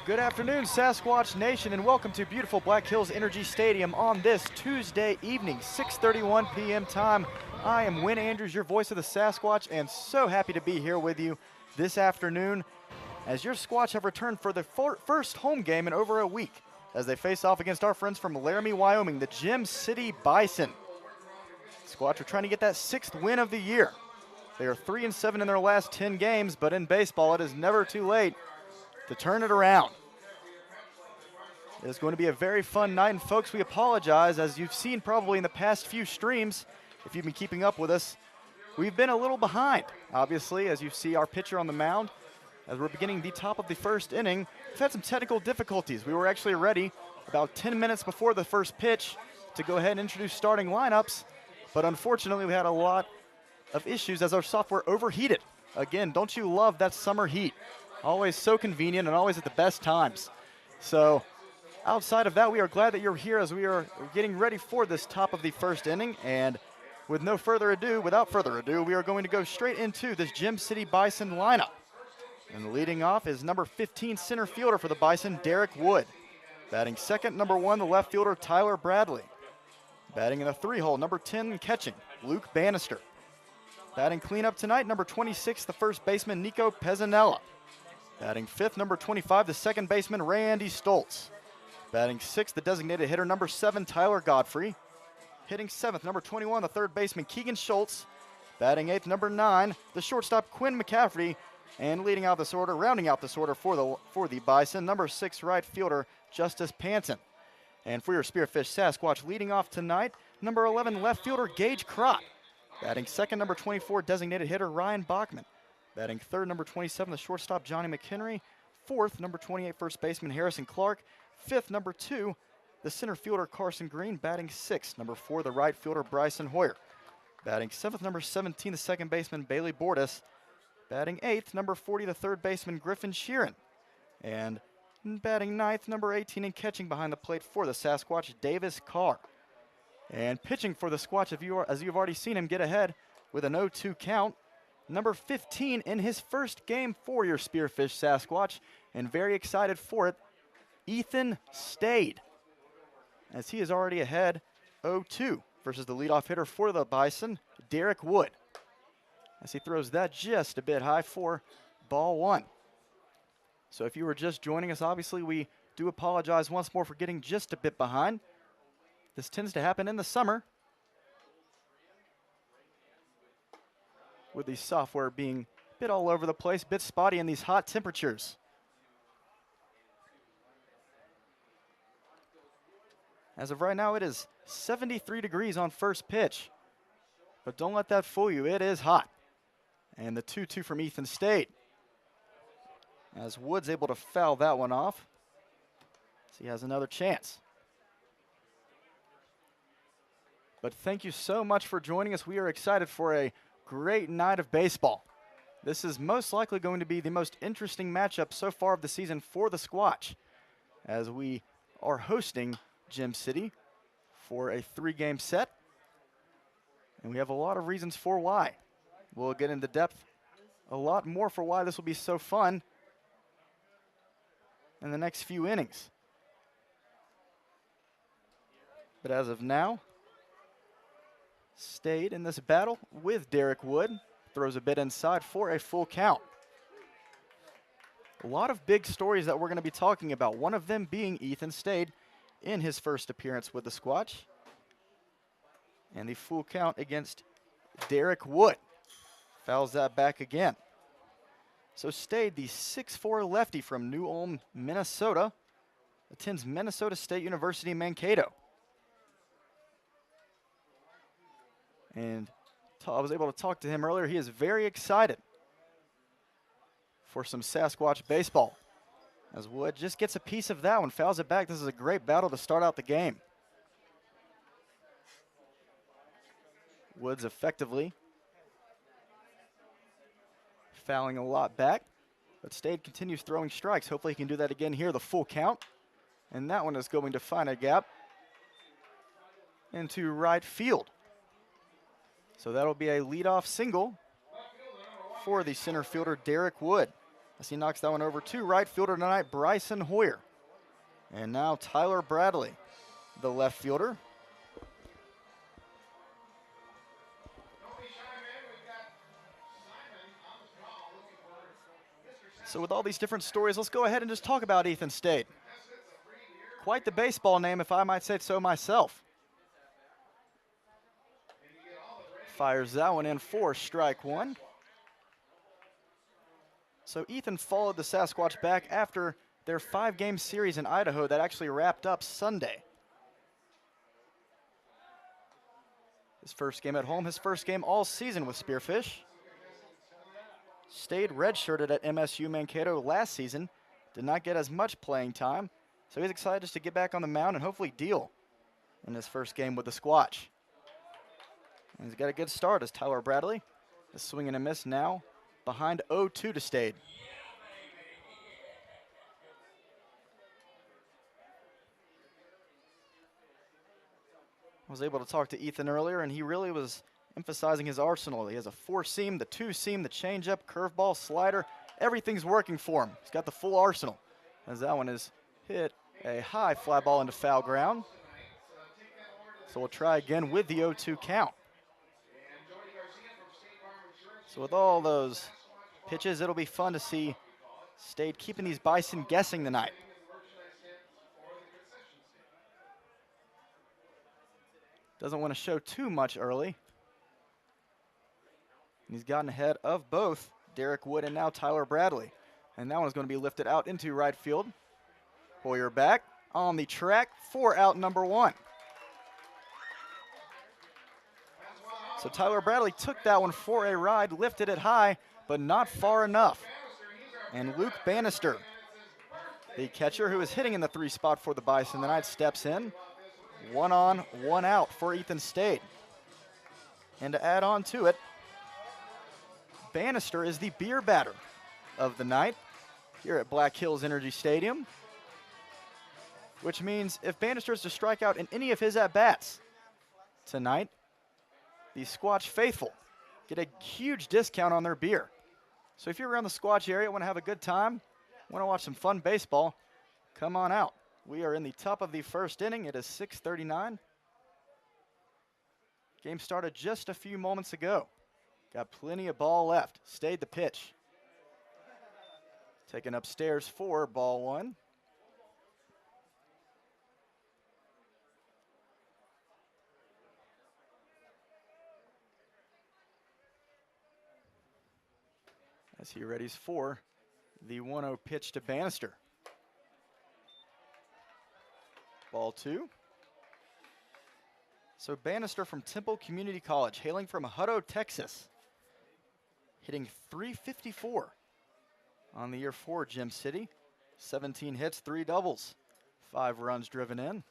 Good afternoon, Sasquatch Nation, and welcome to beautiful Black Hills Energy Stadium on this Tuesday evening, 6:31 p.m. time. I am Wynn Andrews, your voice of the Sasquatch, and so happy to be here with you this afternoon as your Squatch have returned for the first home game in over a week as they face off against our friends from Laramie, Wyoming, the Gem City Bison. Squatch are trying to get that 6th win of the year. They are 3-7 in their last 10 games, but in baseball, it is never too late to turn it around. It is going to be a very fun night, and folks, we apologize. As you've seen probably in the past few streams, if you've been keeping up with us, we've been a little behind. Obviously, as you see our pitcher on the mound, as we're beginning the top of the first inning, we've had some technical difficulties. We were actually ready about 10 minutes before the first pitch to go ahead and introduce starting lineups, but unfortunately we had a lot of issues as our software overheated. Again, don't you love that summer heat? Always so convenient and always at the best times. So outside of that, we are glad that you're here as we are getting ready for this top of the first inning. And without further ado, we are going to go straight into this Gem City Bison lineup. And leading off is number 15 center fielder for the Bison, Derek Wood. Batting second, number 1, the left fielder, Tyler Bradley. Batting in the 3-hole, number 10 catching, Luke Bannister. Batting cleanup tonight, number 26, the first baseman, Nico Pezzanella. Batting 5th, number 25, the second baseman, Randy Stoltz. Batting 6th, the designated hitter, number 7, Tyler Godfrey. Hitting 7th, number 21, the third baseman, Keegan Schultz. Batting 8th, number 9, the shortstop, Quinn McCaffrey. And rounding out this order for the Bison, number 6, right fielder, Justice Panton. And for your Spearfish Sasquatch, leading off tonight, number 11, left fielder, Gage Crott. Batting second, number 24, designated hitter, Ryan Bachman. Batting third, number 27, the shortstop, Johnny McHenry. 4th, number 28, first baseman, Harrison Clark. 5th, number 2, the center fielder, Carson Green. Batting 6th, number 4, the right fielder, Bryson Hoyer. Batting 7th, number 17, the second baseman, Bailey Bordas. Batting 8th, number 40, the third baseman, Griffin Sheeran. And batting 9th, number 18, and catching behind the plate for the Sasquatch, Davis Carr. And pitching for the Squatch, as you've already seen him get ahead with an 0-2 count, number 15 in his first game for your Spearfish Sasquatch, and very excited for it, Ethan Stade, as he is already ahead 0-2 versus the leadoff hitter for the Bison, Derek Wood, as he throws that just a bit high for ball 1. So if you were just joining us, obviously we do apologize once more for getting just a bit behind. This tends to happen in the summer, with the software being a bit all over the place, a bit spotty in these hot temperatures. As of right now, it is 73 degrees on first pitch, but don't let that fool you, it is hot. And the 2-2 from Ethan Stade, as Wood's able to foul that one off, so he has another chance. But thank you so much for joining us. We are excited for a great night of baseball. This is most likely going to be the most interesting matchup so far of the season for the Squatch, as we are hosting Gem City for a 3-game set, and we have a lot of reasons for why. We'll get into depth a lot more for why this will be so fun in the next few innings. But as of now, Stade in this battle with Derek Wood, throws a bit inside for a full count. A lot of big stories that we're going to be talking about, one of them being Ethan Stade in his first appearance with the Squatch, and the full count against Derek Wood. Fouls that back again. So Stade, the 6'4 lefty from New Ulm, Minnesota, attends Minnesota State University, Mankato. And I was able to talk to him earlier. He is very excited for some Sasquatch baseball, as Wood just gets a piece of that one, fouls it back. This is a great battle to start out the game. Woods effectively fouling a lot back, but Stade continues throwing strikes. Hopefully he can do that again here, the full count. And that one is going to find a gap into right field. So that'll be a leadoff single for the center fielder, Derek Wood. as he knocks that one over to right fielder tonight, Bryson Hoyer. And now Tyler Bradley, the left fielder. So with all these different stories, let's go ahead and just talk about Ethan Stade. Quite the baseball name, if I might say so myself. Fires that one in for strike one. So Ethan followed the Sasquatch back after their 5-game series in Idaho that actually wrapped up Sunday. His first game at home, his first game all season with Spearfish. Stayed redshirted at MSU Mankato last season, did not get as much playing time, so he's excited just to get back on the mound and hopefully deal in his first game with the Squatch. And he's got a good start as Tyler Bradley is swinging and a miss now, behind 0-2 to Stade. I was able to talk to Ethan earlier, and he really was emphasizing his arsenal. He has a 4-seam, the 2-seam, the changeup, curveball, slider. Everything's working for him. He's got the full arsenal. As that one is hit a high fly ball into foul ground. So we'll try again with the 0-2 count. So with all those pitches, it'll be fun to see Stade keeping these Bison guessing tonight. Doesn't want to show too much early. He's gotten ahead of both Derek Wood and now Tyler Bradley. And that one's going to be lifted out into right field. Hoyer back on the track for out number 1. So Tyler Bradley took that one for a ride, lifted it high, but not far enough. And Luke Bannister, the catcher who is hitting in the 3 spot for the Bison tonight, steps in. 1 on, 1 out for Ethan Stade. And to add on to it, Bannister is the beer batter of the night here at Black Hills Energy Stadium, which means if Bannister is to strike out in any of his at-bats tonight, the Squatch faithful get a huge discount on their beer. So if you're around the Squatch area, want to have a good time, want to watch some fun baseball, come on out. We are in the top of the first inning. It is 6:39. Game started just a few moments ago. Got plenty of ball left. Stayed the pitch. Taken upstairs for ball 1. As he readies for the 1-0 pitch to Bannister. Ball 2. So Bannister from Temple Community College, hailing from Hutto, Texas, hitting .354 on the year for Gem City. 17 hits, 3 doubles, 5 runs driven in.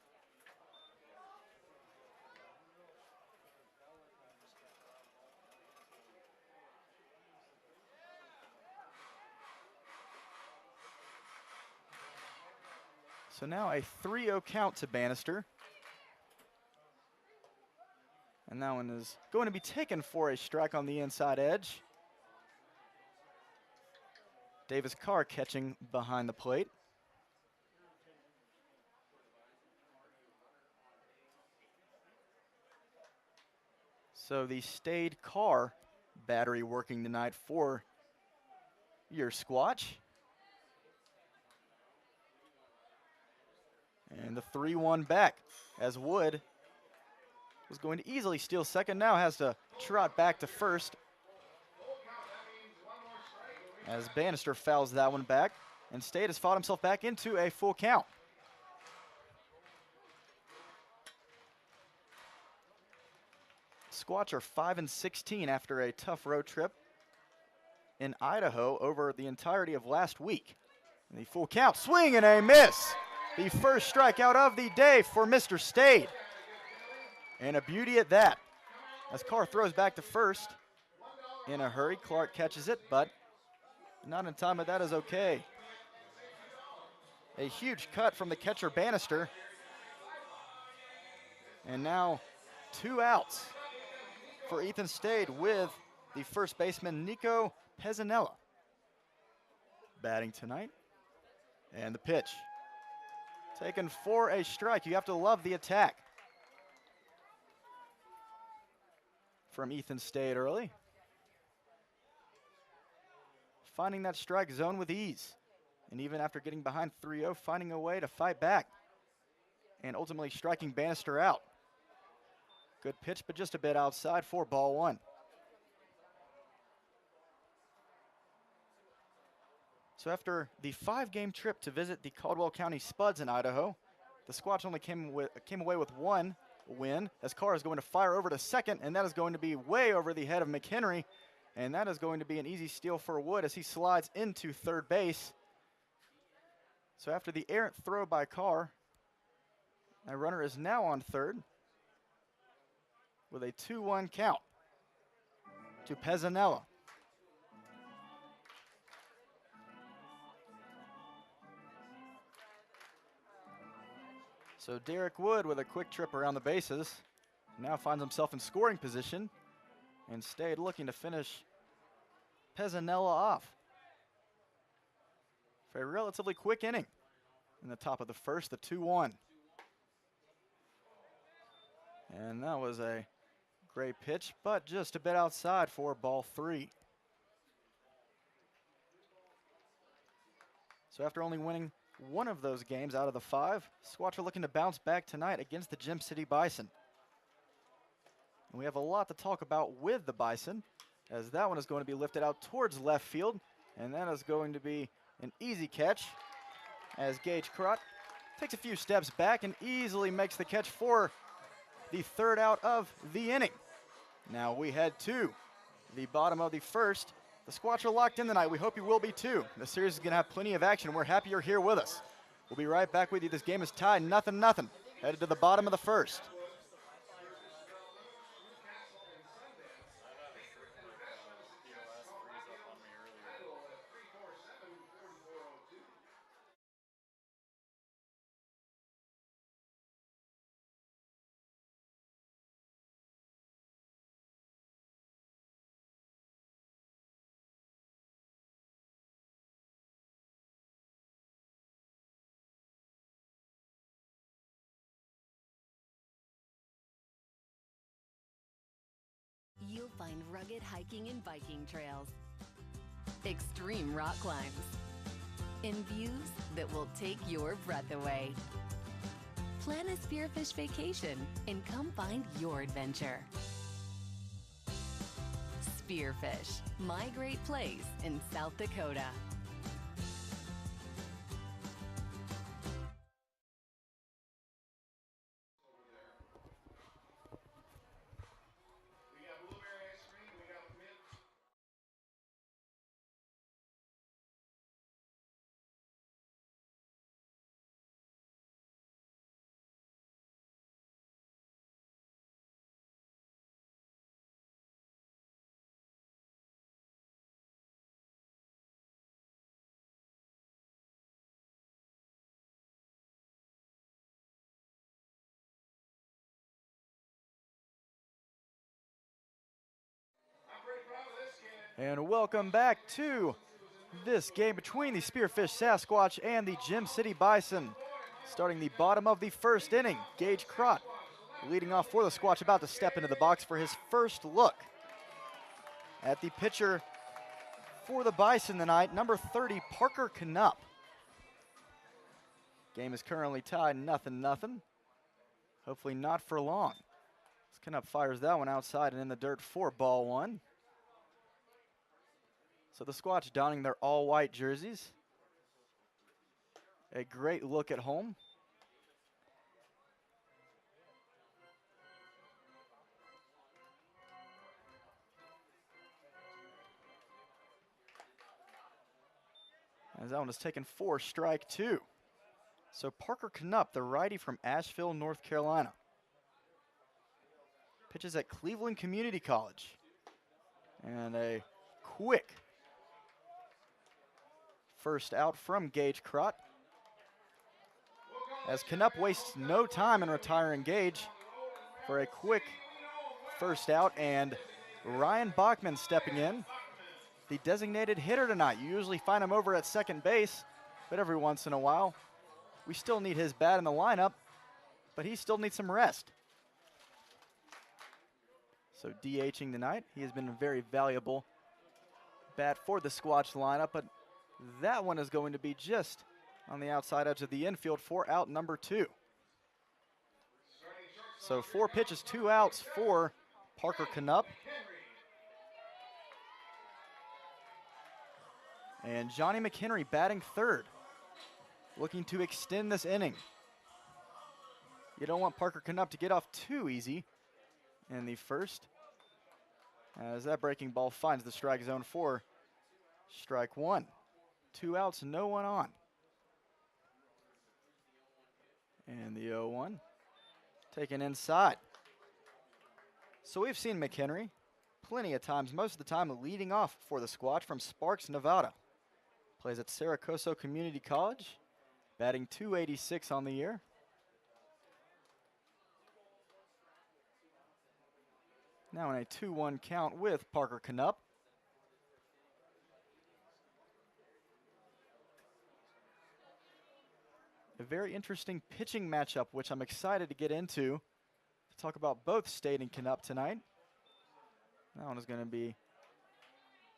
So now a 3-0 count to Bannister. And that one is going to be taken for a strike on the inside edge. Davis Carr catching behind the plate. So the Stade Carr battery working tonight for your Squatch. And the 3-1 back as Wood was going to easily steal second, now has to trot back to first as Bannister fouls that one back, and Stade has fought himself back into a full count. Squatch are 5-16 after a tough road trip in Idaho over the entirety of last week. And the full count, swing and a miss. The first strikeout of the day for Mr. Stade. And a beauty at that. As Carr throws back to first in a hurry, Clark catches it, but not in time, but that is okay. A huge cut from the catcher Bannister. And now 2 outs for Ethan Stade with the first baseman Nico Pezzanella. batting tonight. And the pitch. Taken for a strike. You have to love the attack from Ethan Stade early. Finding that strike zone with ease. And even after getting behind 3-0, finding a way to fight back. And ultimately striking Bannister out. Good pitch, but just a bit outside for ball one. So after the 5-game trip to visit the Caldwell County Spuds in Idaho, the Squatch only came away with one win, as Carr is going to fire over to second, and that is going to be way over the head of McHenry, and that is going to be an easy steal for Wood as he slides into third base. So after the errant throw by Carr, that runner is now on third with a 2-1 count to Pezzanella. So Derek Wood with a quick trip around the bases now finds himself in scoring position and Stade looking to finish Pezzanella off for a relatively quick inning. In the top of the first, the 2-1. And that was a great pitch, but just a bit outside for ball three. So after only winning one of those games out of the 5, Squatch are looking to bounce back tonight against the Gem City Bison. And we have a lot to talk about with the Bison, as that one is going to be lifted out towards left field, and that is going to be an easy catch as Gage Crott takes a few steps back and easily makes the catch for the third out of the inning. Now we head to the bottom of the first. The Squatch are locked in tonight. We hope you will be too. The series is going to have plenty of action. We're happy you're here with us. We'll be right back with you. This game is tied 0-0. Headed to the bottom of the first. You'll find rugged hiking and biking trails, extreme rock climbs, and views that will take your breath away. Plan a Spearfish vacation and come find your adventure. Spearfish, my great place in South Dakota. And welcome back to this game between the Spearfish Sasquatch and the Gem City Bison. Starting the bottom of the first inning, Gage Crott leading off for the Squatch, about to step into the box for his first look at the pitcher for the Bison tonight, number 30, Parker Knupp. Game is currently tied 0-0. Hopefully not for long. As Knupp fires that one outside and in the dirt for ball one. So the Squatch donning their all-white jerseys. A great look at home. As that one is taken for strike two. So Parker Knupp, the righty from Asheville, North Carolina. Pitches at Cleveland Community College. And a quick first out from Gage Crott. As Knupp wastes no time in retiring Gage for a quick first out, and Ryan Bachman stepping in the designated hitter tonight. You usually find him over at second base, but every once in a while, we still need his bat in the lineup, but he still needs some rest. So DHing tonight, he has been a very valuable bat for the Squatch lineup, but that one is going to be just on the outside edge of the infield for out number 2. So 4 pitches, 2 outs for Parker Knupp. And Johnny McHenry batting third, looking to extend this inning. You don't want Parker Knupp to get off too easy in the first, as that breaking ball finds the strike zone for strike 1. 2 outs, no one on. And the 0-1 taken inside. So we've seen McHenry plenty of times, most of the time leading off for the Squatch from Sparks, Nevada. Plays at Saracoso Community College, batting .286 on the year. Now in a 2-1 count with Parker Knupp. A very interesting pitching matchup, which I'm excited to get into. To talk about both Stade and Knupp tonight. That one is going to be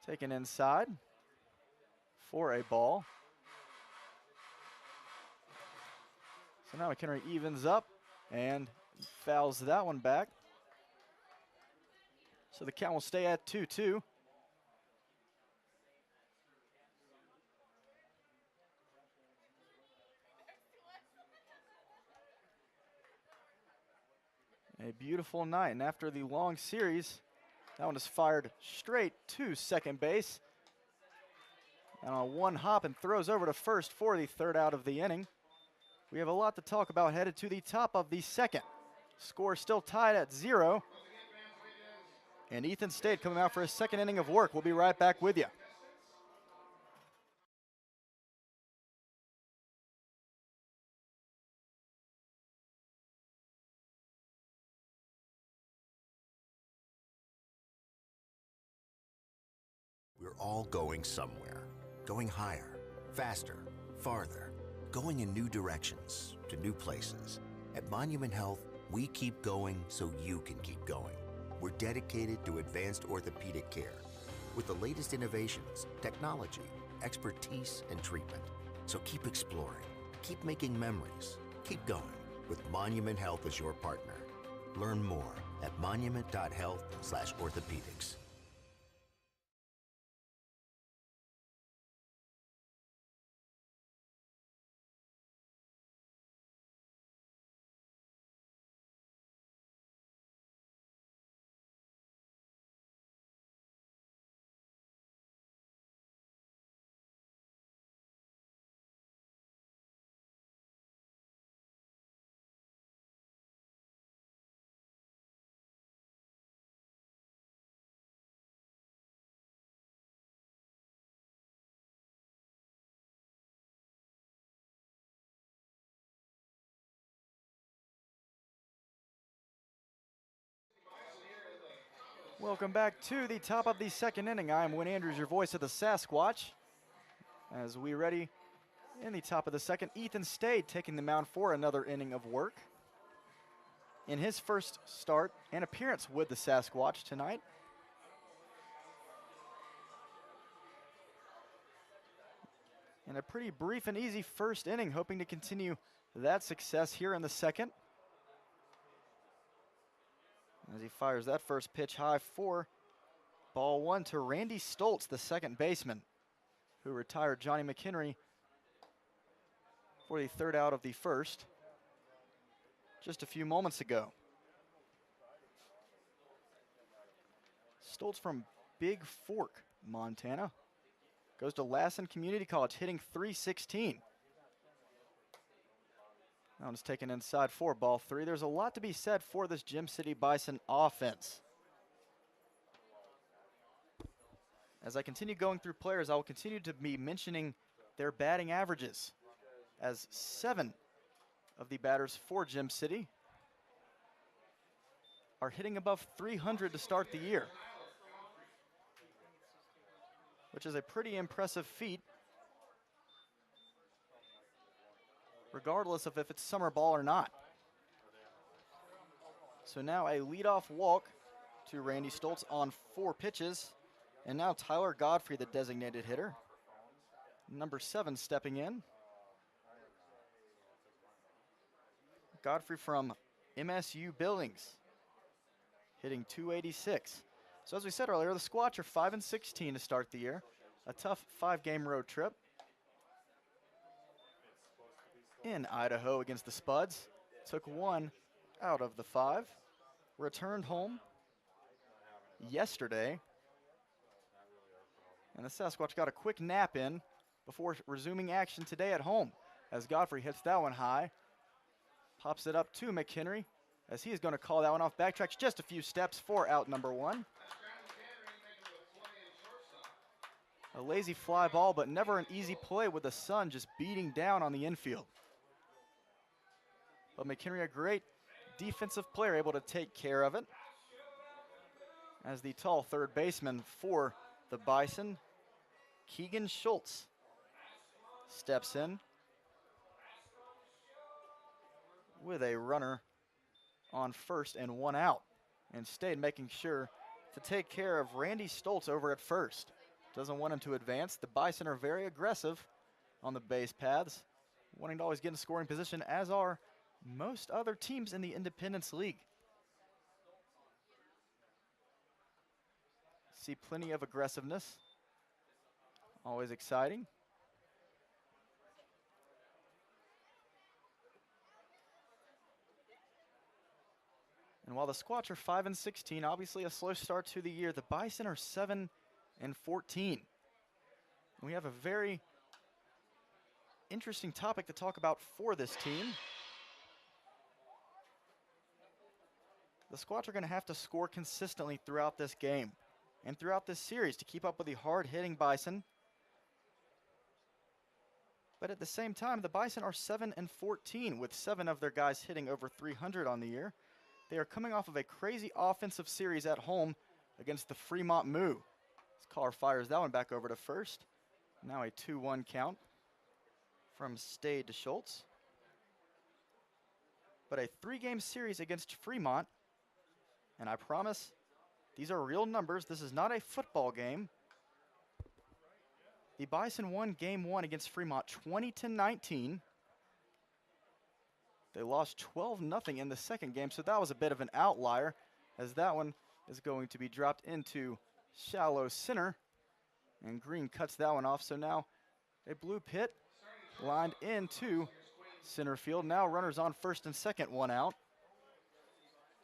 taken inside for a ball. So now McHenry evens up and fouls that one back. So the count will stay at 2-2. A beautiful night, and after the long series, that one is fired straight to second base. And on one hop and throws over to first for the third out of the inning. We have a lot to talk about headed to the top of the second. Score still tied at 0. And Ethan Stade coming out for his second inning of work. We'll be right back with you. We're all going somewhere, going higher, faster, farther, going in new directions, to new places. At Monument Health, we keep going so you can keep going. We're dedicated to advanced orthopedic care with the latest innovations, technology, expertise, and treatment. So keep exploring, keep making memories, keep going with Monument Health as your partner. Learn more at monument.health/orthopedics. Welcome back to the top of the second inning. I am Win Andrews, your voice of the Sasquatch. As we ready in the top of the second, Ethan Stade taking the mound for another inning of work. In his first start and appearance with the Sasquatch tonight. In a pretty brief and easy first inning, hoping to continue that success here in the second. As he fires that first pitch high for ball 1 to Randy Stoltz, the second baseman, who retired Johnny McHenry for the third out of the first just a few moments ago. Stoltz from Big Fork, Montana. Goes to Lassen Community College, hitting .316. That one's taken inside for ball 3. There's a lot to be said for this Gym City Bison offense. As I continue going through players, I will continue to be mentioning their batting averages, as 7 of the batters for Gym City are hitting above 300 to start the year. which is a pretty impressive feat, regardless of if it's summer ball or not. So now a leadoff walk to Randy Stoltz on 4 pitches. And now Tyler Godfrey, the designated hitter. Number 7 stepping in. Godfrey from MSU Billings, hitting .286. So as we said earlier, the Squatch are 5-16 to start the year. A tough 5-game road trip in Idaho against the Spuds. Took 1 out of the 5. Returned home yesterday. And the Sasquatch got a quick nap in before resuming action today at home as Godfrey hits that one high. Pops it up to McHenry as he is going to call that one off. Backtracks just a few steps for out number 1. A lazy fly ball, but never an easy play with the sun just beating down on the infield. But McHenry, a great defensive player, able to take care of it. As the tall third baseman for the Bison, Keegan Schultz, steps in with a runner on first and 1 out, and stayed making sure to take care of Randy Stoltz over at first. Doesn't want him to advance. The Bison are very aggressive on the base paths, wanting to always get in scoring position, as are most other teams in the Independence League. See plenty of aggressiveness. Always exciting. And while the Squatch are 5-16, obviously a slow start to the year, the Bison are 7-14. We have a very interesting topic to talk about for this team. The Squatch are going to have to score consistently throughout this game and throughout this series to keep up with the hard-hitting Bison. But at the same time, the Bison are 7-14 with 7 of their guys hitting over 300 on the year. They are coming off of a crazy offensive series at home against the Fremont Moo. As Carr fires that one back over to first. Now a 2-1 count from Stade to Schultz. But a 3-game series against Fremont, and I promise these are real numbers. This is not a football game. The Bison won game 1 against Fremont 20-19. They lost 12-0 in the second game, so that was a bit of an outlier, as that one is going to be dropped into shallow center, and Green cuts that one off. So now a blue pit lined into center field. Now runners on first and second, 1 out.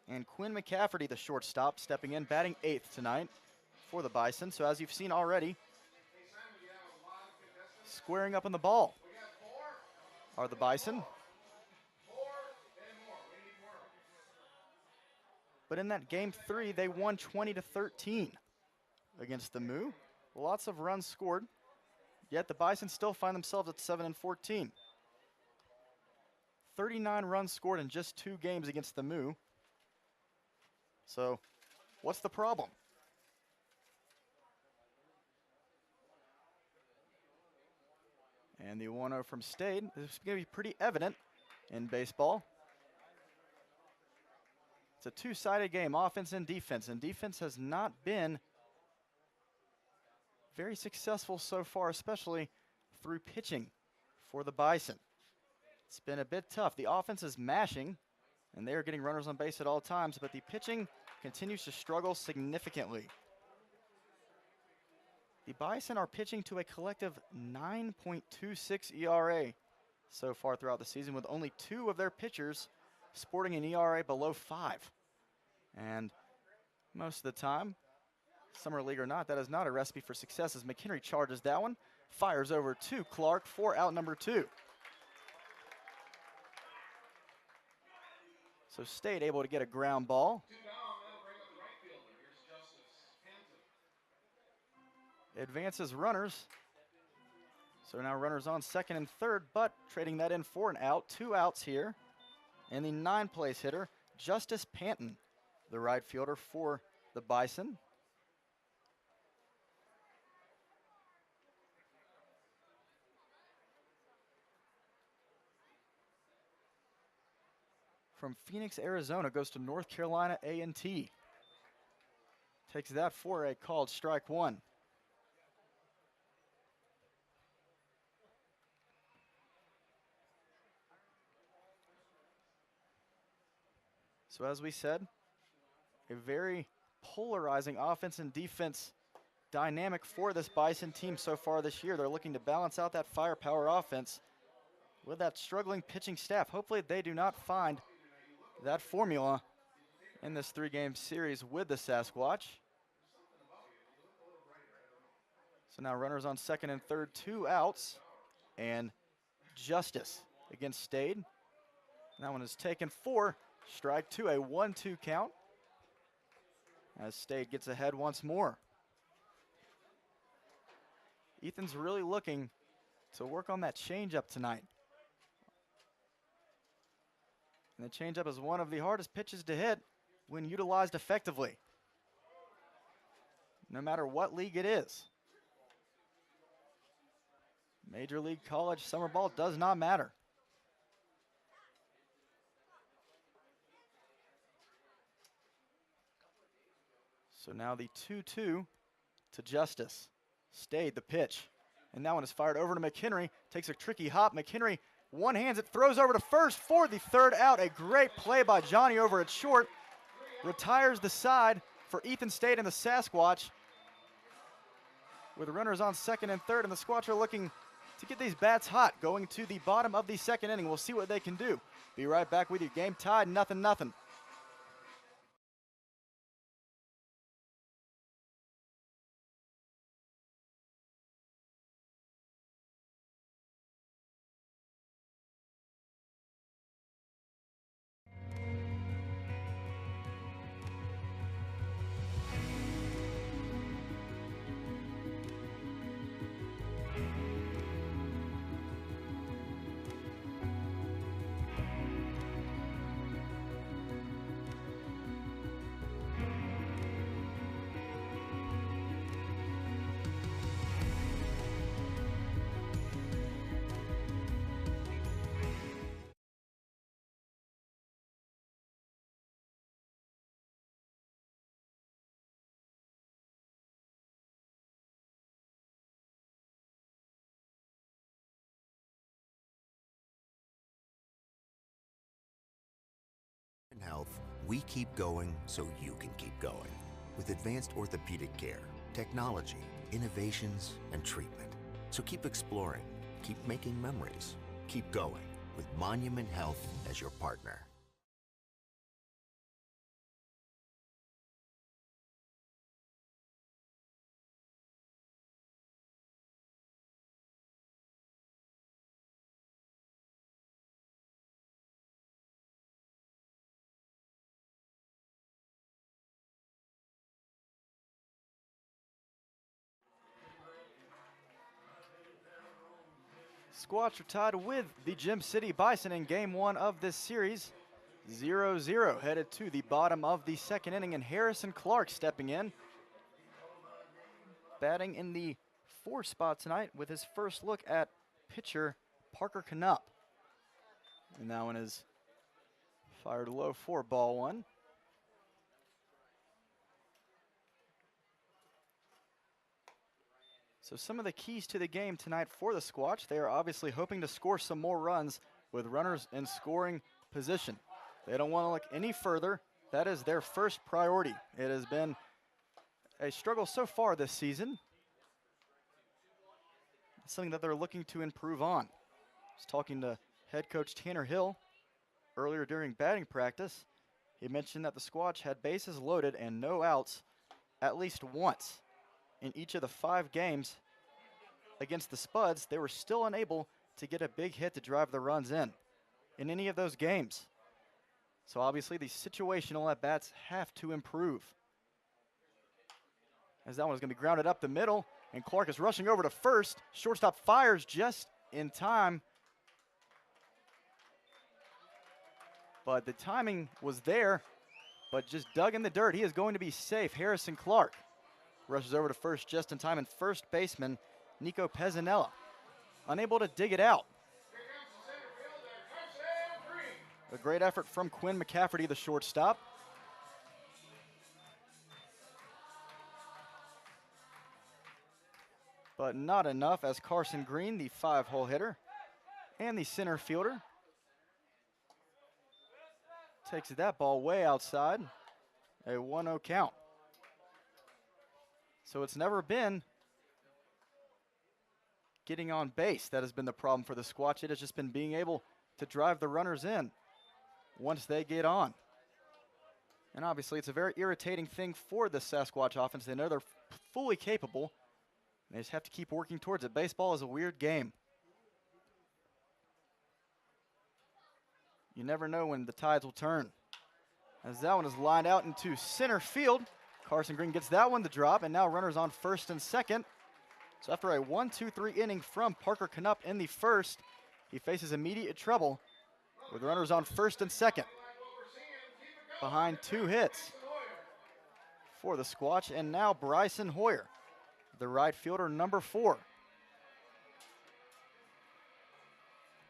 And Quinn McCafferty, the shortstop, stepping in, batting 8th tonight for the Bison. So as you've seen already, squaring up on the ball are the Bison. But in that game 3, they won 20-13 against the Moo. Lots of runs scored, yet the Bison still find themselves at 7-14. 39 runs scored in just 2 games against the Moo. So, what's the problem? And the 1-0 from Stade is going to be pretty evident in baseball. It's a two-sided game, offense and defense has not been very successful so far, especially through pitching for the Bison. It's been a bit tough. The offense is mashing, and they are getting runners on base at all times, but the pitching continues to struggle significantly. The Bison are pitching to a collective 9.26 ERA so far throughout the season, with only 2 of their pitchers sporting an ERA below 5. And most of the time, summer league or not, that is not a recipe for success, as McHenry charges that one, fires over to Clark for out number 2. So Stade able to get a ground ball. Advances runners. So now runners on second and third, but trading that in for an out. 2 outs here. And the 9th-place hitter, Justice Panton, the right fielder for the Bison. from Phoenix, Arizona, goes to North Carolina A&T. Takes that for a called strike one. So as we said, a very polarizing offense and defense dynamic for this Bison team so far this year. They're looking to balance out that firepower offense with that struggling pitching staff. Hopefully they do not find that formula in this three-game series with the Sasquatch. So now runners on second and third, 2 outs, and Justice against Stade. That one is taken for strike two, a 1-2 count, as Stade gets ahead once more. Ethan's really looking to work on that changeup tonight. And the changeup is one of the hardest pitches to hit when utilized effectively, no matter what league it is. Major league, college, summer ball, does not matter. So now the 2-2 to Justice. Stayed the pitch. And that one is fired over to McHenry. Takes a tricky hop. McHenry one-hands it, throws over to first for the third out. A great play by Johnny over at short. Retires the side for Ethan Stade and the Sasquatch. With runners on second and third, and the Squatch are looking to get these bats hot going to the bottom of the second inning. We'll see what they can do. Be right back with you. Game tied, 0-0. In health, we keep going so you can keep going. With advanced orthopedic care, technology, innovations, and treatment. So keep exploring, keep making memories, keep going with Monument Health as your partner. Squatch are tied with the Gym City Bison in game one of this series. 0-0, headed to the bottom of the second inning, and Harrison Clark stepping in. Batting in the 4 spot tonight with his first look at pitcher Parker Knupp. And that one is fired low for ball one. So some of the keys to the game tonight for the Squatch, they are obviously hoping to score some more runs with runners in scoring position. They don't want to look any further. That is their first priority. It has been a struggle so far this season. It's something that they're looking to improve on. I was talking to head coach Tanner Hill earlier during batting practice. He mentioned that the Squatch had bases loaded and no outs at least once. In each of the 5 games against the Spuds, they were still unable to get a big hit to drive the runs in any of those games. So obviously the situational at-bats have to improve. As that one is going to be grounded up the middle, and Clark is rushing over to first. Shortstop fires just in time. But the timing was there, but just dug in the dirt. He is going to be safe. Harrison Clark rushes over to first just in time, and first baseman Nico Pezzanella unable to dig it out. A great effort from Quinn McCafferty, the shortstop. But not enough as Carson Green, the 5-hole hitter, and the center fielder, takes that ball way outside. A 1-0 count. So it's never been getting on base that has been the problem for the Squatch. It has just been being able to drive the runners in once they get on. And obviously it's a very irritating thing for the Sasquatch offense. They know they're fully capable. They just have to keep working towards it. Baseball is a weird game. You never know when the tides will turn. As that one is lined out into center field. Carson Green gets that one to drop, and now runners on first and second. So after a 1-2-3 inning from Parker Knupp in the first, he faces immediate trouble with runners on first and second. Behind 2 hits for the Squatch, and now Bryson Hoyer, the right fielder, number 4,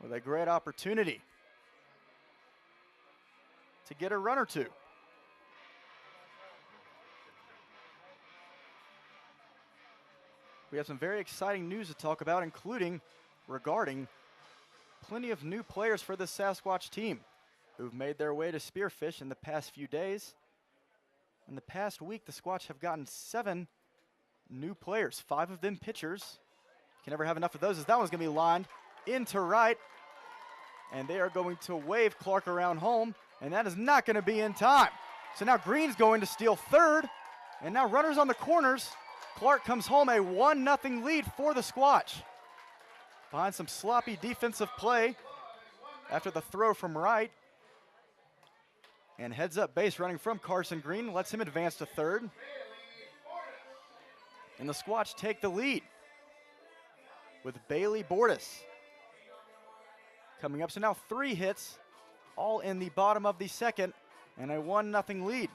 with a great opportunity to get a run or two. We have some very exciting news to talk about, including regarding plenty of new players for the Sasquatch team who've made their way to Spearfish in the past few days. In the past week, the Squatch have gotten 7 new players, 5 of them pitchers. Can never have enough of those, as that one's going to be lined into right. And they are going to wave Clark around home, and that is not going to be in time. So now Green's going to steal third, and now runners on the corners. Clark comes home, a 1-0 lead for the Squatch. Behind some sloppy defensive play after the throw from right. And heads up base running from Carson Green, lets him advance to third. And the Squatch take the lead with Bailey Bordas coming up. So now 3 hits, all in the bottom of the second, and a 1-0 lead.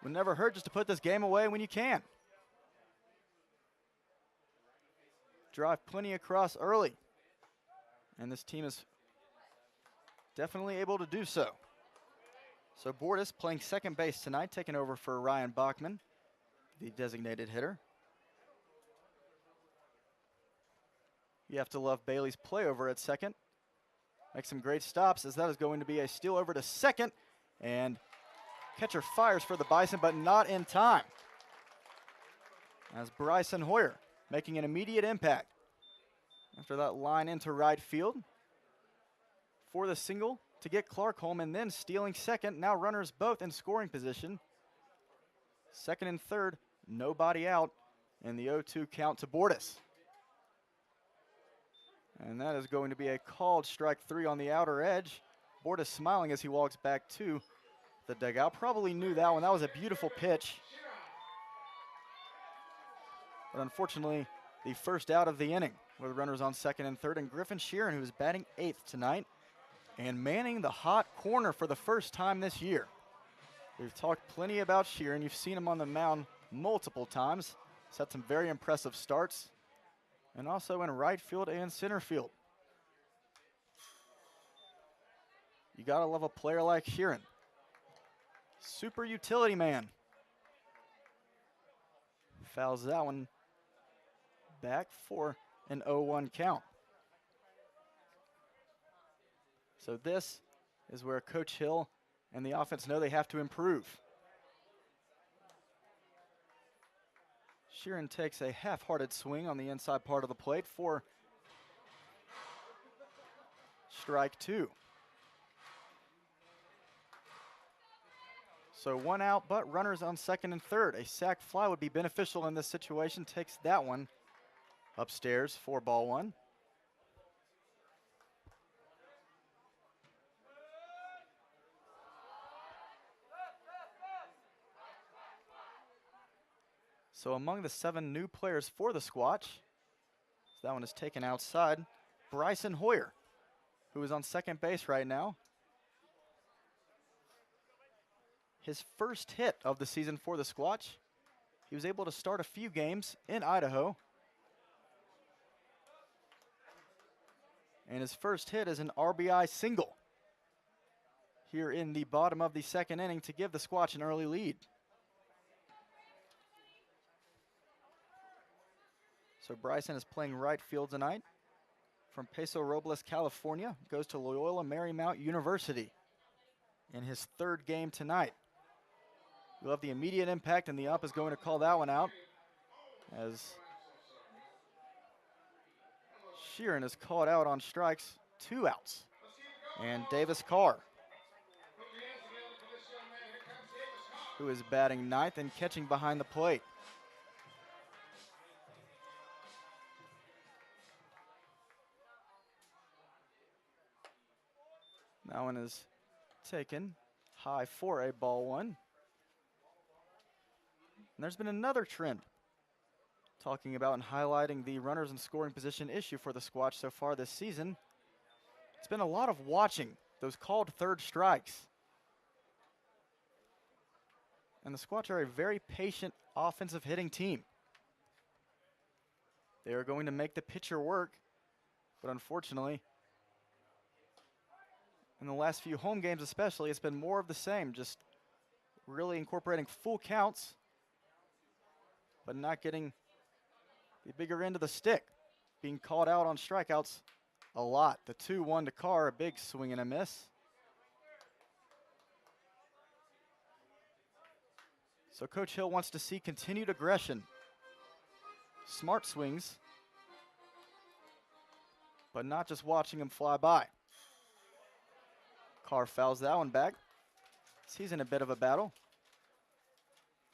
Would never hurt just to put this game away when you can. Drive plenty across early, and this team is definitely able to do so. So Bordas playing second base tonight, taking over for Ryan Bachman, the designated hitter. You have to love Bailey's play over at second. Makes some great stops, as that is going to be a steal over to second, and catcher fires for the Bison, but not in time. As Bryson Hoyer making an immediate impact after that line into right field for the single to get Clark home, and then stealing second. Now runners both in scoring position. Second and third, nobody out, and the 0-2 count to Bordas. And that is going to be a called strike 3 on the outer edge. Bordas smiling as he walks back to the dugout. Probably knew that one. That was a beautiful pitch. But unfortunately, the first out of the inning with runners on second and third. And Griffin Sheeran, who is batting 8th tonight and manning the hot corner for the first time this year. We've talked plenty about Sheeran. You've seen him on the mound multiple times. He's had some very impressive starts, and also in right field and center field. You gotta love a player like Sheeran. Super utility man. Fouls that one back for an 0-1 count. So this is where Coach Hill and the offense know they have to improve. Sheeran takes a half-hearted swing on the inside part of the plate for strike 2. So 1 out, but runners on second and third. A sac fly would be beneficial in this situation. Takes that one upstairs for ball 1. So among the 7 new players for the Squatch, so that one is taken outside, Bryson Hoyer, who is on second base right now. His first hit of the season for the Squatch. He was able to start a few games in Idaho. And his first hit is an RBI single here in the bottom of the second inning to give the Squatch an early lead. So Bryson is playing right field tonight from Paso Robles, California. Goes to Loyola Marymount University in his third game tonight. We'll have the immediate impact, and the ump is going to call that one out as Sheeran is called out on strikes, 2 outs. And Davis Carr, who is batting ninth and catching behind the plate. That one is taken high for a ball one. And there's been another trend talking about and highlighting the runners in scoring position issue for the Squatch so far this season. It's been a lot of watching those called third strikes. And the Squatch are a very patient offensive hitting team. They are going to make the pitcher work, but unfortunately, in the last few home games especially, it's been more of the same, just really incorporating full counts, but not getting the bigger end of the stick, being called out on strikeouts a lot. The 2-1 to Carr, a big swing and a miss. So Coach Hill wants to see continued aggression, smart swings, but not just watching him fly by. Carr fouls that one back. He's in a bit of a battle.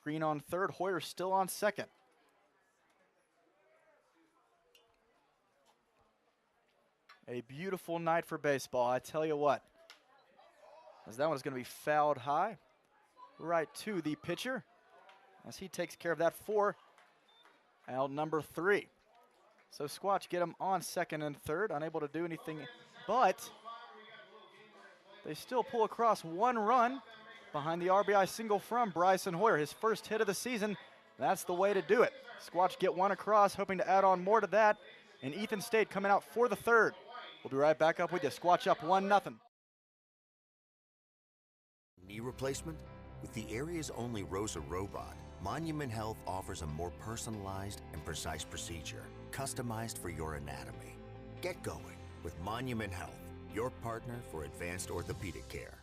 Green on third, Hoyer still on second. A beautiful night for baseball, I tell you what. As that one's going to be fouled high, right to the pitcher, as he takes care of that for out number 3. So Squatch get him on second and third, unable to do anything, but they still pull across 1 run behind the RBI single from Bryson Hoyer, his first hit of the season. That's the way to do it. Squatch get 1 across, hoping to add on more to that, and Ethan State coming out for the third. We'll be right back up with you. Squatch up 1-0. Knee replacement? With the area's only ROSA robot, Monument Health offers a more personalized and precise procedure, customized for your anatomy. Get going with Monument Health, your partner for advanced orthopedic care.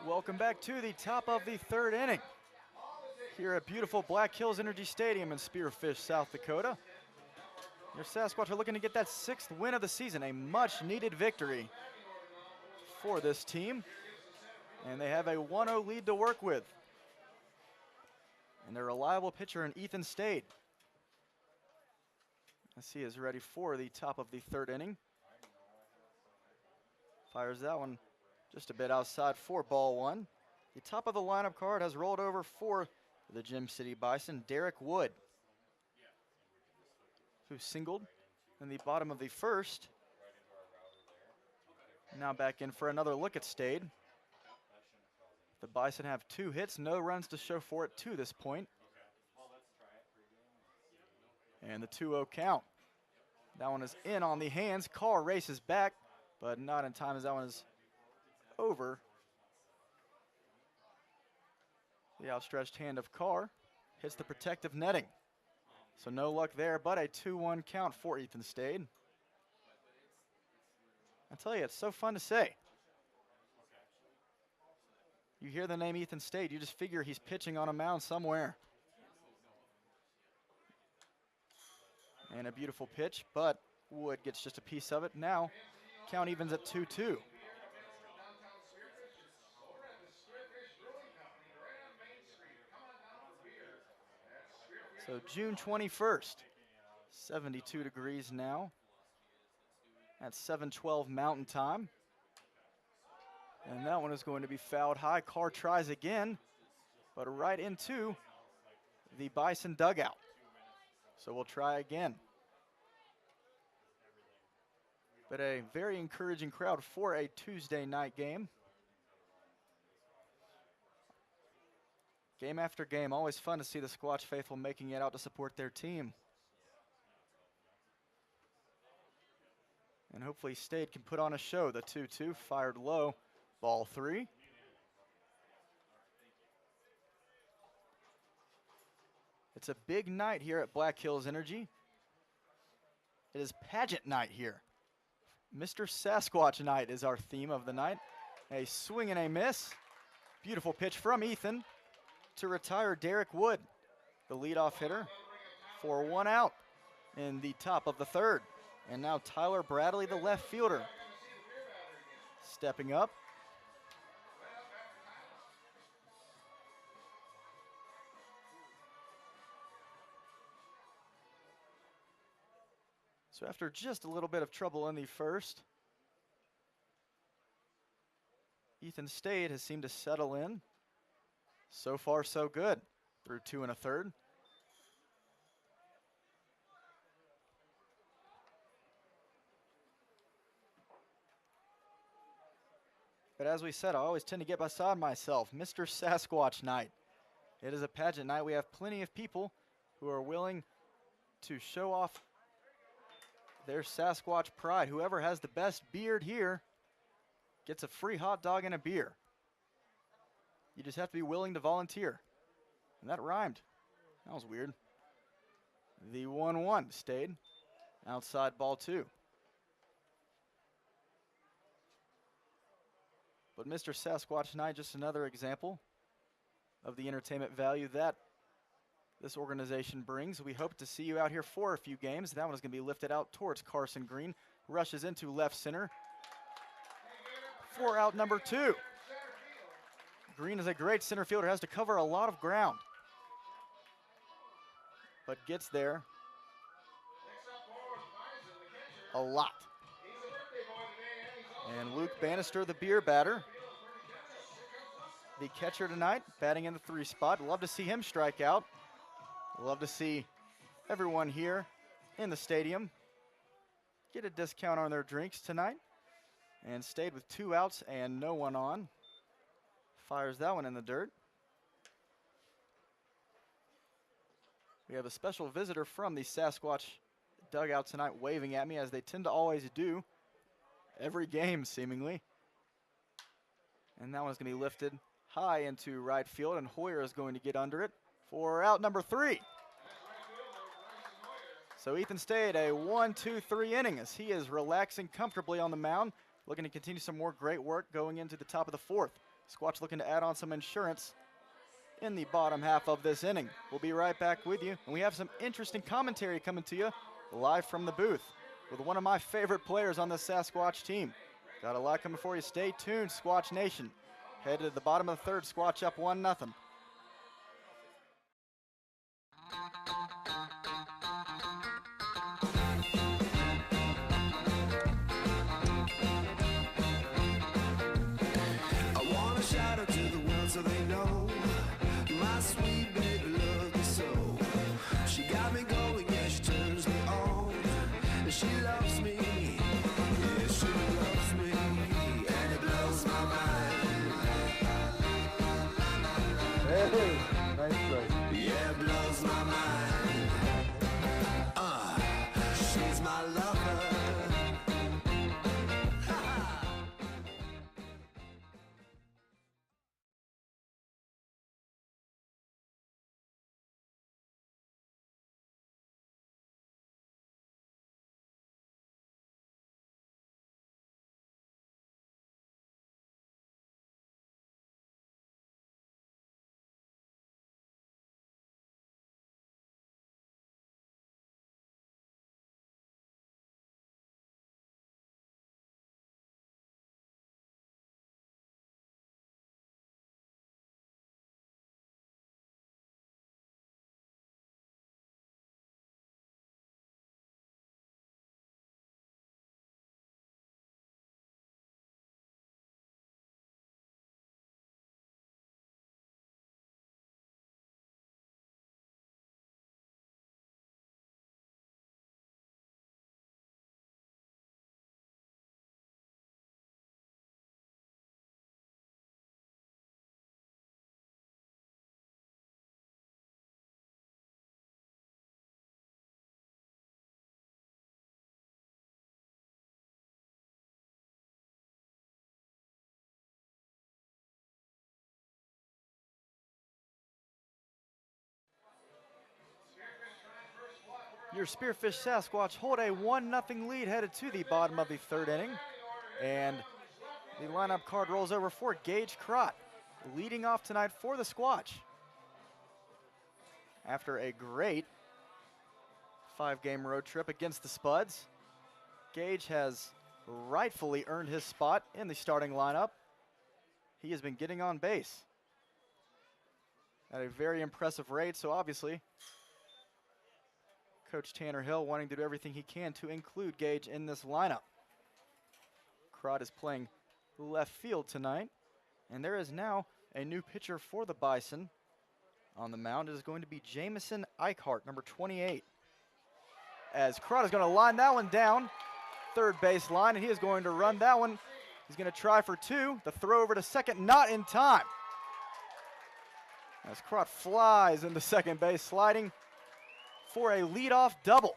Welcome back to the top of the third inning here at beautiful Black Hills Energy Stadium in Spearfish, South Dakota. Your Sasquatch are looking to get that 6th win of the season, a much-needed victory for this team. And they have a 1-0 lead to work with. And their reliable pitcher in Ethan State, as he is ready for the top of the third inning. Fires that one just a bit outside for ball 1. The top of the lineup card has rolled over for the Gym City Bison, Derek Wood, who singled in the bottom of the first. Now back in for another look at Stade. The Bison have 2 hits, no runs to show for it to this point. And the 2-0 count. That one is in on the hands. Carr races back, but not in time as that one is over. The outstretched hand of Carr hits the protective netting. So no luck there, but a 2-1 count for Ethan Stade. I tell you, it's so fun to say. You hear the name Ethan Stade, you just figure he's pitching on a mound somewhere. And a beautiful pitch, but Wood gets just a piece of it. Now, count evens at 2-2. So June 21st, 72 degrees now. At 7:12 Mountain Time. And that one is going to be fouled high. Carr tries again, but right into the Bison dugout. So we'll try again. But a very encouraging crowd for a Tuesday night game. Game after game, always fun to see the Squatch faithful making it out to support their team. And hopefully Stade can put on a show. The 2-2 fired low, ball 3. It's a big night here at Black Hills Energy. It is pageant night here. Mr. Sasquatch night is our theme of the night. A swing and a miss. Beautiful pitch from Ethan to retire Derek Wood, the leadoff hitter, for 1 out in the top of the 3rd. And now Tyler Bradley, the left fielder, stepping up. So after just a little bit of trouble in the first, Ethan Stade has seemed to settle in. So far, so good, through 2 1/3. But as we said, I always tend to get beside myself. Mr. Sasquatch night. It is a pageant night. We have plenty of people who are willing to show off their Sasquatch pride. Whoever has the best beard here gets a free hot dog and a beer. You just have to be willing to volunteer. And that rhymed. That was weird. The 1-1 Stade. Outside ball 2. But Mr. Sasquatch night, just another example of the entertainment value that this organization brings. We hope to see you out here for a few games. That one is going to be lifted out towards Carson Green. Rushes into left center for out number 2. Green is a great center fielder, has to cover a lot of ground, but gets there a lot. And Luke Bannister, the beer batter, the catcher tonight, batting in the 3 spot. Love to see him strike out. Love to see everyone here in the stadium get a discount on their drinks tonight. And Stade with 2 outs and no one on. Fires that one in the dirt. We have a special visitor from the Sasquatch dugout tonight waving at me, as they tend to always do every game seemingly. And that one's going to be lifted high into right field, and Hoyer is going to get under it for out number 3. So Ethan Stade, a 1-2-3 inning as he is relaxing comfortably on the mound, looking to continue some more great work going into the top of the 4th. Squatch looking to add on some insurance in the bottom half of this inning. We'll be right back with you, and we have some interesting commentary coming to you live from the booth with one of my favorite players on the Sasquatch team. Got a lot coming for you. Stay tuned, Squatch Nation. Headed to the bottom of the 3rd, Squatch up 1-0. I want to shout out to the world so they know my sweet baby loves me so. She got me going, yeah, she turns me on. And she loves me, yeah, she loves me, and it blows my mind. Right. Yeah, it blows my mind. She's my lover. Your Spearfish Sasquatch hold a 1-0 lead headed to the bottom of the third inning. And the lineup card rolls over for Gage Crott, leading off tonight for the Squatch. After a great 5-game road trip against the Spuds, Gage has rightfully earned his spot in the starting lineup. He has been getting on base at a very impressive rate, so obviously Coach Tanner Hill wanting to do everything he can to include Gage in this lineup. Crott is playing left field tonight, and there is now a new pitcher for the Bison on the mound. It is going to be Jamison Eichhart, number 28. As Crott is going to line that one down, third base line, and he is going to run that one. He's going to try for 2. The throw over to second, not in time. As Crott flies into second base, sliding for a leadoff double.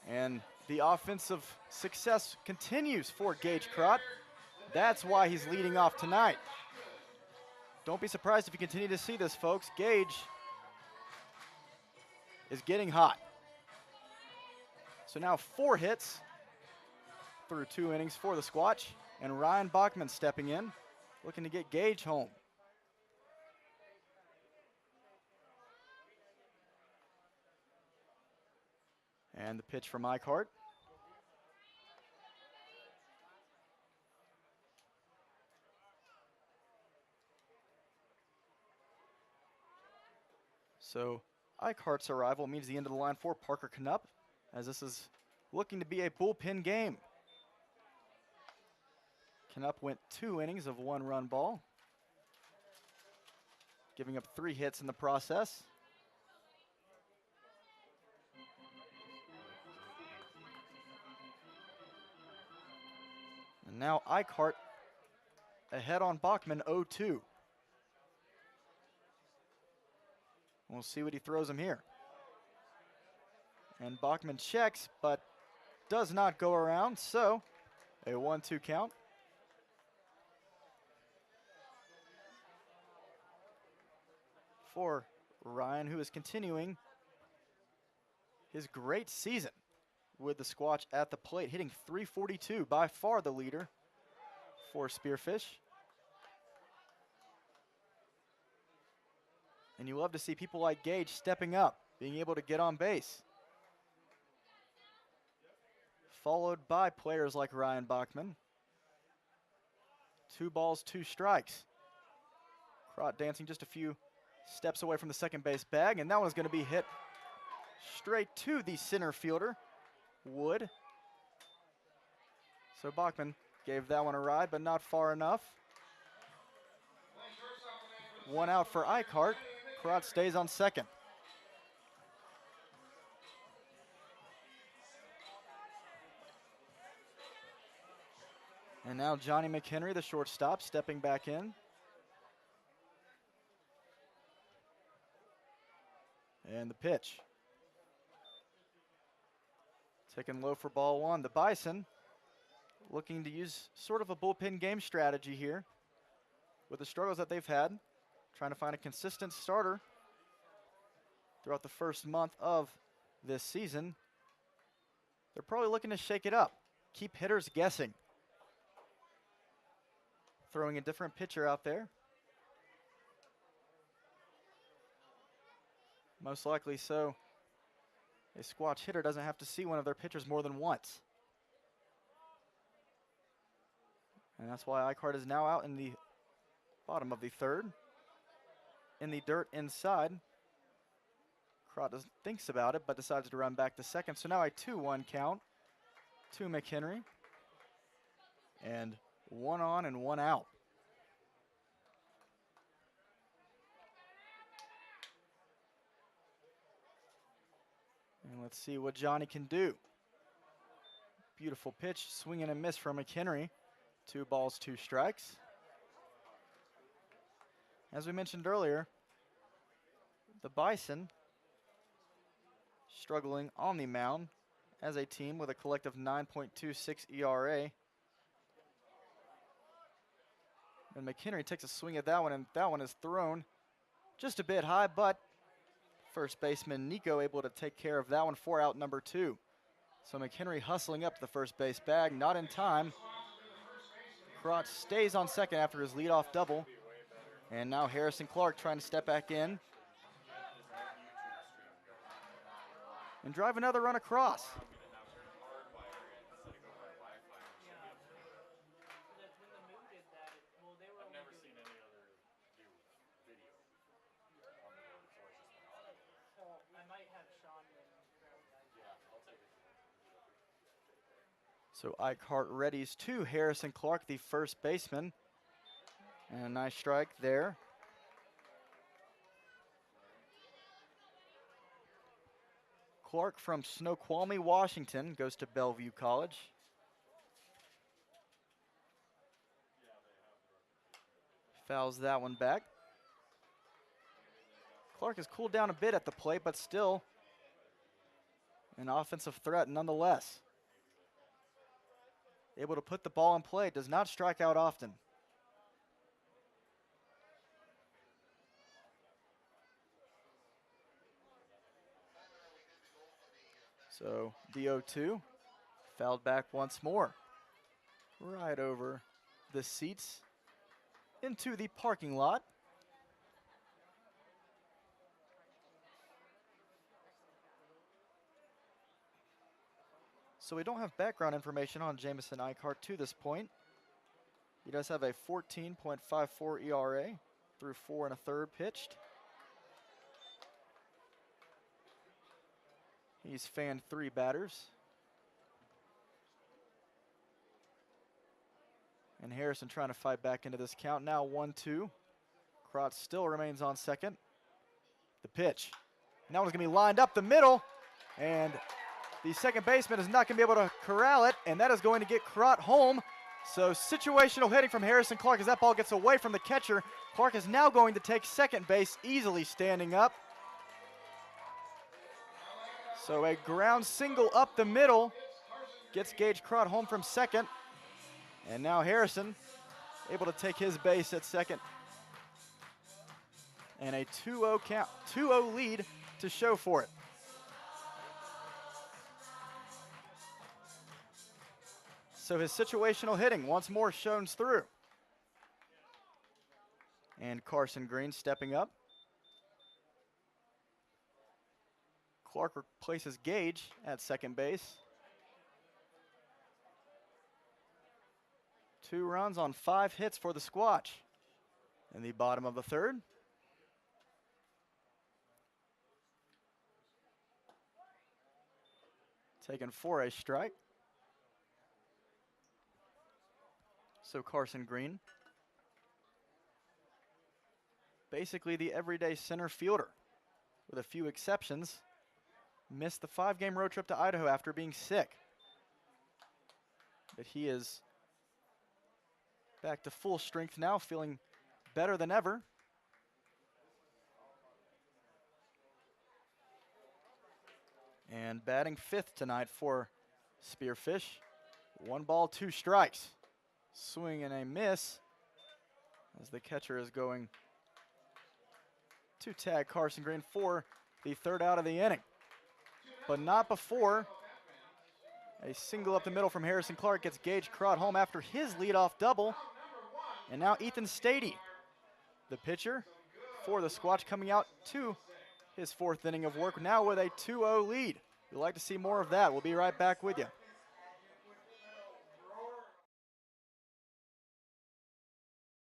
And the offensive success continues for Gage Crott. That's why he's leading off tonight. Don't be surprised if you continue to see this, folks. Gage is getting hot. So now 4 hits through 2 innings for the Squatch, and Ryan Bachman stepping in, looking to get Gage home. And the pitch from Eichhart. So Eichhart's arrival means the end of the line for Parker Knupp, as this is looking to be a bullpen game. Knupp went 2 innings of 1-run ball, giving up 3 hits in the process. And now Eichhart ahead on Bachman 0-2. We'll see what he throws him here. And Bachman checks, but does not go around, so a 1-2 count. For Ryan, who is continuing his great season with the Squatch at the plate, hitting .342, by far the leader for Spearfish. And you love to see people like Gage stepping up, being able to get on base. Followed by players like Ryan Bachman. 2 balls, 2 strikes. Crott dancing just a few steps away from the second base bag, and that one's going to be hit straight to the center fielder, Wood. So Bachman gave that one a ride, but not far enough. 1 out for Eichhart. Crott stays on second. And now Johnny McHenry, the shortstop, stepping back in. And the pitch. Taken low for ball one. The Bison looking to use sort of a bullpen game strategy here with the struggles that they've had, trying to find a consistent starter throughout the first month of this season. They're probably looking to shake it up, keep hitters guessing. Throwing a different pitcher out there. Most likely so a Squatch hitter doesn't have to see one of their pitchers more than once. And that's why Eichhardt is now out in the bottom of the third. In the dirt inside. Crott thinks about it, but decides to run back to second. So now a 2-1 count to McHenry. And 1 on and 1 out. And let's see what Johnny can do. Beautiful pitch, swing and a miss from McHenry. 2 balls, 2 strikes. As we mentioned earlier, the Bison struggling on the mound as a team with a collective 9.26 ERA. And McHenry takes a swing at that one, and that one is thrown just a bit high, but first baseman Nico able to take care of that one for out number 2. So McHenry hustling up to the first base bag, not in time. Crott stays on second after his leadoff double. And now Harrison Clark trying to step back in and drive another run across. So Eichhardt readies to Harrison Clark, the first baseman. And a nice strike there. Clark from Snoqualmie, Washington, goes to Bellevue College. Fouls that one back. Clark has cooled down a bit at the plate, but still an offensive threat nonetheless. Able to put the ball in play, does not strike out often. So the 0-2, fouled back once more. Right over the seats into the parking lot. So we don't have background information on Jamison Eichhardt to this point. He does have a 14.54 ERA through 4 1/3 pitched. He's fanned 3 batters. And Harrison trying to fight back into this count. Now 1-2. Crott still remains on second. The pitch. And that one's going to be lined up the middle. And the second baseman is not going to be able to corral it. And that is going to get Crott home. So situational hitting from Harrison Clark as that ball gets away from the catcher. Clark is now going to take second base, easily standing up. So a ground single up the middle gets Gage Crott home from second. And now Harrison able to take his base at second. And a 2-0 count, 2-0 lead to show for it. So his situational hitting once more shines through. And Carson Green stepping up. Clark replaces Gage at second base. 2 runs on 5 hits for the Squatch. In the bottom of the third. Taken for a strike. So Carson Green, basically the everyday center fielder, with a few exceptions, missed the 5-game road trip to Idaho after being sick. But he is back to full strength now, feeling better than ever. And batting fifth tonight for Spearfish. 1 ball, 2 strikes. Swing and a miss as the catcher is going to tag Carson Green for the 3rd out of the inning. But not before a single up the middle from Harrison Clark gets Gage Crott home after his leadoff double. And now Ethan Stady, the pitcher for the Squatch, coming out to his 4th inning of work, now with a 2-0 lead. We'd like to see more of that. We'll be right back with you.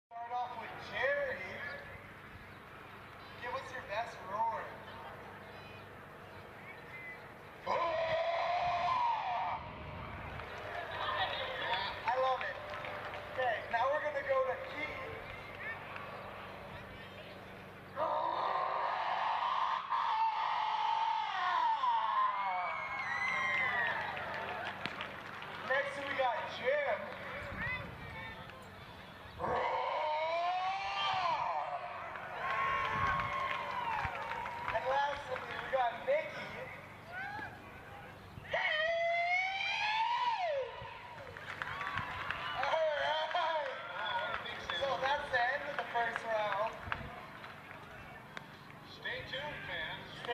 Start off with Charity. Give us your best roar. I love it. Okay, now we're gonna go to Keith. Next we got Jim. And lastly, we got Nikki. Alright. So that's the end of the first round. Stay tuned, fans.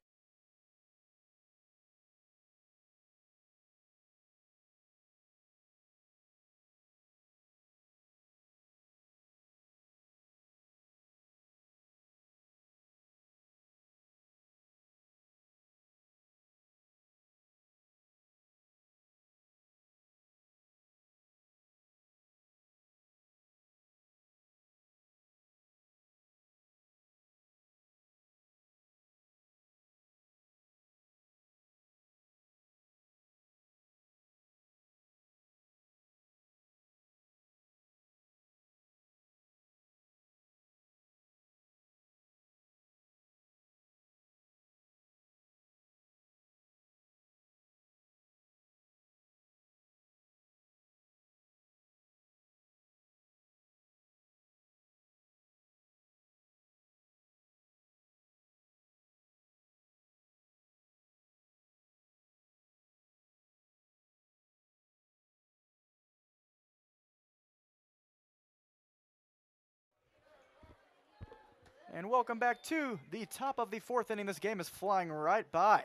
And welcome back to the top of the 4th inning. This game is flying right by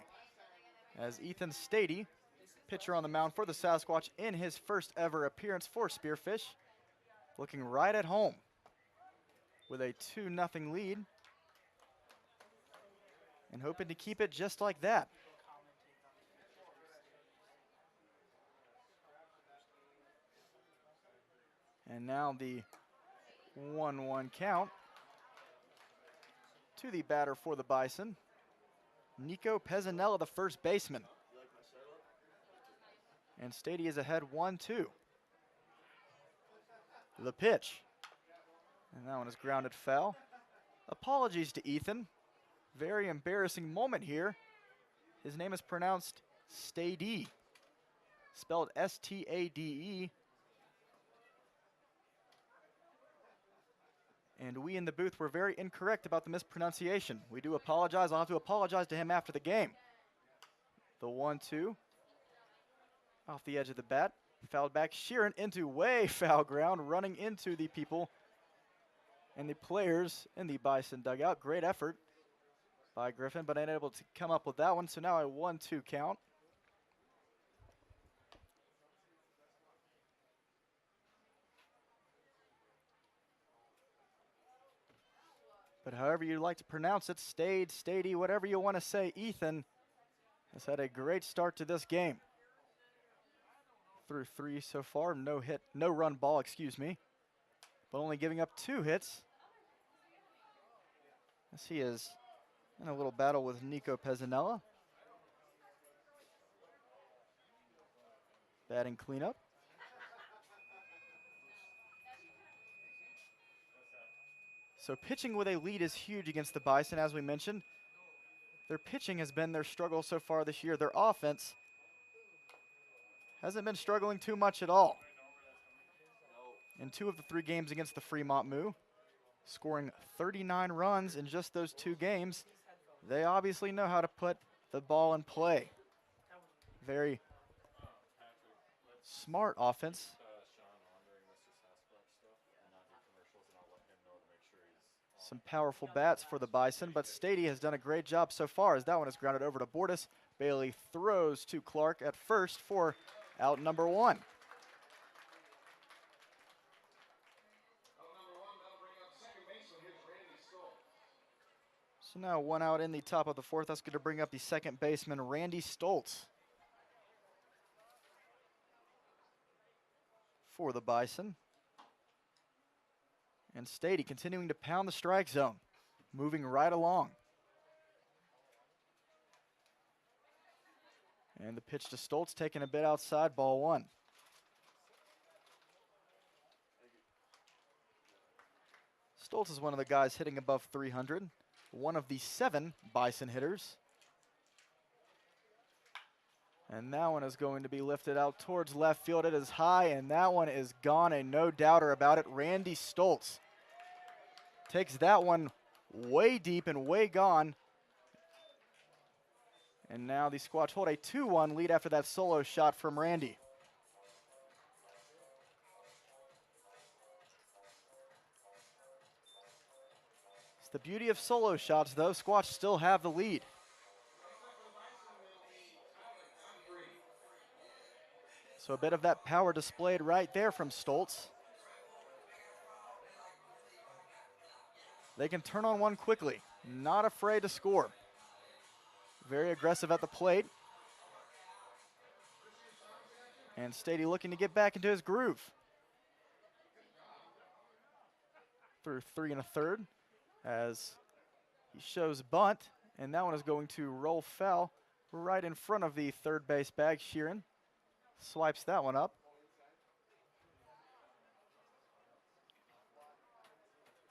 as Ethan Stady, pitcher on the mound for the Sasquatch in his first ever appearance for Spearfish, looking right at home with a 2-0 lead and hoping to keep it just like that. And now the 1-1 count to the batter for the Bison, Nico Pezzanella, the first baseman. And Stady is ahead 1-2. The pitch. And that one is grounded foul. Apologies to Ethan. Very embarrassing moment here. His name is pronounced Stady, spelled S-T-A-D-E. And we in the booth were very incorrect about the mispronunciation. We do apologize. I'll have to apologize to him after the game. The 1-2. Off the edge of the bat. Fouled back. Sheeran into way foul ground, running into the people and the players in the Bison dugout. Great effort by Griffin, but unable to come up with that one. So now a 1-2 count. But however you like to pronounce it, Stady, whatever you want to say, Ethan has had a great start to this game. Through 3 so far, no run ball, excuse me, but only giving up 2 hits. As he is in a little battle with Nico Pezzanella. Batting cleanup. So pitching with a lead is huge against the Bison, as we mentioned. Their pitching has been their struggle so far this year. Their offense hasn't been struggling too much at all. In 2 of the 3 games against the Fremont Moo, scoring 39 runs in just those 2 games, they obviously know how to put the ball in play. very smart offense. Some powerful bats for the Bison, but Stady has done a great job so far as that one is grounded over to Bordas. Bailey throws to Clark at first for out number 1. So now 1 out in the top of the 4th. That's going to bring up the second baseman, Randy Stoltz, for the Bison. And Stady continuing to pound the strike zone, moving right along. And the pitch to Stoltz taking a bit outside, ball 1. Stoltz is one of the guys hitting above 300, one of the 7 Bison hitters. And that one is going to be lifted out towards left field. It is high, and that one is gone, and no doubter about it. Randy Stoltz takes that one way deep and way gone. And now the Squatch hold a 2-1 lead after that solo shot from Randy. It's the beauty of solo shots, though. Squatch still have the lead. So a bit of that power displayed right there from Stoltz. They can turn on one quickly, not afraid to score. Very aggressive at the plate. And Stady looking to get back into his groove. Through 3 1/3 as he shows bunt, and that one is going to roll foul right in front of the third base bag. Sheeran swipes that one up.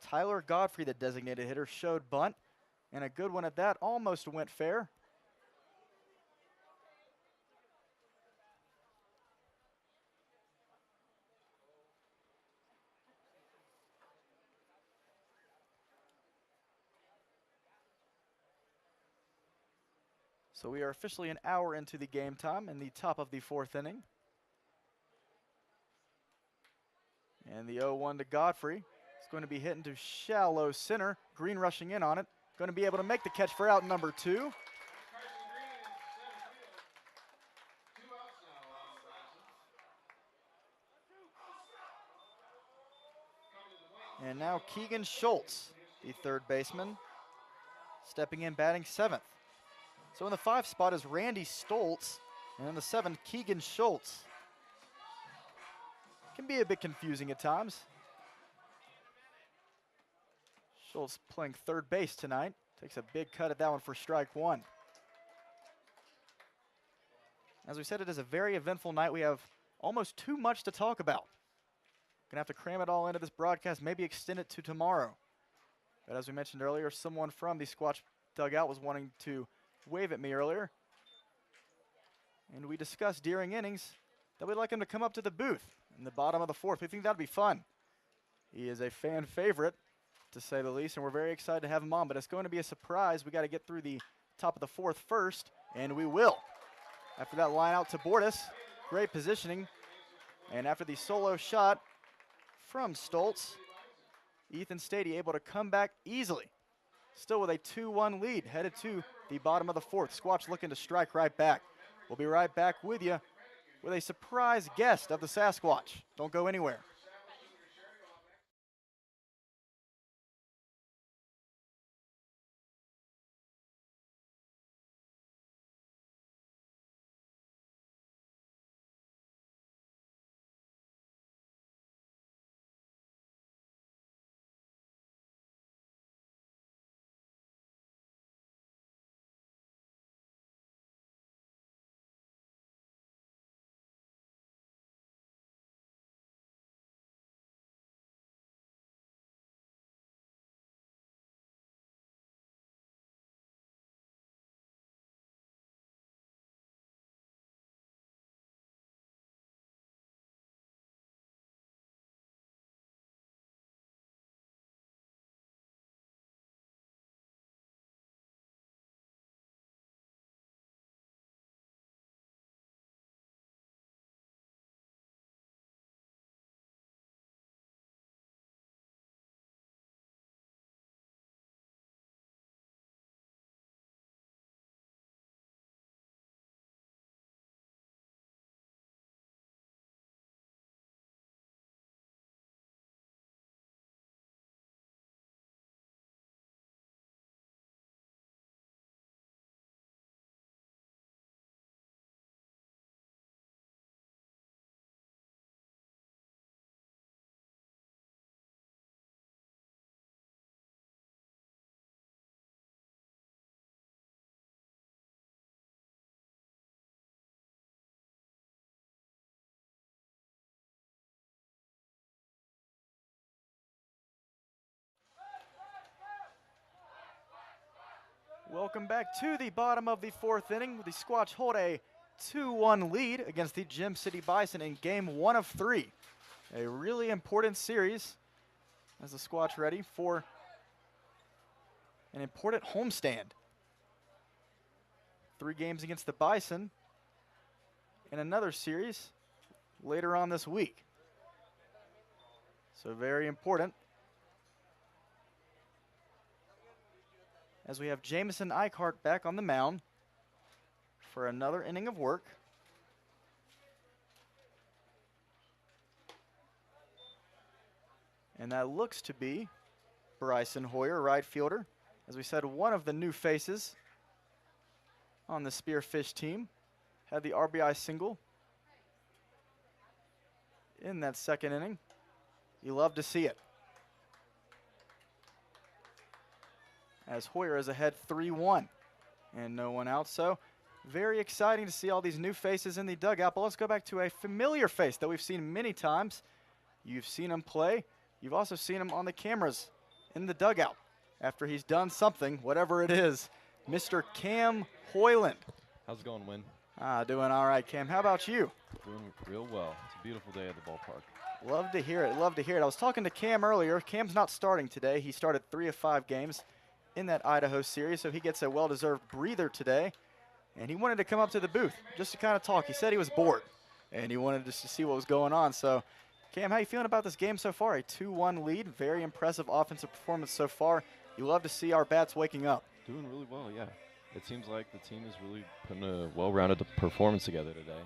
Tyler Godfrey, the designated hitter, showed bunt, and a good one at that, almost went fair. So we are officially an hour into the game time in the top of the 4th inning. And the 0-1 to Godfrey. It's going to be hit into shallow center. Green rushing in on it. Going to be able to make the catch for out number 2. And now Keegan Schultz, the third baseman, stepping in batting 7th. So in the 5 spot is Randy Stoltz, and in the 7, Keegan Schultz. Can be a bit confusing at times. Schultz playing third base tonight. Takes a big cut at that one for strike 1. As we said, it is a very eventful night. We have almost too much to talk about. Gonna have to cram it all into this broadcast, maybe extend it to tomorrow. But as we mentioned earlier, someone from the Squatch dugout was wanting to wave at me earlier. And we discussed during innings that we'd like him to come up to the booth in the bottom of the 4th. We think that'd be fun. He is a fan favorite, to say the least, and we're very excited to have him on, but it's going to be a surprise. We got to get through the top of the 4th first, and we will. After that line out to Bordas, great positioning, and after the solo shot from Stoltz, Ethan Stady able to come back easily. Still with a 2-1 lead, headed to the bottom of the 4th. Squatch looking to strike right back. We'll be right back with you with a surprise guest of the Sasquatch. Don't go anywhere. Welcome back to the bottom of the 4th inning. The Squatch hold a 2-1 lead against the Gem City Bison in game 1 of 3. A really important series as the Squatch ready for an important homestand. 3 games against the Bison and another series later on this week. So very important. As we have Jamison Eichhart back on the mound for another inning of work. And that looks to be Bryson Hoyer, right fielder. As we said, one of the new faces on the Spearfish team. Had the RBI single in that 2nd inning. You love to see it. As Hoyer is ahead 3-1 and no one out. So very exciting to see all these new faces in the dugout. But let's go back to a familiar face that we've seen many times. You've seen him play. You've also seen him on the cameras in the dugout after he's done something, whatever it is. Mr. Cam Hoyland. How's it going, Win? Doing all right, Cam. How about you? Doing real well. It's a beautiful day at the ballpark. Love to hear it. Love to hear it. I was talking to Cam earlier. Cam's not starting today. He started 3 of 5 games in that Idaho series, so he gets a well-deserved breather today. And he wanted to come up to the booth just to kind of talk. He said he was bored, and he wanted just to see what was going on. So, Cam, how you feeling about this game so far? A 2-1 lead. Very impressive offensive performance so far. You love to see our bats waking up. Doing really well, yeah. It seems like the team is really putting a well-rounded performance together today.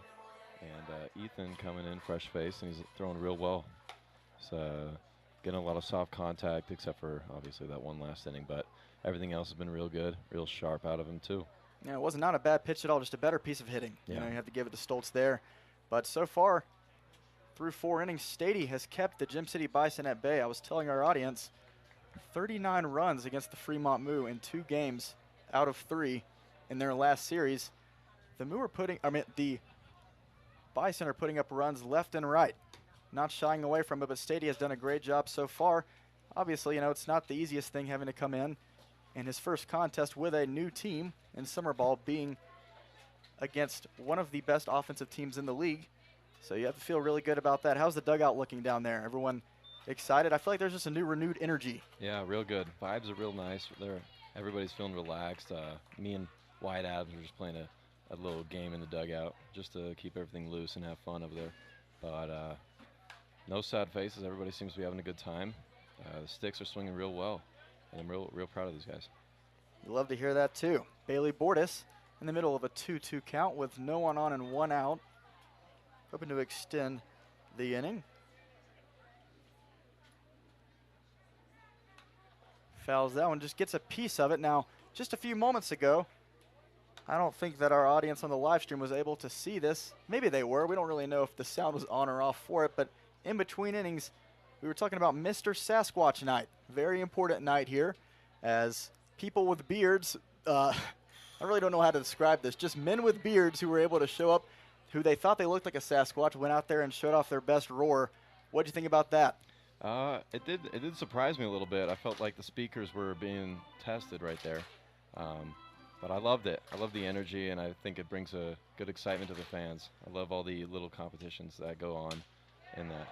And Ethan coming in fresh face, and he's throwing real well. So getting a lot of soft contact, except for obviously that one last inning. But everything else has been real good, real sharp out of him too. Yeah, it was not a bad pitch at all, just a better piece of hitting. Yeah. You know, you have to give it to Stoltz there. But so far, through 4 innings, Stady has kept the Gem City Bison at bay. I was telling our audience, 39 runs against the Fremont Moo in 2 games out of 3 in their last series. The Bison are putting up runs left and right, not shying away from it, but Stady has done a great job so far. Obviously, you know, it's not the easiest thing having to come in his first contest with a new team in summer ball, being against one of the best offensive teams in the league. So you have to feel really good about that. How's the dugout looking down there? Everyone excited? I feel like there's just a new renewed energy. Yeah, real good. Vibes are real nice. Everybody's feeling relaxed. Me and Wyatt Adams are just playing a little game in the dugout just to keep everything loose and have fun over there. But no sad faces. Everybody seems to be having a good time. The sticks are swinging real well, and I'm real proud of these guys. You love to hear that too. Bailey Bordas in the middle of a 2-2 count with no one on and 1 out. Hoping to extend the inning. Fouls that one, just gets a piece of it. Now, just a few moments ago, I don't think that our audience on the live stream was able to see this. Maybe they were. We don't really know if the sound was on or off for it, but in between innings, we were talking about Mr. Sasquatch night. Very important night here, as people with beards, I really don't know how to describe this, just men with beards who were able to show up, who they thought they looked like a Sasquatch, went out there and showed off their best roar. What do you think about that? It did surprise me a little bit. I felt like the speakers were being tested right there. But I loved it. I love the energy, and I think it brings a good excitement to the fans. I love all the little competitions that go on in that.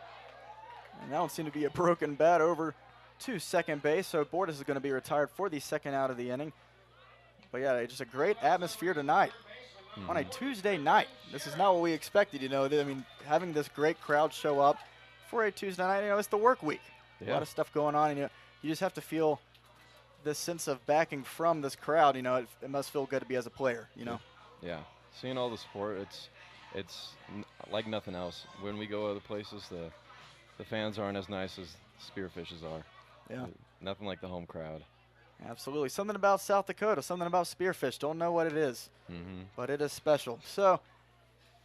And that one seemed to be a broken bat over to second base, so Bordas is going to be retired for the 2nd out of the inning. But yeah, just a great atmosphere tonight on a Tuesday night. This is not what we expected, you know. I mean, having this great crowd show up for a Tuesday night, you know, it's the work week. Yeah. A lot of stuff going on, and you just have to feel this sense of backing from this crowd. You know, it must feel good to be as a player, you know. Yeah, seeing all the support, it's like nothing else. When we go other places, the fans aren't as nice as Spearfish's are. Yeah. Nothing like the home crowd. Absolutely. Something about South Dakota, something about Spearfish. Don't know what it is, but it is special. So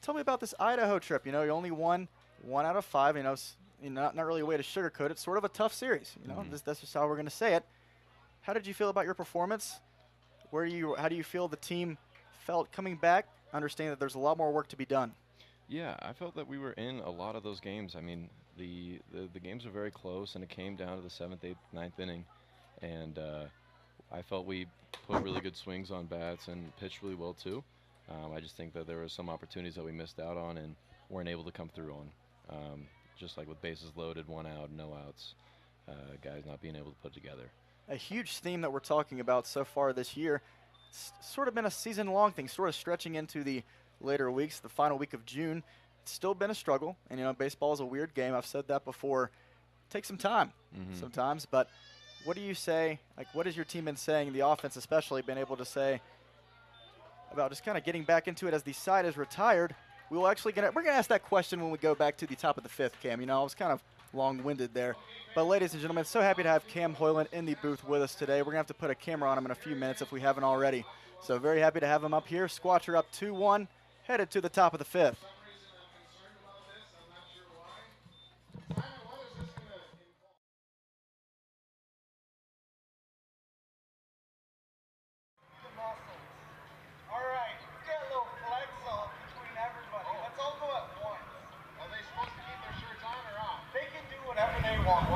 tell me about this Idaho trip. You know, you only won 1 out of 5. You know, not really a way to sugarcoat it. Sort of a tough series. You know, that's just how we're going to say it. How did you feel about your performance? How do you feel the team felt coming back? Understanding that there's a lot more work to be done. Yeah, I felt that we were in a lot of those games. I mean, the games were very close, and it came down to the 7th, 8th, 9th inning. And I felt we put really good swings on bats and pitched really well too. I just think that there were some opportunities that we missed out on and weren't able to come through on. Just like with bases loaded, 1 out, no outs, guys not being able to put together. A huge theme that we're talking about so far this year. It's sort of been a season-long thing, sort of stretching into the later weeks, the final week of June. It's still been a struggle, and you know, baseball is a weird game. I've said that before. It takes some time sometimes, but what do you say, like what has your team been saying, the offense especially, been able to say about just kind of getting back into it as the side is retired? We're gonna ask that question when we go back to the top of the fifth, Cam. You know, I was kind of long-winded there. But ladies and gentlemen, so happy to have Cam Hoyland in the booth with us today. We're gonna have to put a camera on him in a few minutes if we haven't already. So very happy to have him up here. Squatch are up 2-1, headed to the top of the fifth. Whatever they want.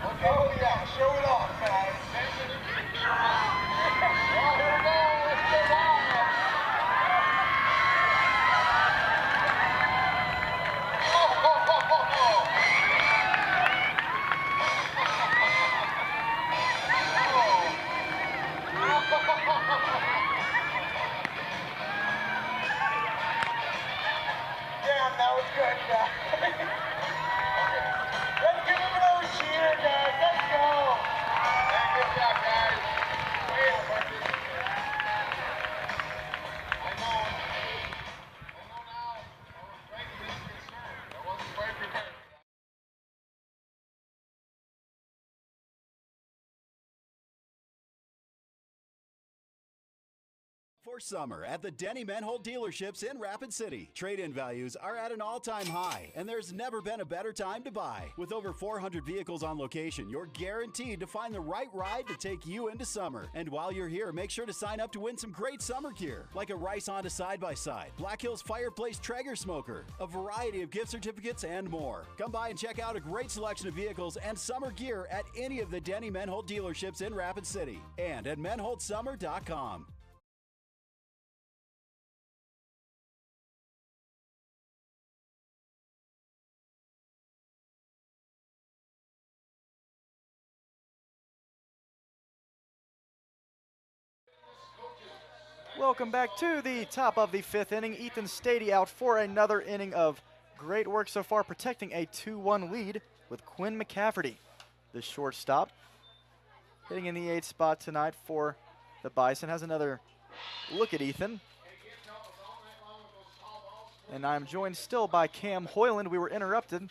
Okay. Oh yeah, show it off, guys. Here we go. Let's get on. Damn, that was good, guys. Let's give him another cheer, guys. Let's go. Hey, good job, guys. Way up, buddy. I know now. I was right to this concern. I wasn't quite prepared. For summer at the Denny Menhold dealerships in Rapid City. Trade-in values are at an all-time high, and there's never been a better time to buy. With over 400 vehicles on location, you're guaranteed to find the right ride to take you into summer. And while you're here, make sure to sign up to win some great summer gear, like a Rice Honda side-by-side, Black Hills Fireplace Traeger Smoker, a variety of gift certificates, and more. Come by and check out a great selection of vehicles and summer gear at any of the Denny Menhold dealerships in Rapid City and at menholdsummer.com. Welcome back to the top of the fifth inning. Ethan Stady out for another inning of great work so far, protecting a 2-1 lead with Quinn McCafferty, the shortstop. Hitting in the 8th spot tonight for the Bison. Has another look at Ethan. And I'm joined still by Cam Hoyland. We were interrupted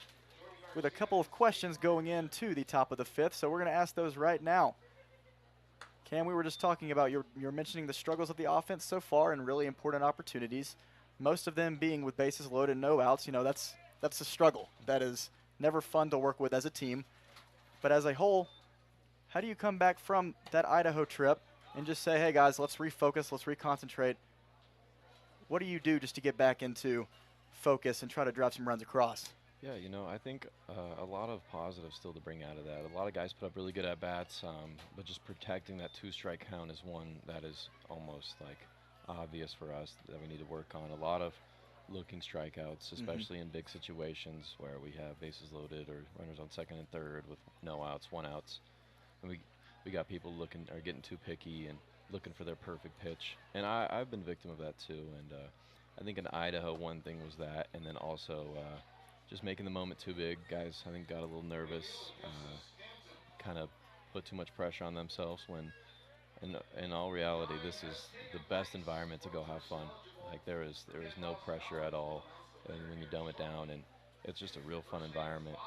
with a couple of questions going into the top of the fifth, so we're going to ask those right now. Cam, we were just talking about, you're mentioning the struggles of the offense so far and really important opportunities, most of them being with bases loaded, no outs. You know, that's a struggle. That is never fun to work with as a team. But as a whole, how do you come back from that Idaho trip and just say, hey guys, let's refocus, let's reconcentrate? What do you do just to get back into focus and try to drive some runs across? Yeah, you know, I think a lot of positives still to bring out of that. A lot of guys put up really good at-bats, but just protecting that 2-strike count is one that is almost like obvious for us that we need to work on. A lot of looking strikeouts, especially in big situations where we have bases loaded or runners on second and third with no outs, 1 outs. And we got people looking or getting too picky and looking for their perfect pitch. And I've been victim of that too. And I think in Idaho, one thing was that, and then also just making the moment too big. Guys, I think, got a little nervous, kind of put too much pressure on themselves when, in all reality, this is the best environment to go have fun. Like, there is no pressure at all when you dumb it down, and it's just a real fun environment.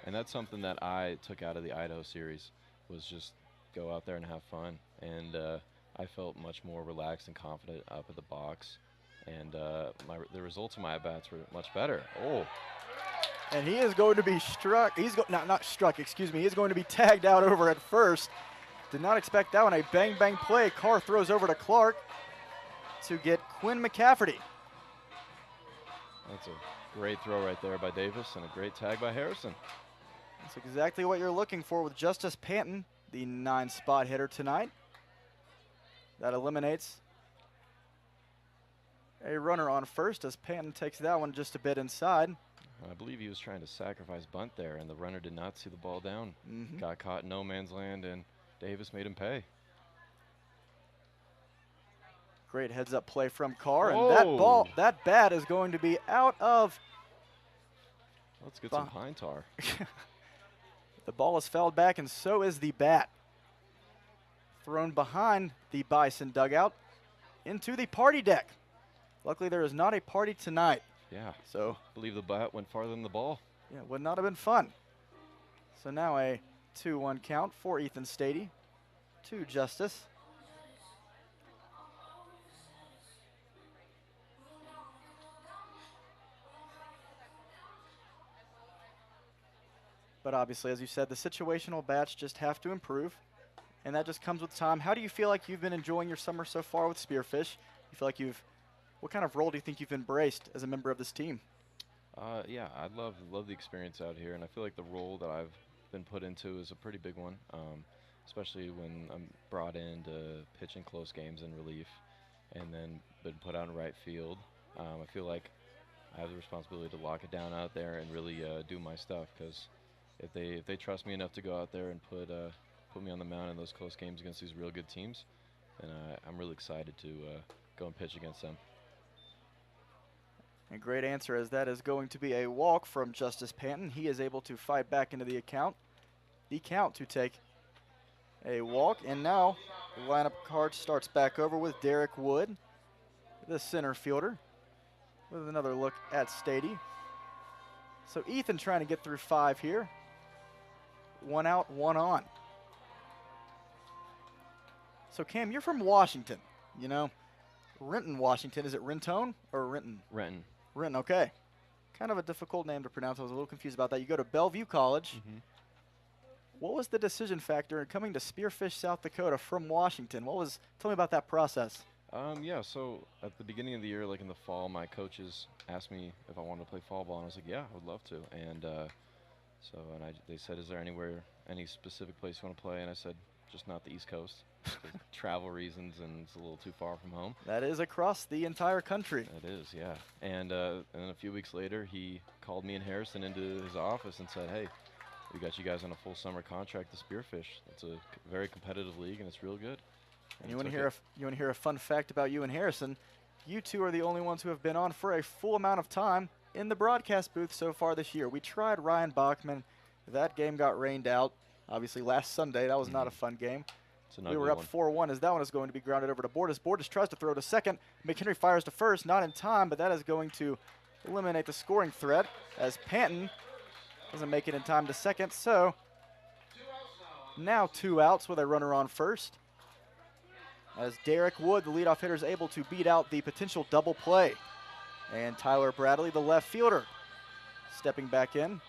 And that's something that I took out of the Idaho series, was just go out there and have fun. And I felt much more relaxed and confident up at the box. And the results of my at-bats were much better. Oh. And he is going to be struck. He's not struck, excuse me. He's going to be tagged out over at first. Did not expect that one. A bang play. Carr throws over to Clark to get Quinn McCafferty. That's a great throw right there by Davis and a great tag by Harrison. That's exactly what you're looking for with Justice Panton, the 9-spot hitter tonight. That eliminates a runner on first as Panton takes that one just a bit inside. I believe he was trying to sacrifice bunt there, and the runner did not see the ball down. Got caught in no man's land, and Davis made him pay. Great heads-up play from Carr, and that bat is going to be out of. Let's get some pine tar. The ball is fouled back, and so is the bat. Thrown behind the Bison dugout into the party deck. Luckily, there is not a party tonight. Yeah. So I believe the bat went farther than the ball. Yeah, would not have been fun. So now a 2-1 count for Ethan Stady to Justice. But obviously, as you said, the situational bats just have to improve, and that just comes with time. How do you feel like you've been enjoying your summer so far with Spearfish? You feel like what kind of role do you think you've embraced as a member of this team? Yeah, I love the experience out here, and I feel like the role that I've been put into is a pretty big one, especially when I'm brought in to pitch in close games in relief, and then been put out in right field. I feel like I have the responsibility to lock it down out there and really do my stuff, because if they trust me enough to go out there and put me on the mound in those close games against these real good teams, then I'm really excited to go and pitch against them. A great answer, as that is going to be a walk from Justice Panton. He is able to fight back into the count to take a walk. And now the lineup card starts back over with Derek Wood, the center fielder, with another look at Stady. So Ethan trying to get through 5 here. 1 out, 1 on. So Cam, you're from Washington, you know. Renton, Washington. Is it Rentone or Renton? Renton. Renton, okay. Kind of a difficult name to pronounce. I was a little confused about that. You go to Bellevue College. What was the decision factor in coming to Spearfish, South Dakota from Washington? Tell me about that process. Yeah, so at the beginning of the year, like in the fall, my coaches asked me if I wanted to play fall ball, and I was like, yeah, I would love to. And they said, is there any specific place you want to play? And I said, just not the East Coast. Travel reasons, and it's a little too far from home. That is across the entire country. It is, yeah. And then a few weeks later, he called me and Harrison into his office and said, hey, we got you guys on a full summer contract to Spearfish. It's a very competitive league, and it's real good. And you want to hear a fun fact about you and Harrison? You two are the only ones who have been on for a full amount of time in the broadcast booth so far this year. We tried Ryan Bachman. That game got rained out. Obviously, last Sunday, that was not a fun game. We were up 4-1 as that one is going to be grounded over to Bordas. Bordas tries to throw to second. McHenry fires to first, not in time, but that is going to eliminate the scoring threat as Panton doesn't make it in time to second. So now 2 outs with a runner on first, as Derek Wood, the leadoff hitter, is able to beat out the potential double play. And Tyler Bradley, the left fielder, stepping back in.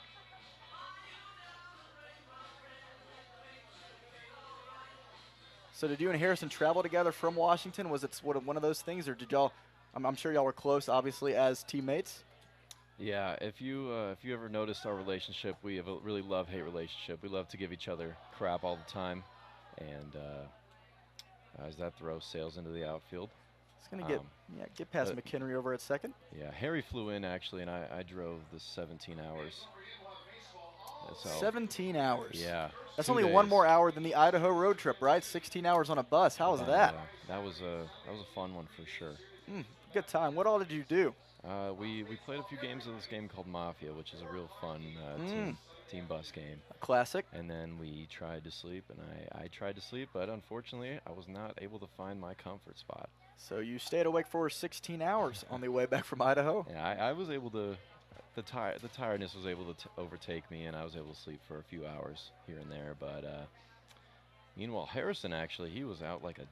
So did you and Harrison travel together from Washington? Was it one of those things, or did y'all, I'm sure y'all were close, obviously, as teammates? Yeah, if you ever noticed our relationship, we have a really love-hate relationship. We love to give each other crap all the time. And as that throw sails into the outfield. It's going to get past McHenry over at second. Yeah, Harry flew in, actually, and I drove the 17 hours. So 17 hours. Yeah. That's only 1 more hour than the Idaho road trip, right? 16 hours on a bus. How was that? That was a fun one for sure. Good time. What all did you do? We played a few games of this game called Mafia, which is a real fun team bus game. Classic. And then we tried to sleep, and I tried to sleep, but unfortunately I was not able to find my comfort spot. So you stayed awake for 16 hours on the way back from Idaho? Yeah, I was able to. The tiredness was able to overtake me, and I was able to sleep for a few hours here and there. But meanwhile, Harrison, actually, he was out like a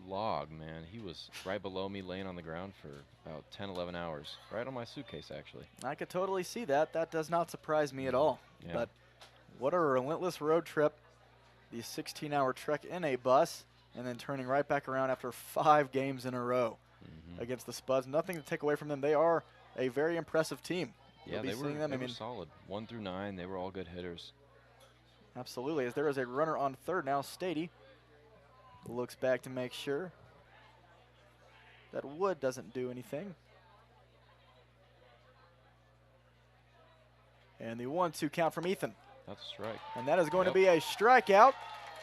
log, man. He was right below me, laying on the ground for about 10, 11 hours, right on my suitcase, actually. I could totally see that. That does not surprise me at all. Yeah. But what a relentless road trip. The 16-hour trek in a bus, and then turning right back around after 5 games in a row against the Spuds. Nothing to take away from them. They are a very impressive team. Yeah, they were solid. 1 through 9, they were all good hitters. Absolutely. As there is a runner on third now, Stady looks back to make sure. That wood doesn't do anything. And the 1-2 count from Ethan. That's a strike. And that is going Yep. to be a strikeout,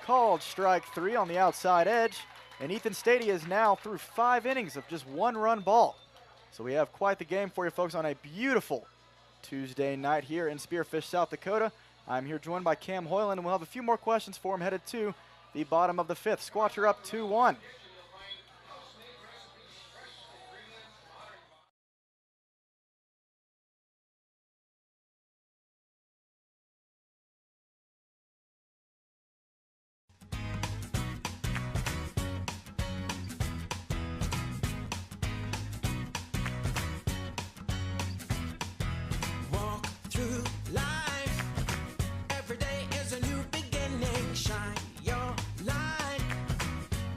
called strike 3 on the outside edge. And Ethan Stady is now through 5 innings of just 1-run ball. So we have quite the game for you folks on a beautiful Tuesday night here in Spearfish, South Dakota. I'm here joined by Cam Hoyland, and we'll have a few more questions for him headed to the bottom of the 5th. Squatch are up 2-1. Walk through life. Every day is a new beginning. Shine your light.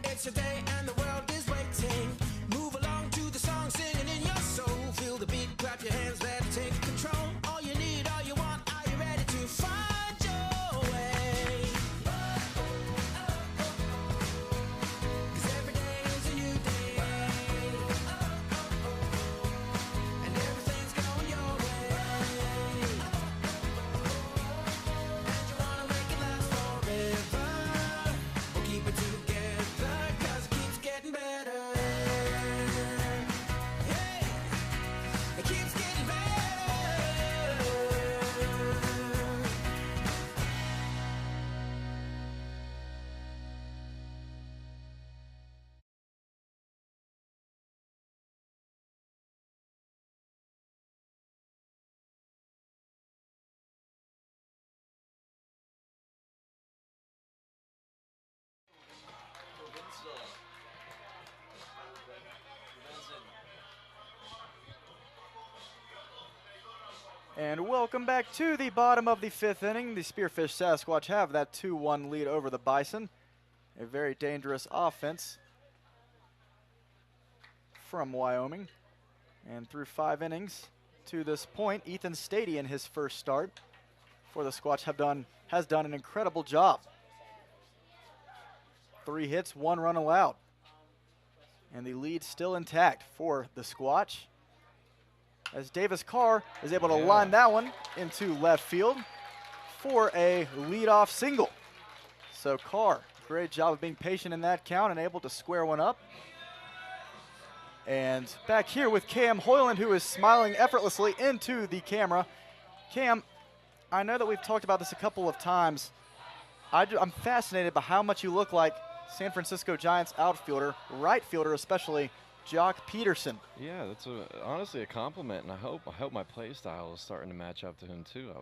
It's a day and the world is waiting. Move along to the song, singing in your soul. Feel the beat, clap your hands, let it take control. All you need, all you want, are you ready to find your way? 'Cause every day is a new day. And everything's going your way. And you wanna make it last forever. We'll keep it together, 'cause it keeps getting better. Hey, it keeps getting better. And welcome back to the bottom of the 5th inning. The Spearfish Sasquatch have that 2-1 lead over the Bison. A very dangerous offense from Wyoming. And through 5 innings to this point, Ethan Stady in his first start for the Squatch has done an incredible job. 3 hits, 1 run allowed. And the lead still intact for the Squatch, as Davis Carr is able to line that one into left field for a leadoff single. So Carr, great job of being patient in that count and able to square one up. And back here with Cam Hoyland, who is smiling effortlessly into the camera. Cam, I know that we've talked about this a couple of times. I'm fascinated by how much you look like San Francisco Giants outfielder, right fielder especially, Jock Peterson. Yeah, that's honestly a compliment, and I hope my play style is starting to match up to him too.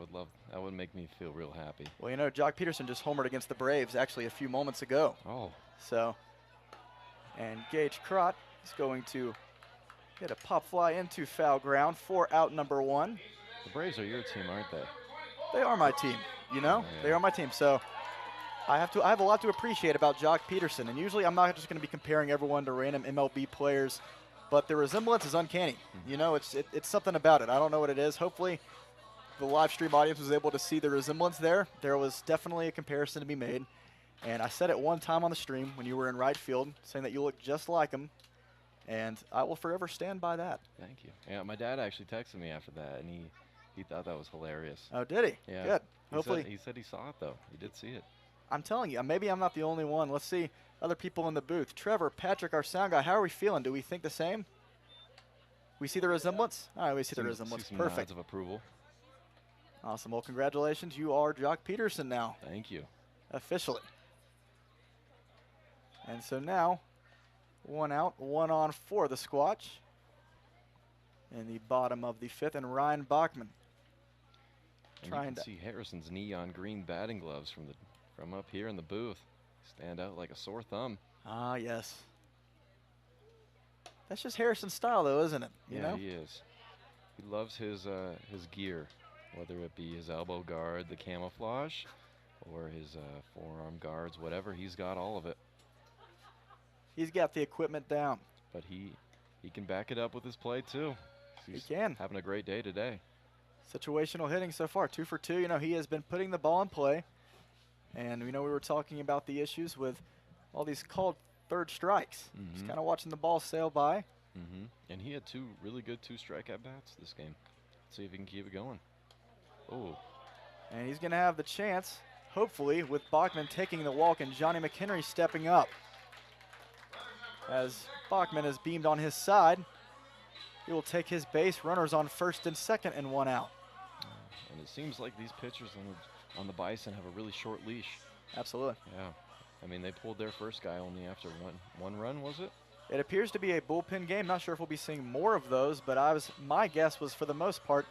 That would make me feel real happy. Well, you know, Jock Peterson just homered against the Braves actually a few moments ago. Oh. So, and Gage Crott is going to hit a pop fly into foul ground for out number 1. The Braves are your team, aren't they? They are my team, you know? Yeah. They are my team. So I have a lot to appreciate about Jock Peterson. And usually I'm not just going to be comparing everyone to random MLB players, but the resemblance is uncanny. You know, it's something about it. I don't know what it is. Hopefully the live stream audience was able to see the resemblance there. There was definitely a comparison to be made. And I said it one time on the stream when you were in right field, saying that you look just like him. And I will forever stand by that. Thank you. Yeah, my dad actually texted me after that, and he thought that was hilarious. Oh, did he? Yeah. Good. He Hopefully. he said he saw it though. He did see it. I'm telling you, maybe I'm not the only one. Let's see other people in the booth. Trevor, Patrick, our sound guy, how are we feeling? Do we think the same? We see the resemblance? All right, we see the resemblance. See some Perfect. nods of approval. Awesome. Well, congratulations. You are Jock Peterson now, Thank you. officially. And so now, 1 out, 1 on for the Squatch in the bottom of the 5th, and Ryan Bachman And trying you to. can see Harrison's neon green batting gloves from up here in the booth. Stand out like a sore thumb. Ah, yes. That's just Harrison's style, though, isn't it? You Yeah, know? he is. He loves his gear, whether it be his elbow guard, the camouflage, or his forearm guards, whatever. He's got all of it. He's got the equipment down. But he can back it up with his play too. He's can. having a great day today. Situational hitting so far, 2 for 2. You know, he has been putting the ball in play. And, you know, we were talking about the issues with all these called third strikes. Just kind of watching the ball sail by. And he had two really good two-strike at-bats this game. Let's see if he can keep it going. Oh. And he's going to have the chance, hopefully, with Bachman taking the walk and Johnny McHenry stepping up. As Bachman is beamed on his side, he will take his base. Runners on first and second and 1 out. And it seems like these pitchers on the Bison have a really short leash. Absolutely. Yeah. I mean, they pulled their first guy only after one run, was it? It appears to be a bullpen game. Not sure if we'll be seeing more of those, but my guess was for the most part,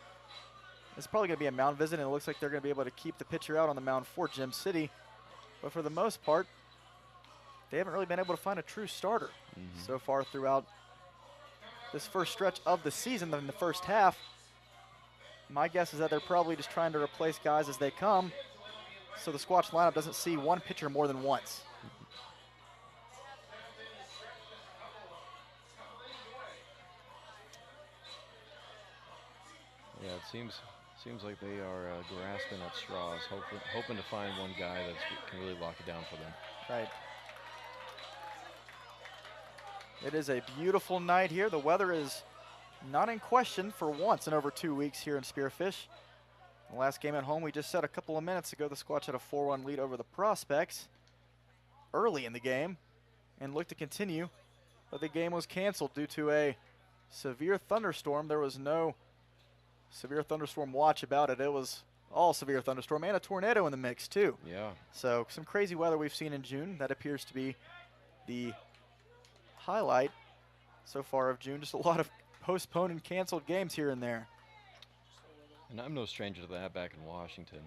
it's probably going to be a mound visit, and it looks like they're going to be able to keep the pitcher out on the mound for Gem City. But for the most part, they haven't really been able to find a true starter so far throughout this first stretch of the season. In the first half, my guess is that they're probably just trying to replace guys as they come, so the Squatch lineup doesn't see one pitcher more than once. Yeah, it seems like they are grasping at straws, hoping to find one guy that can really lock it down for them. Right. It is a beautiful night here. The weather is not in question for once in over 2 weeks here in Spearfish. The last game at home, we just said a couple of minutes ago, the Squatch had a 4-1 lead over the Prospects early in the game and looked to continue, but the game was canceled due to a severe thunderstorm. There was no severe thunderstorm watch about it. It was all severe thunderstorm and a tornado in the mix too. Yeah. So some crazy weather we've seen in June. That appears to be the highlight so far of June. Just a lot of postponed and canceled games here and there. And I'm no stranger to that back in Washington.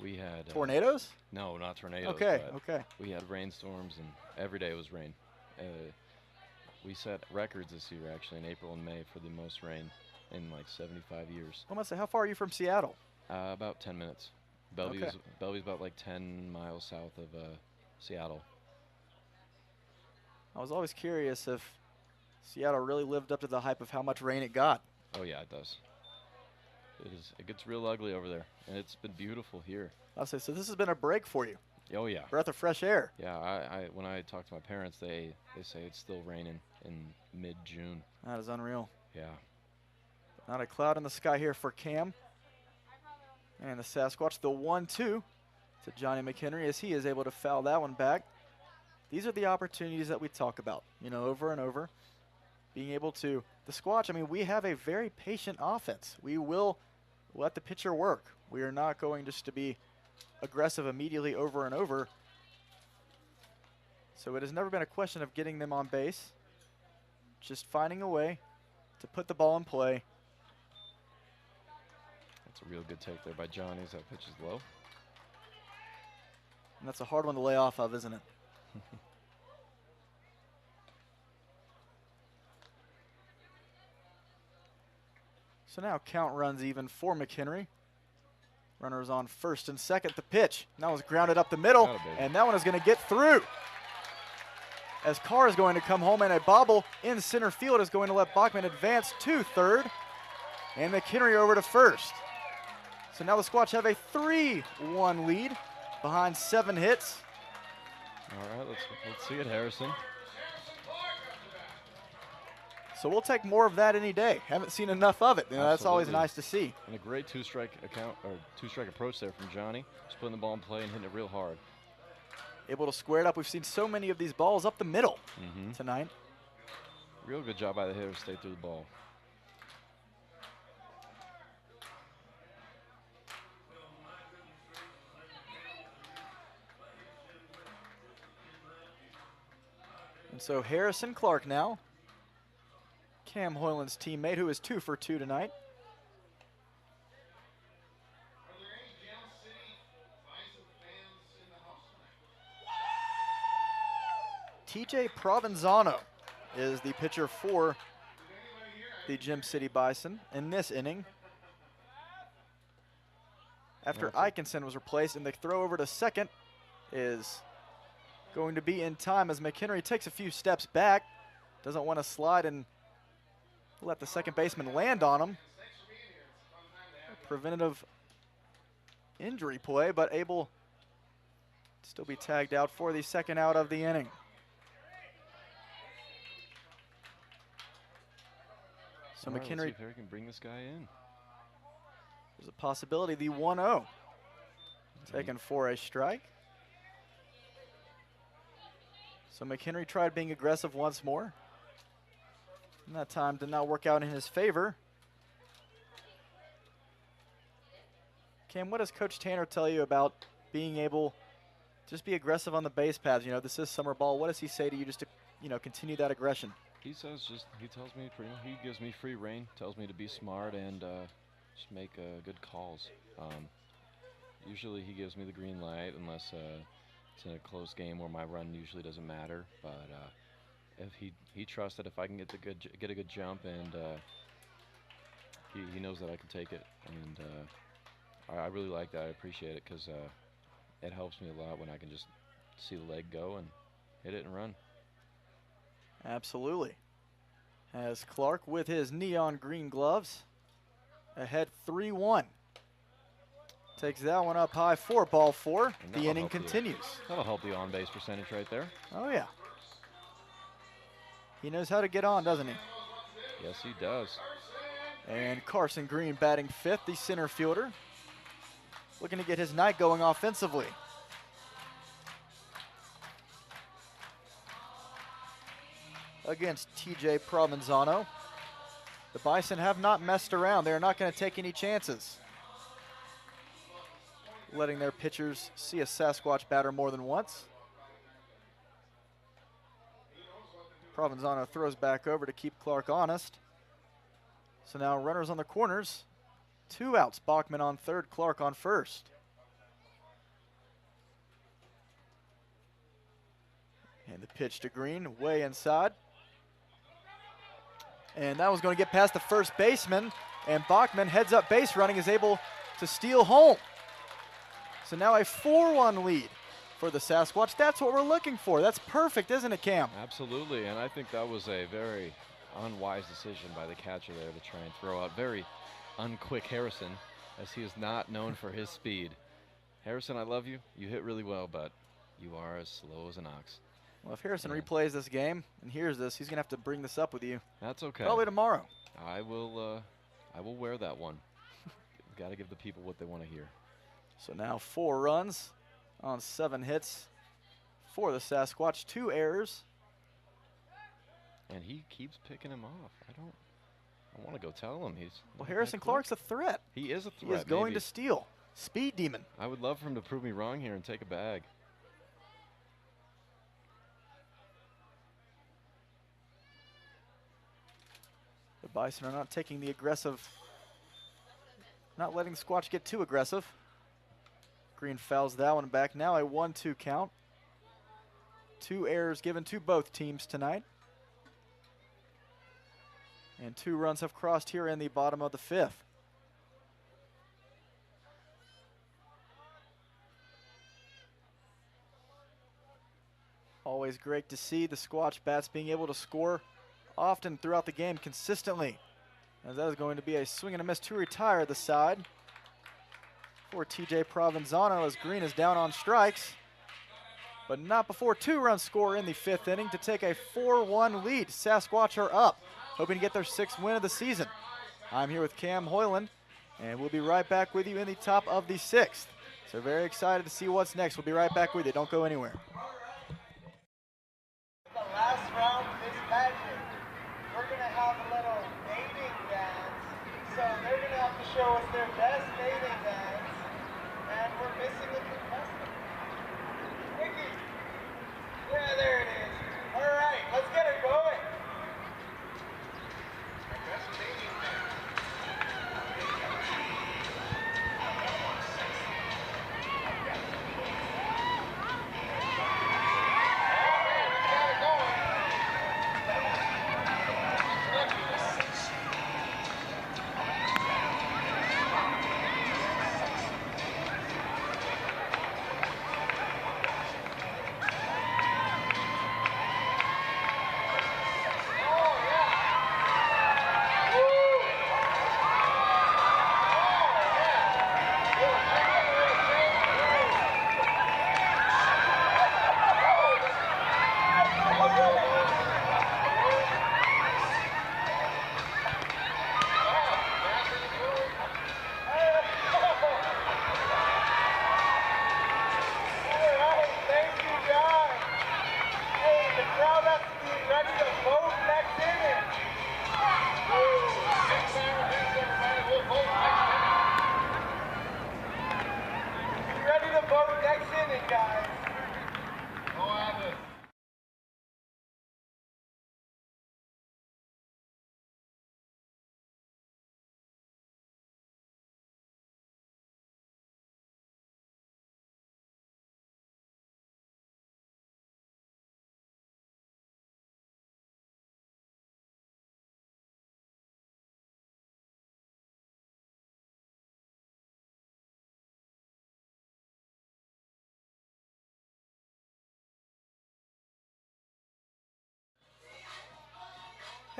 We had tornadoes? No, not tornadoes. Okay, okay. We had rainstorms, and every day was rain. We set records this year, actually, in April and May for the most rain in like 75 years. I must say, how far are you from Seattle? About 10 minutes. Bellevue's about like 10 miles south of Seattle. I was always curious if Seattle really lived up to the hype of how much rain it got. Oh yeah, it does. It gets real ugly over there, and it's been beautiful here. I'll say, so this has been a break for you. Oh yeah. Breath of fresh air. Yeah, when I talk to my parents, they say it's still raining in mid-June. That is unreal. Yeah. Not a cloud in the sky here for Cam. And the Sasquatch, the 1-2 to Johnny McHenry as he is able to foul that one back. These are the opportunities that we talk about, over and over. Being able to, the Squatch, I mean, we have a very patient offense. We will let the pitcher work. We are not going just to be aggressive immediately over and over. So it has never been a question of getting them on base. Just finding a way to put the ball in play. That's a real good take there by Johnny as that pitch is low. And that's a hard one to lay off of, isn't it? So now count runs even for McHenry. Runners on first and second. The pitch now is grounded up the middle, and that one is going to get through. As Carr is going to come home, and a bobble in center field is going to let Bachman advance to third, and McHenry over to first. So now the Squatch have a 3-1 lead behind 7 hits. All right, let's see it, Harrison. So we'll take more of that any day. Haven't seen enough of it. That's always nice to see. And a great two-strike approach there from Johnny. Just putting the ball in play and hitting it real hard. Able to square it up. We've seen so many of these balls up the middle tonight. Real good job by the hitter to stay through the ball. And so Harrison Clark now, Cam Hoyland's teammate, who is 2 for 2 tonight. Are there any Gem City Bison fans in the house tonight? TJ Provenzano is the pitcher for the Gem City Bison in this inning. After Eikenson was replaced, and the throw over to second is going to be in time as McHenry takes a few steps back. Doesn't want to slide and let the second baseman land on him. Preventative injury play, but able to still be tagged out for the second out of the inning. So All right, let's see McHenry, if Harry can bring this guy in. there's a possibility the 1-0. Taken for a strike. So McHenry tried being aggressive once more. And that time did not work out in his favor. Cam, what does Coach Tanner tell you about being able to just be aggressive on the base paths? You know, this is summer ball. What does he say to you just to, you know, continue that aggression? He says he tells me pretty much, he gives me free reign, tells me to be smart and just make good calls. Usually he gives me the green light unless it's in a close game where my run usually doesn't matter. But if he trusts that if I can get a good jump and he knows that I can take it, and I really like that. I appreciate it because it helps me a lot when I can just see the leg go and hit it and run. Absolutely. As Clark with his neon green gloves ahead 3-1. Takes that one up high for ball 4. The inning continues. That'll help the on-base percentage right there. Oh, yeah. He knows how to get on, doesn't he? Yes, he does. And Carson Green batting 5th, the center fielder. Looking to get his night going offensively. Against TJ Provenzano. The Bison have not messed around. They're not going to take any chances. Letting their pitchers see a Sasquatch batter more than once. Provenzano throws back over to keep Clark honest. So now runners on the corners. 2 outs. Bachman on third, Clark on first. And the pitch to Green, way inside. And that was going to get past the first baseman. And Bachman, heads up base running, is able to steal home. So now a 4-1 lead for the Sasquatch. That's what we're looking for. That's perfect, isn't it, Cam? Absolutely, and I think that was a very unwise decision by the catcher there to try and throw out very unquick Harrison, as he is not known for his speed. Harrison, I love you. You hit really well, but you are as slow as an ox. Well, if Harrison replays this game and hears this, he's going to have to bring this up with you. That's okay. Probably tomorrow. I will wear that one. Got to give the people what they want to hear. So now 4 runs on 7 hits for the Sasquatch, 2 errors. And he keeps picking him off. I want to go tell him he's. Well, Harrison Clark's a threat. He is a threat. He is going to steal. Speed demon. I would love for him to prove me wrong here and take a bag. The Bison are not taking the aggressive, not letting the Squatch get too aggressive. Green fouls that one back. Now a 1-2 count. 2 errors given to both teams tonight. And 2 runs have crossed here in the bottom of the 5th. Always great to see the Squatch bats being able to score often throughout the game consistently. As that is going to be a swing and a miss to retire the side for TJ Provenzano, as Green is down on strikes. But not before 2 runs score in the 5th inning to take a 4-1 lead. Sasquatch are up, hoping to get their 6th win of the season. I'm here with Cam Hoyland, and we'll be right back with you in the top of the 6th. So very excited to see what's next. We'll be right back with you. Don't go anywhere. The last round is magic. We're going to have a little mating dance. So they're going to have to show us their best mating dance. And we're missing a contestant. Nikki. Yeah, there it is. All right, let's get her going. Best mating dance.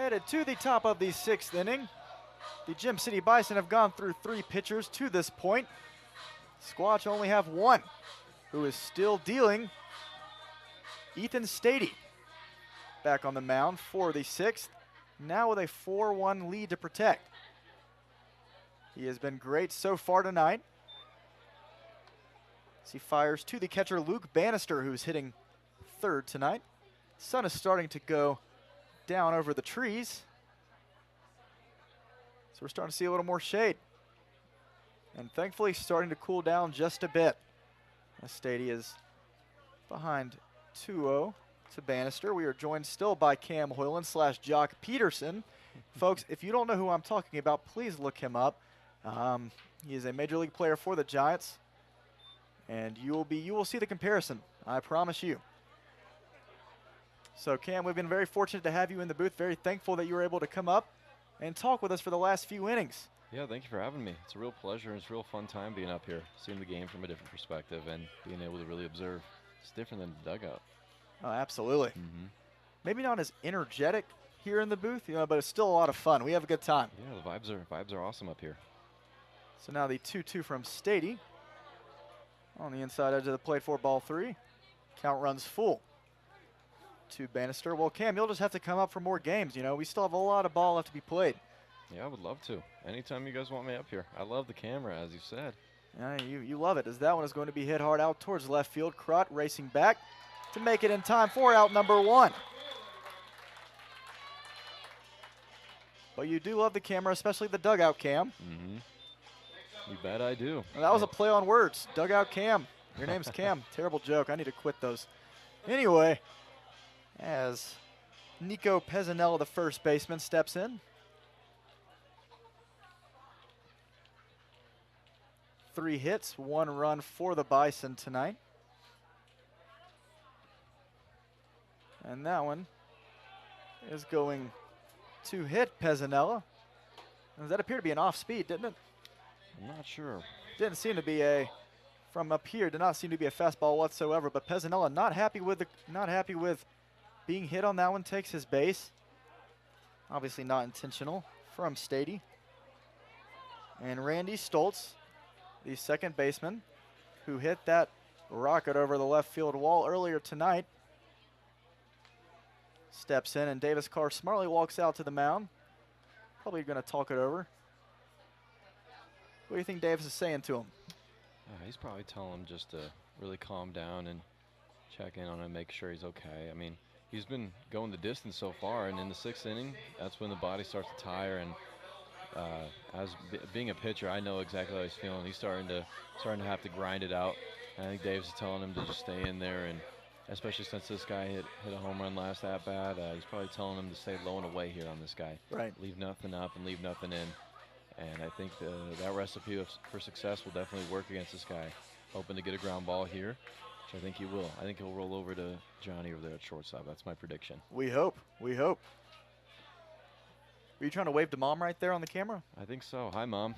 Headed to the top of the 6th inning. The Gym City Bison have gone through 3 pitchers to this point. Squatch only have 1, who is still dealing. Ethan Stady back on the mound for the 6th, now with a 4-1 lead to protect. He has been great so far tonight. As he fires to the catcher Luke Bannister, who's hitting 3rd tonight. Sun is starting to go down over the trees, so we're starting to see a little more shade. And thankfully starting to cool down just a bit. Stady is behind 2-0 to Bannister. We are joined still by Cam Hoyland / Jock Peterson. Folks, if you don't know who I'm talking about, please look him up. He is a major league player for the Giants, and you will see the comparison, I promise you. So Cam, we've been very fortunate to have you in the booth. Very thankful that you were able to come up and talk with us for the last few innings. Yeah, thank you for having me. It's a real pleasure, and it's a real fun time being up here, seeing the game from a different perspective and being able to really observe. It's different than the dugout. Oh, absolutely. Mm-hmm. Maybe not as energetic here in the booth, but it's still a lot of fun. We have a good time. Yeah, the vibes are awesome up here. So now the 2-2 from Stady. On the inside edge of the plate for ball 3. Count runs full to Bannister. Well, Cam, you'll just have to come up for more games. We still have a lot of ball left to be played. Yeah, I would love to. Anytime you guys want me up here. I love the camera, as you said. Yeah, you love it, as that one is going to be hit hard out towards left field. Crott racing back to make it in time for out number 1. But you do love the camera, especially the dugout cam. Mm-hmm. You bet I do. Well, that was a play on words. Dugout Cam. Your name's Cam. Terrible joke. I need to quit those. Anyway, as Nico Pezzanella, the first baseman, steps in. 3 hits, 1 run for the Bison tonight. And that one is going to hit Pezzanella. That appeared to be an off speed, didn't it? I'm not sure. Didn't seem to be from up here, did not seem to be a fastball whatsoever, but Pezzanella not happy with being hit on that one, takes his base. Obviously not intentional from Stady. And Randy Stoltz, the second baseman, who hit that rocket over the left field wall earlier tonight, steps in, and Davis Carr smartly walks out to the mound. Probably going to talk it over. What do you think Davis is saying to him? He's probably telling him just to really calm down and check in on him, make sure he's okay. I mean, he's been going the distance so far, and in the 6th inning, that's when the body starts to tire. And being a pitcher, I know exactly how he's feeling. He's starting to have to grind it out. And I think Davis is telling him to just stay in there, and especially since this guy hit a home run last at bat, he's probably telling him to stay low and away here on this guy. Right. Leave nothing up and leave nothing in. And I think that recipe for success will definitely work against this guy. Hoping to get a ground ball here, which I think he will. I think he'll roll over to Johnny over there at shortstop. That's my prediction. We hope. We hope. Were you trying to wave to Mom right there on the camera? I think so. Hi, Mom.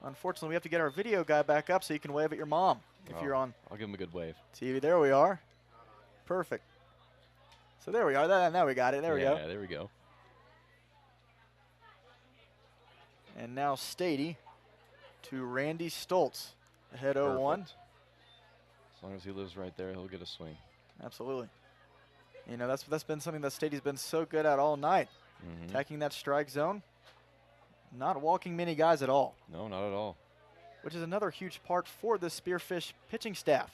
Unfortunately, we have to get our video guy back up so you can wave at your mom if you're on I'll give him a good wave. TV. There we are. Perfect. So there we are. Now we got it. There we go. Yeah, there we go. And now Stady to Randy Stoltz. Ahead 0-1. As long as he lives right there, he'll get a swing. Absolutely. That's been something that Stady's been so good at all night. Mm-hmm. Attacking that strike zone. Not walking many guys at all. No, not at all. Which is another huge part for the Spearfish pitching staff.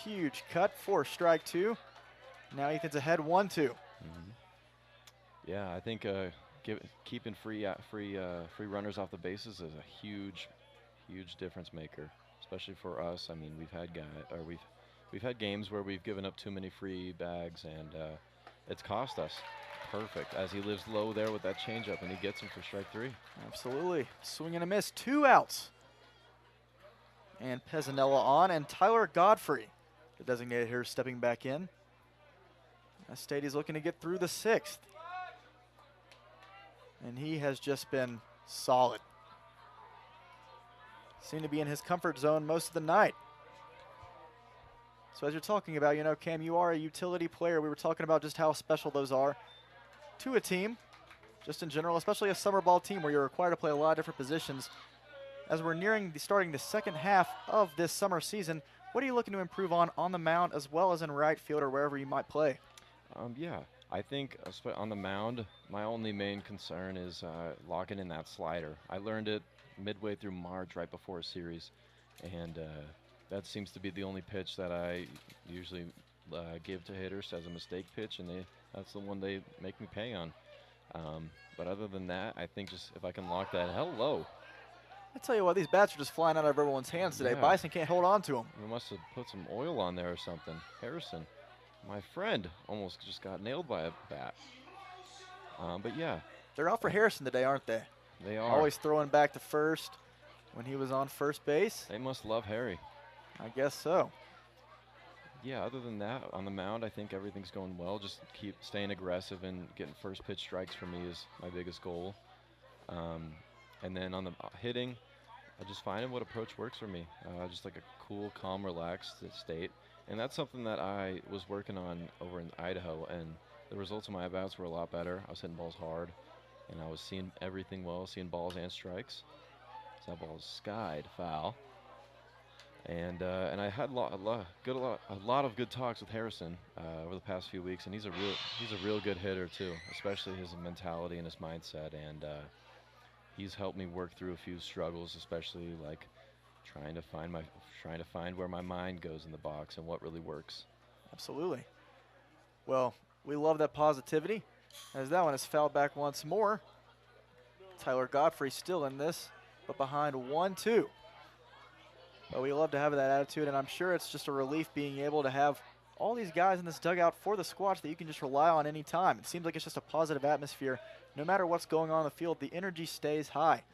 Huge cut for strike 2. Now Ethan's ahead 1-2. Mm-hmm. Yeah, I think keeping free runners off the bases is a huge difference maker, especially for us. I mean, we've had games where we've given up too many free bags, and it's cost us. Perfect, as he lives low there with that changeup, and he gets him for strike 3. Absolutely. Swing and a miss, 2 outs. And Pezzanella on, and Tyler Godfrey, the designated hitter, stepping back in. Stady's looking to get through the 6th. And he has just been solid. Seemed to be in his comfort zone most of the night. So as you're talking about, Cam, you are a utility player. We were talking about just how special those are. to a team, just in general, especially a summer ball team where you're required to play a lot of different positions. As we're nearing starting the second half of this summer season, what are you looking to improve on the mound as well as in right field or wherever you might play? Yeah, I think on the mound, my only main concern is locking in that slider. I learned it midway through March, right before a series, and that seems to be the only pitch that I usually give to hitters as a mistake pitch, and that's the one they make me pay on. But other than that, I think just if I can lock that, hello. I tell you what, these bats are just flying out of everyone's hands today. Yeah. Bison can't hold on to them. We must have put some oil on there or something. Harrison, my friend, almost just got nailed by a bat. But yeah. They're out for Harrison today, aren't they? They are. Always throwing back to first when he was on first base. They must love Harry. I guess so. Yeah, other than that, on the mound, I think everything's going well. Just keep staying aggressive and getting first pitch strikes for me is my biggest goal. And then on the hitting, I just finding what approach works for me. Just like a cool, calm, relaxed state. And that's something that I was working on over in Idaho. And the results of my at-bats were a lot better. I was hitting balls hard. And I was seeing everything well, seeing balls and strikes. So that ball is skied foul. And I had a lot of good talks with Harrison over the past few weeks. And he's a real good hitter, too, especially his mentality and his mindset. And he's helped me work through a few struggles, especially like trying to find where my mind goes in the box and what really works. Absolutely. Well, we love that positivity. As that one is fouled back once more. Tyler Godfrey still in this, but behind 1-2. But we love to have that attitude, and I'm sure it's just a relief being able to have all these guys in this dugout for the Squatch that you can just rely on any time. It seems like it's just a positive atmosphere. No matter what's going on in the field, the energy stays high.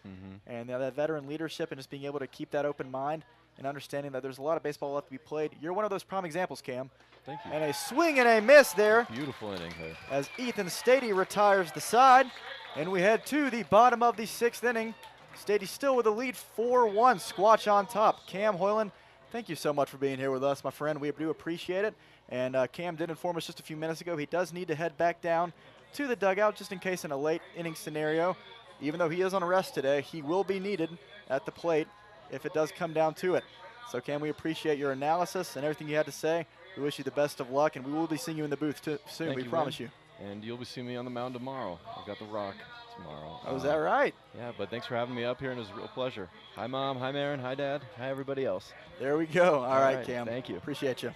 And that veteran leadership and just being able to keep that open mind and understanding that there's a lot of baseball left to be played. You're one of those prime examples, Cam. Thank you. And a swing and a miss there. Beautiful inning there. As Ethan Stady retires the side. And we head to the bottom of the 6th inning. Stady still with a lead, 4-1, Squatch on top. Cam Hoyland, thank you so much for being here with us, my friend. We do appreciate it. And Cam did inform us just a few minutes ago he does need to head back down to the dugout just in case in a late inning scenario. Even though he is on a rest today, he will be needed at the plate if it does come down to it. So Cam, we appreciate your analysis and everything you had to say. We wish you the best of luck, and we will be seeing you in the booth soon, we promise you. And you'll be seeing me on the mound tomorrow. I've got the rock tomorrow. Oh, is that right? Yeah, but thanks for having me up here, and it was a real pleasure. Hi, Mom. Hi, Marin. Hi, Dad. Hi, everybody else. There we go. All right, Cam. Thank you. Appreciate you.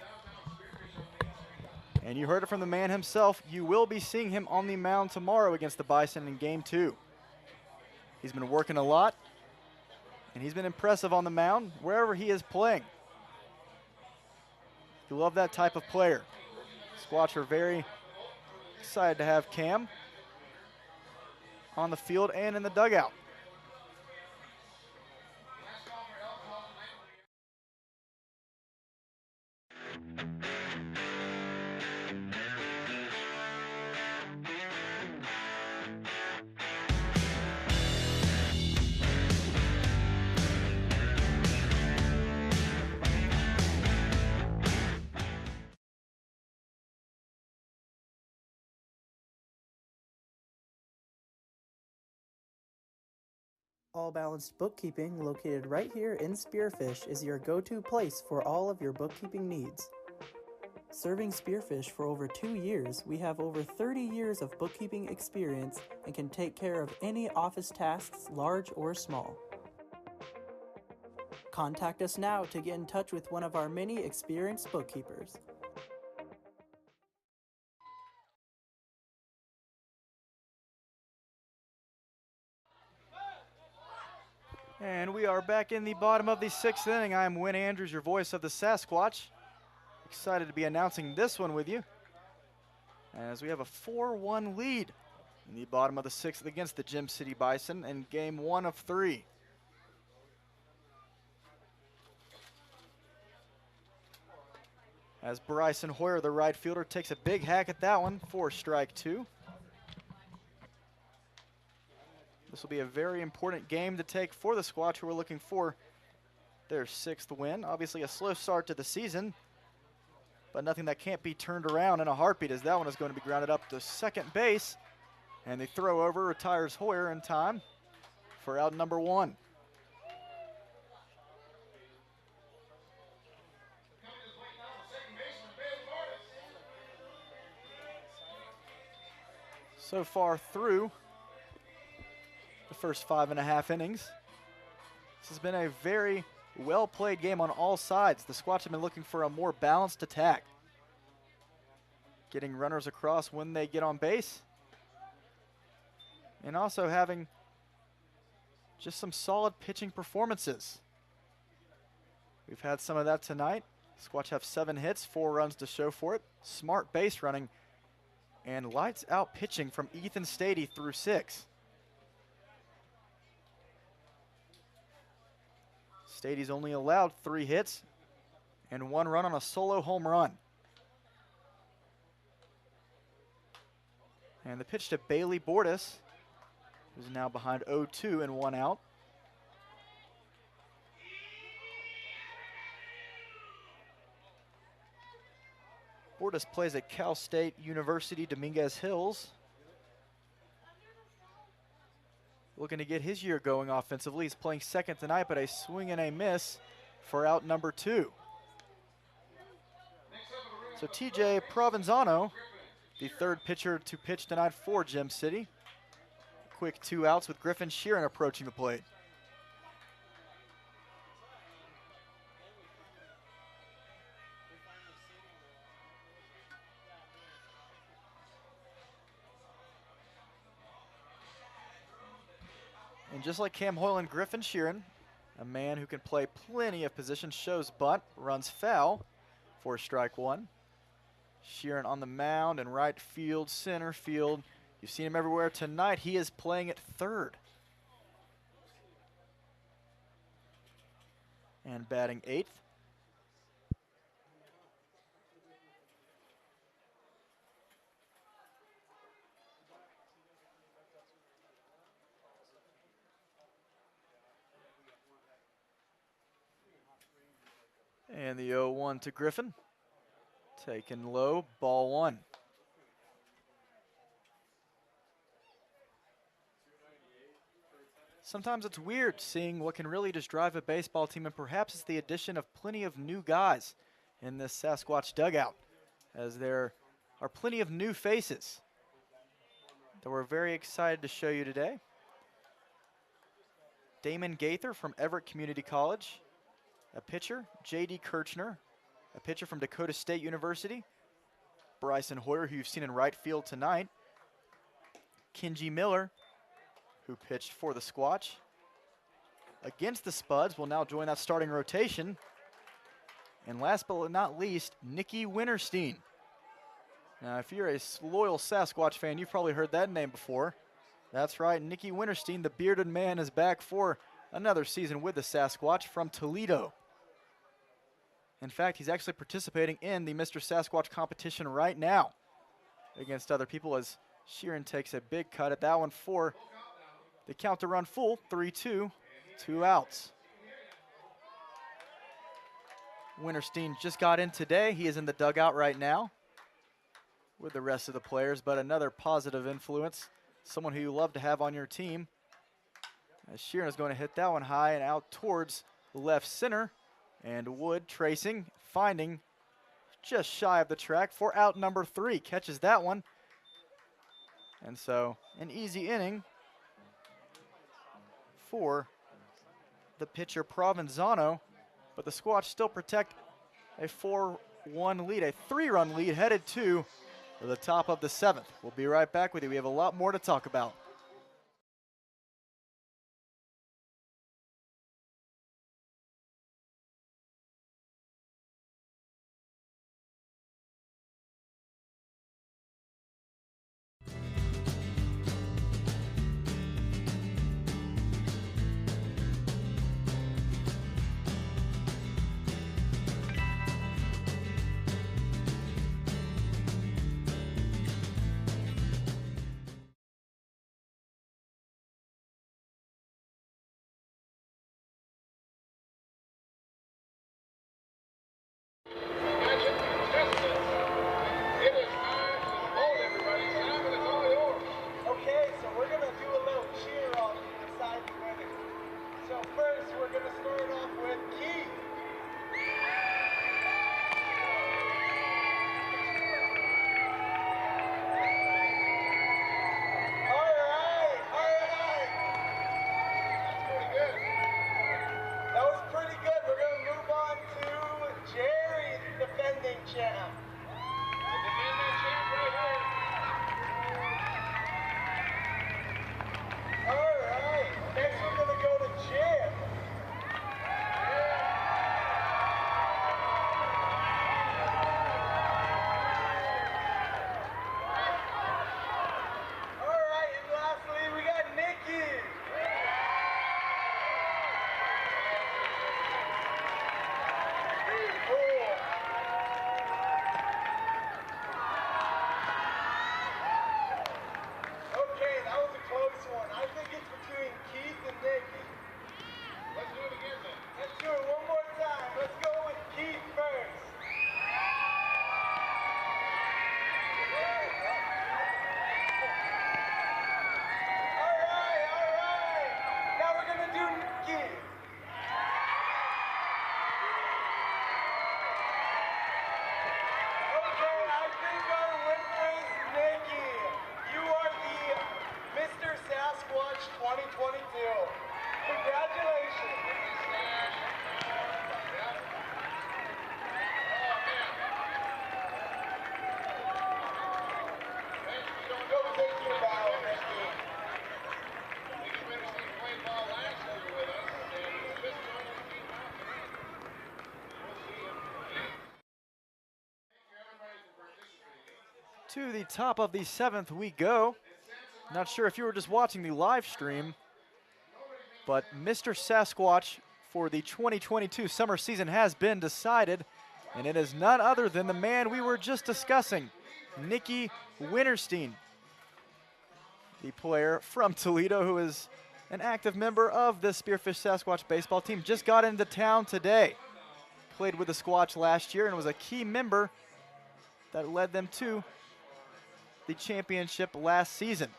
And you heard it from the man himself. You will be seeing him on the mound tomorrow against the Bison in Game 2. He's been working a lot, and he's been impressive on the mound wherever he is playing. You love that type of player. Squatch are very excited to have Cam on the field and in the dugout. All Balanced Bookkeeping, located right here in Spearfish, is your go-to place for all of your bookkeeping needs. Serving Spearfish for over 2 years, we have over 30 years of bookkeeping experience and can take care of any office tasks, large or small. Contact us now to get in touch with one of our many experienced bookkeepers. And we are back in the bottom of the 6th inning. I am Win Andrews, your voice of the Sasquatch. Excited to be announcing this one with you, as we have a 4-1 lead in the bottom of the 6th against the Gym City Bison in Game 1 of 3. As Bryson Hoyer, the right fielder, takes a big hack at that one for strike 2. This will be a very important game to take for the Squatch, who are looking for their 6th win. Obviously a slow start to the season, but nothing that can't be turned around in a heartbeat, as that one is going to be grounded up to second base. And the throw over retires Hoyer in time for out number 1. So far through the first 5.5 innings, this has been a very well-played game on all sides. The Squatch have been looking for a more balanced attack, getting runners across when they get on base, and also having just some solid pitching performances. We've had some of that tonight. Squatch have 7 hits, 4 runs to show for it. Smart base running and lights out pitching from Ethan Stady through 6. Stady's only allowed 3 hits and 1 run on a solo home run. And the pitch to Bailey Bordas, who's now behind 0-2 and 1 out. Bordas plays at Cal State University Dominguez Hills. Looking to get his year going offensively. He's playing second tonight, but a swing and a miss for out number 2. So TJ Provenzano, the 3rd pitcher to pitch tonight for Gem City. Quick 2 outs with Griffin Sheeran approaching the plate. And just like Cam Hoyle and Griffin Sheeran, a man who can play plenty of positions, shows bunt, runs foul for strike 1. Sheeran on the mound in right field, center field. You've seen him everywhere tonight. He is playing at 3rd. And batting 8th. And the 0-1 to Griffin. Taken low, ball 1. Sometimes it's weird seeing what can really just drive a baseball team, and perhaps it's the addition of plenty of new guys in this Sasquatch dugout, as there are plenty of new faces that we're very excited to show you today. Damon Gaither from Everett Community College, a pitcher. J.D. Kirchner, a pitcher from Dakota State University. Bryson Hoyer, who you've seen in right field tonight. Kenji Miller, who pitched for the Squatch against the Spuds, will now join that starting rotation. And last but not least, Nicky Winterstein. Now, if you're a loyal Sasquatch fan, you've probably heard that name before. That's right, Nicky Winterstein, the bearded man, is back for another season with the Sasquatch from Toledo. In fact, he's actually participating in the Mr. Sasquatch competition right now against other people, as Sheeran takes a big cut at that one for the count to run full, 3-2, 2 outs. Winterstein just got in today. He is in the dugout right now with the rest of the players, but another positive influence, someone who you love to have on your team. As Sheeran is going to hit that one high and out towards left center, and Wood tracing, finding just shy of the track for out number 3. Catches that one. And so an easy inning for the pitcher Provenzano, but the Squatch still protect a 4-1 lead, a 3-run lead headed to the top of the 7th. We'll be right back with you. We have a lot more to talk about. To the top of the 7th we go. Not sure if you were just watching the live stream, but Mr. Sasquatch for the 2022 summer season has been decided, and it is none other than the man we were just discussing, Nicky Winterstein, the player from Toledo who is an active member of the Spearfish Sasquatch baseball team. Just got into town today. Played with the Squatch last year and was a key member that led them to the championship last season.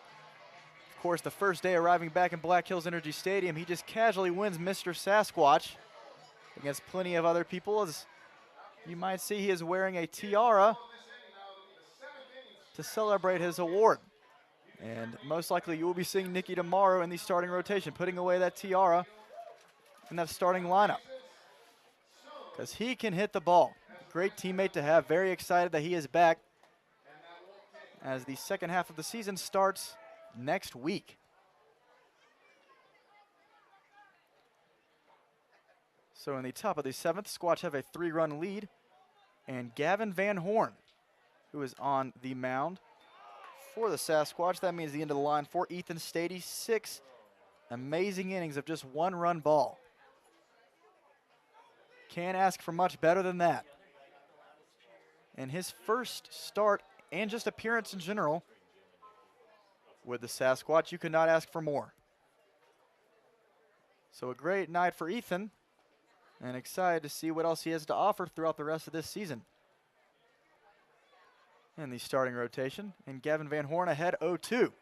Of course, the first day arriving back in Black Hills Energy Stadium, he just casually wins Mr. Sasquatch against plenty of other people. As you might see, he is wearing a tiara to celebrate his award. And most likely you will be seeing Nicky tomorrow in the starting rotation, putting away that tiara in that starting lineup, because he can hit the ball. Great teammate to have. Very excited that he is back as the second half of the season starts next week. So in the top of the 7th, Squatch have a 3-run lead, and Gavin Van Horn, who is on the mound for the Sasquatch. That means the end of the line for Ethan Stady. 6 amazing innings of just 1-run ball. Can't ask for much better than that. And his first start and just appearance in general with the Sasquatch, you could not ask for more. So a great night for Ethan, and excited to see what else he has to offer throughout the rest of this season. In the starting rotation, and Gavin Van Horn ahead 0-2.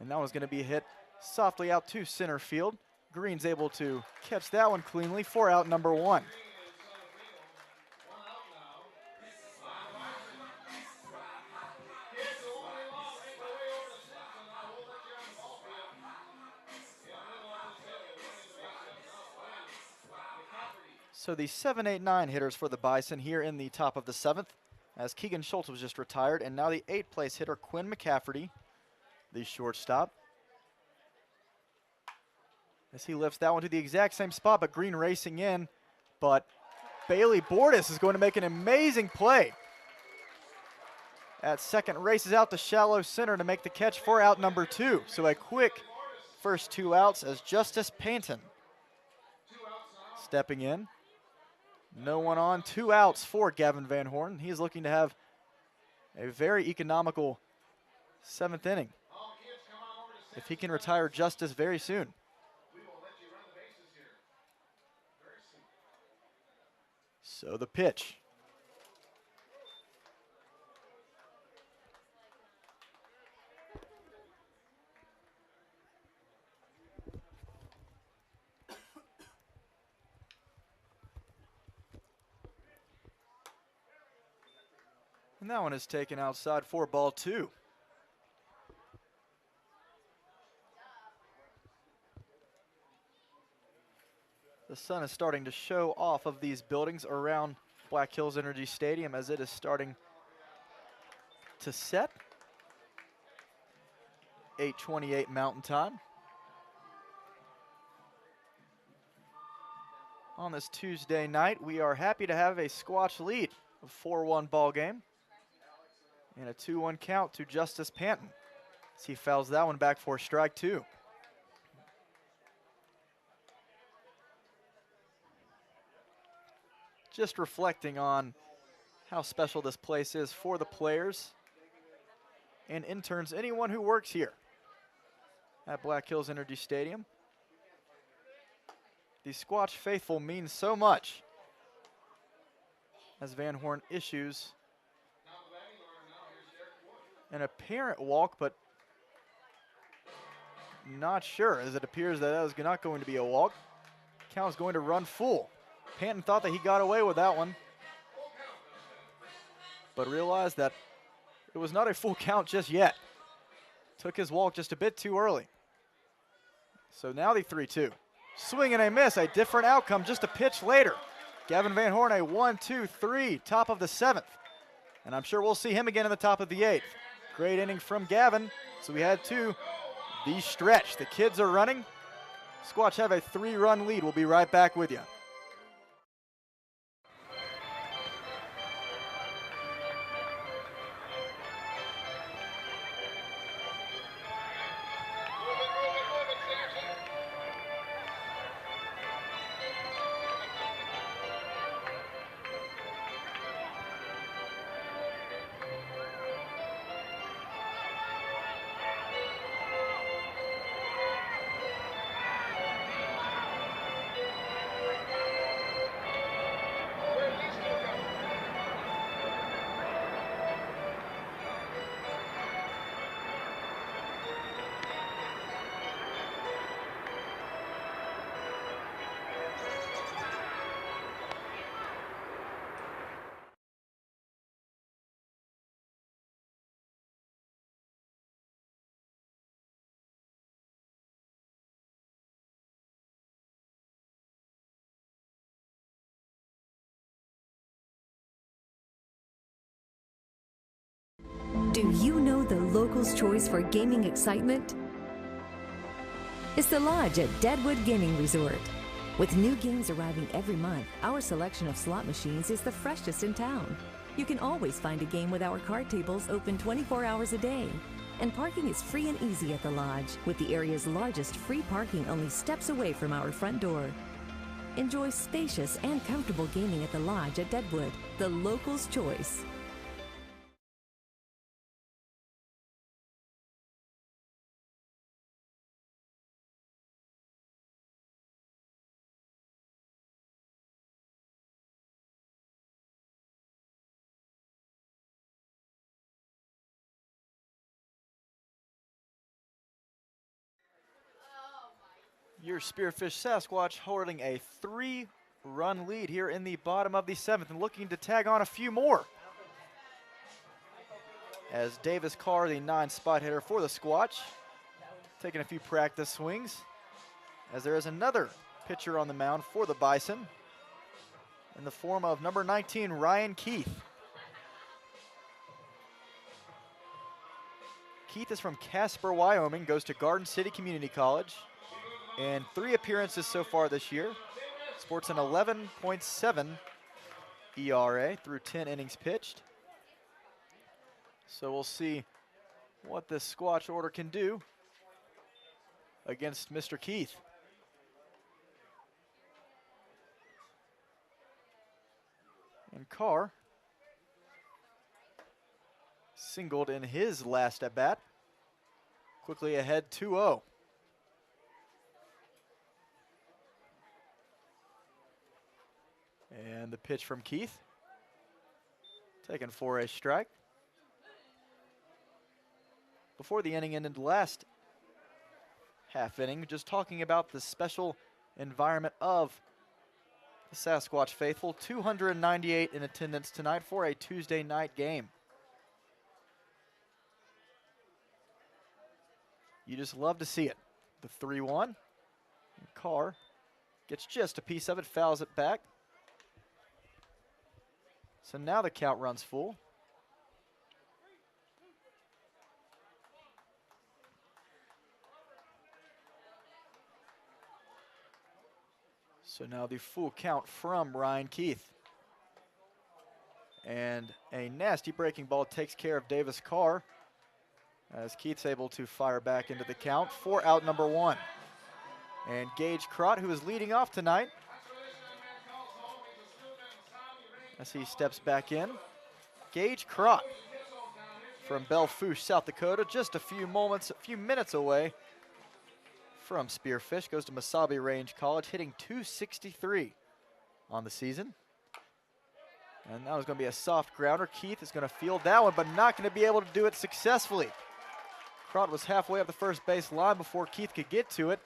And that was going to be hit softly out to center field. Green's able to catch that one cleanly for out number 1. So the 7, 8, 9 hitters for the Bison here in the top of the 7th, as Keegan Schultz was just retired, and now the 8th place hitter, Quinn McCafferty, the shortstop. As he lifts that one to the exact same spot, but Green racing in, but Bailey Bordas is going to make an amazing play. At second, races out to shallow center to make the catch for out number 2. So a quick first 2 outs as Justice Panton stepping in. No one on, 2 outs for Gavin Van Horn. He's looking to have a very economical 7th inning if he can retire Justice very soon. So the pitch. And that one is taken outside for ball 2. The sun is starting to show off of these buildings around Black Hills Energy Stadium as it is starting to set. 8:28 Mountain Time. On this Tuesday night, we are happy to have a Squatch lead, a 4-1 ball game. And a 2-1 count to Justice Panton as he fouls that one back for strike 2. Just reflecting on how special this place is for the players and interns, anyone who works here at Black Hills Energy Stadium. The Squatch faithful means so much as Van Horn issues an apparent walk, but not sure, as it appears that was not going to be a walk. Count is going to run full. Panton thought that he got away with that one, but realized that it was not a full count just yet. Took his walk just a bit too early. So now the 3-2. Swing and a miss, a different outcome just a pitch later. Gavin Van Horn, a 1-2-3, top of the 7th. And I'm sure we'll see him again in the top of the 8th. Great inning from Gavin. So we had 2. The stretch. The kids are running. Squatch have a 3-run lead. We'll be right back with you. Do you know the locals' choice for gaming excitement? It's the Lodge at Deadwood Gaming Resort. With new games arriving every month, our selection of slot machines is the freshest in town. You can always find a game with our card tables open 24 hours a day. And parking is free and easy at the Lodge, with the area's largest free parking only steps away from our front door. Enjoy spacious and comfortable gaming at the Lodge at Deadwood, the locals' choice. Your Spearfish Sasquatch holding a 3-run lead here in the bottom of the 7th and looking to tag on a few more. As Davis Carr, the 9-spot hitter for the Squatch, taking a few practice swings. As there is another pitcher on the mound for the Bison in the form of number 19, Ryan Keith. Keith is from Casper, Wyoming, goes to Garden City Community College. And 3 appearances so far this year. Sports an 11.7 ERA through 10 innings pitched. So we'll see what this Squatch order can do against Mr. Keith. And Carr singled in his last at bat. Quickly ahead 2-0. And the pitch from Keith, taken for a strike. Before the inning ended last half inning, just talking about the special environment of the Sasquatch faithful. 298 in attendance tonight for a Tuesday night game. You just love to see it. The 3-1. Carr gets just a piece of it, fouls it back. So now the count runs full. So now the full count from Ryan Keith. And a nasty breaking ball takes care of Davis Carr as Keith's able to fire back into the count for out number 1. And Gage Crott, who is leading off tonight, as he steps back in. Gage Crott from Belfouche, South Dakota, just a few minutes away from Spearfish, goes to Mesabi Range College, hitting .263 on the season. And that was going to be a soft grounder. Keith is going to field that one, but not going to be able to do it successfully. Crott was halfway up the first base line before Keith could get to it,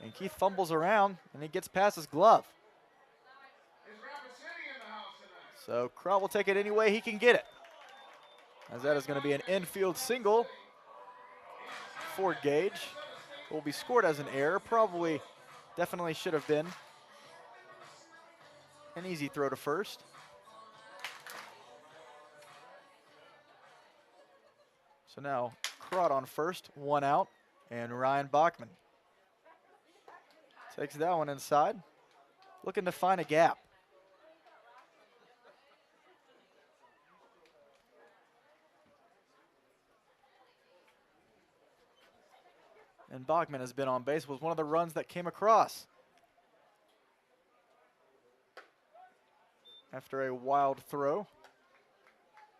and Keith fumbles around, and he gets past his glove. So Crott will take it any way he can get it, as that is going to be an infield single for Gage. It will be scored as an error. Definitely should have been an easy throw to first. So now Crott on first, 1 out, and Ryan Bachman takes that one inside, looking to find a gap. And Bachman has been on base, was one of the runs that came across after a wild throw.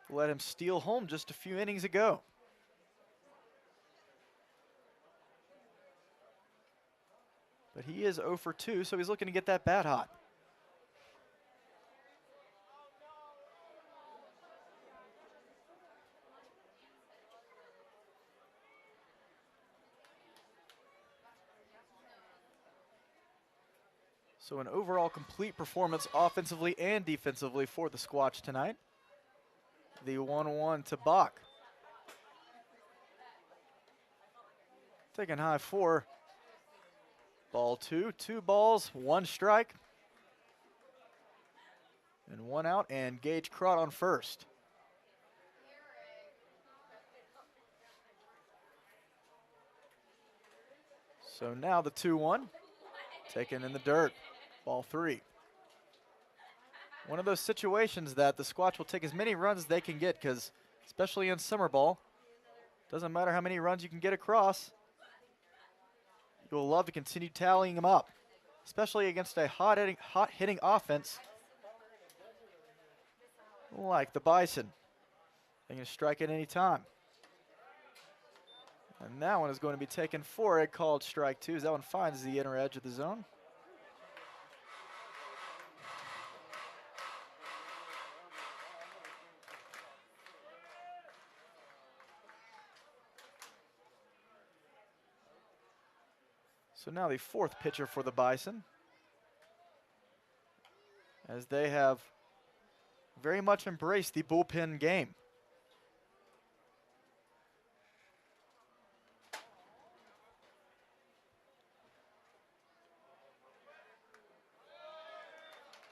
Let him steal home just a few innings ago. But he is 0 for 2, so he's looking to get that bat hot. So an overall complete performance offensively and defensively for the Squatch tonight. The 1-1 to Bach. Taking high 4. Ball 2, 2 balls, 1 strike. And 1 out, and Gage Crott on first. So now the 2-1, taken in the dirt, ball 3. One of those situations that the Squatch will take as many runs as they can get, because especially in summer ball, doesn't matter how many runs you can get across, you'll love to continue tallying them up, especially against a hot-hitting offense like the Bison. They can strike at any time. And that one is going to be taken for a called strike 2, as that one finds the inner edge of the zone. So now the 4th pitcher for the Bison, as they have very much embraced the bullpen game.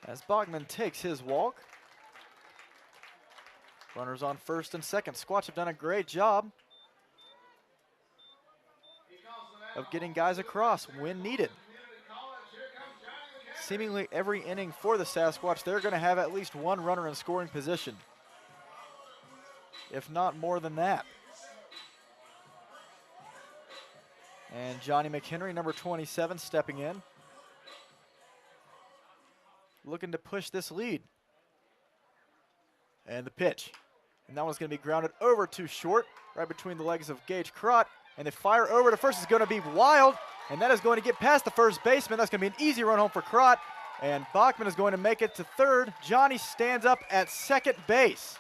As Bachman takes his walk. Runners on first and second. Squatch have done a great job of getting guys across when needed. Seemingly every inning for the Sasquatch, they're going to have at least one runner in scoring position, if not more than that. And Johnny McHenry, number 27, stepping in, looking to push this lead. And the pitch. And that one's going to be grounded over too short, right between the legs of Gage Crott. And the fire over to first is going to be wild, and that is going to get past the first baseman. That's going to be an easy run home for Crott, and Bachman is going to make it to third. Johnny stands up at second base.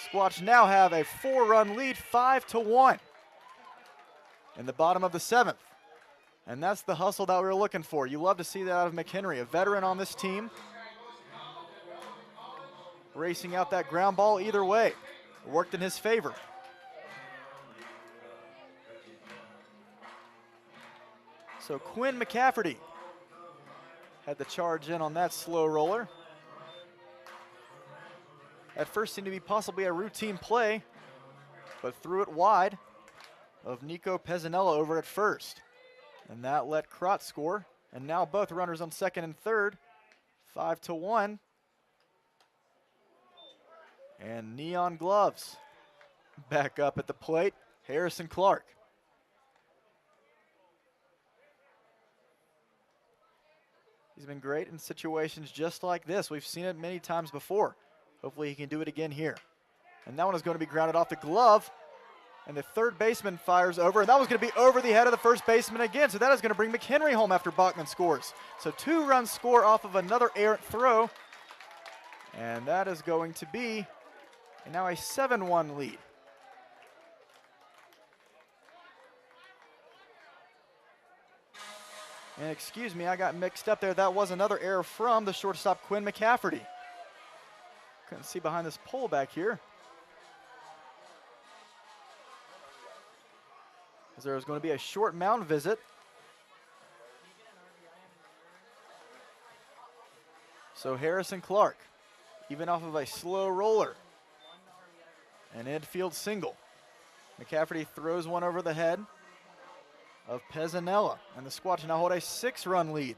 Squatch now have a 4-run lead, 5-1 in the bottom of the 7th. And that's the hustle that we were looking for. You love to see that out of McHenry, a veteran on this team, racing out that ground ball either way. It worked in his favor. So Quinn McCafferty had the charge in on that slow roller. At first seemed to be possibly a routine play, but threw it wide of Nico Pezzanella over at first. And that let Crott score. And now both runners on second and third, 5-1. And Neon Gloves back up at the plate, Harrison Clark. He's been great in situations just like this. We've seen it many times before. Hopefully he can do it again here. And that one is going to be grounded off the glove. And the third baseman fires over. And that was going to be over the head of the first baseman again. So that is going to bring McHenry home after Bachman scores. So 2 runs score off of another errant throw. And that is going to be now a 7-1 lead. And excuse me, I got mixed up there. That was another error from the shortstop, Quinn McCafferty. Couldn't see behind this pole back here. As there was going to be a short mound visit. So Harrison Clark, even off of a slow roller. An infield single. McCafferty throws one over the head of Pezzanella, and the Squatch now hold a 6-run lead.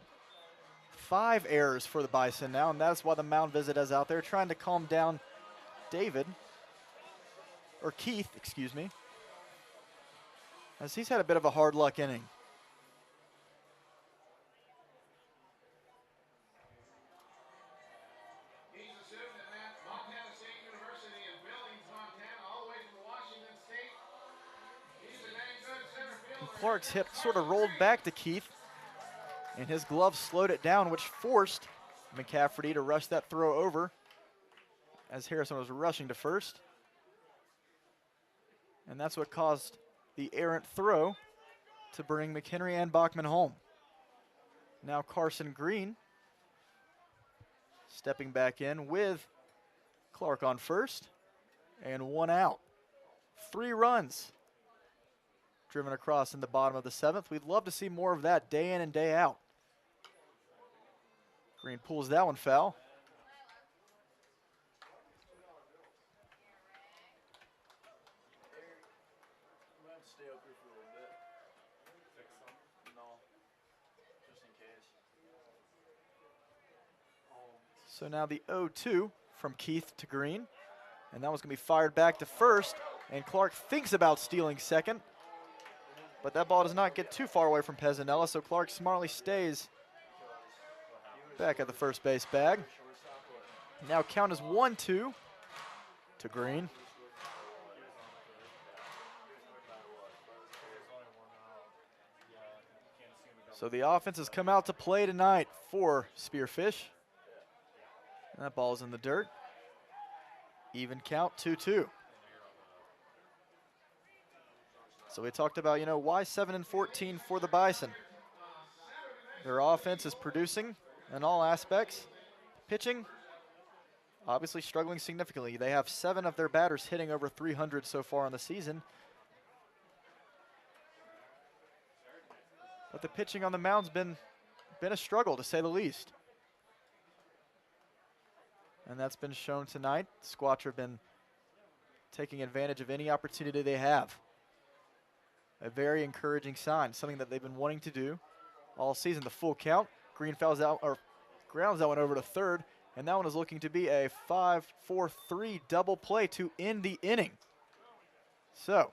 5 errors for the Bison now, and that's why the mound visit is out there trying to calm down Keith, excuse me, as he's had a bit of a hard luck inning. Clark's hip sort of rolled back to Keith, and his glove slowed it down, which forced McCafferty to rush that throw over as Harrison was rushing to first. And that's what caused the errant throw to bring McHenry and Bachman home. Now Carson Green stepping back in with Clark on first, and 1 out. 3 runs driven across in the bottom of the 7th. We'd love to see more of that day in and day out. Green pulls that one foul. So now the 0-2 from Keith to Green. And that was going to be fired back to first. And Clark thinks about stealing second. But that ball does not get too far away from Pezzanella, so Clark smartly stays back at the first base bag. Now count is 1-2 to Green. So the offense has come out to play tonight for Spearfish. And that ball's in the dirt. Even count, 2-2. So we talked about, why 7-14 for the Bison. Their offense is producing in all aspects. Pitching, obviously struggling significantly. They have 7 of their batters hitting over 300 so far on the season. But the pitching on the mound's been a struggle, to say the least. And that's been shown tonight. Squatch have been taking advantage of any opportunity they have. A very encouraging sign, something that they've been wanting to do all season. The full count. Green fouls out, or grounds that one over to third, and that one is looking to be a 5-4-3 double play to end the inning. So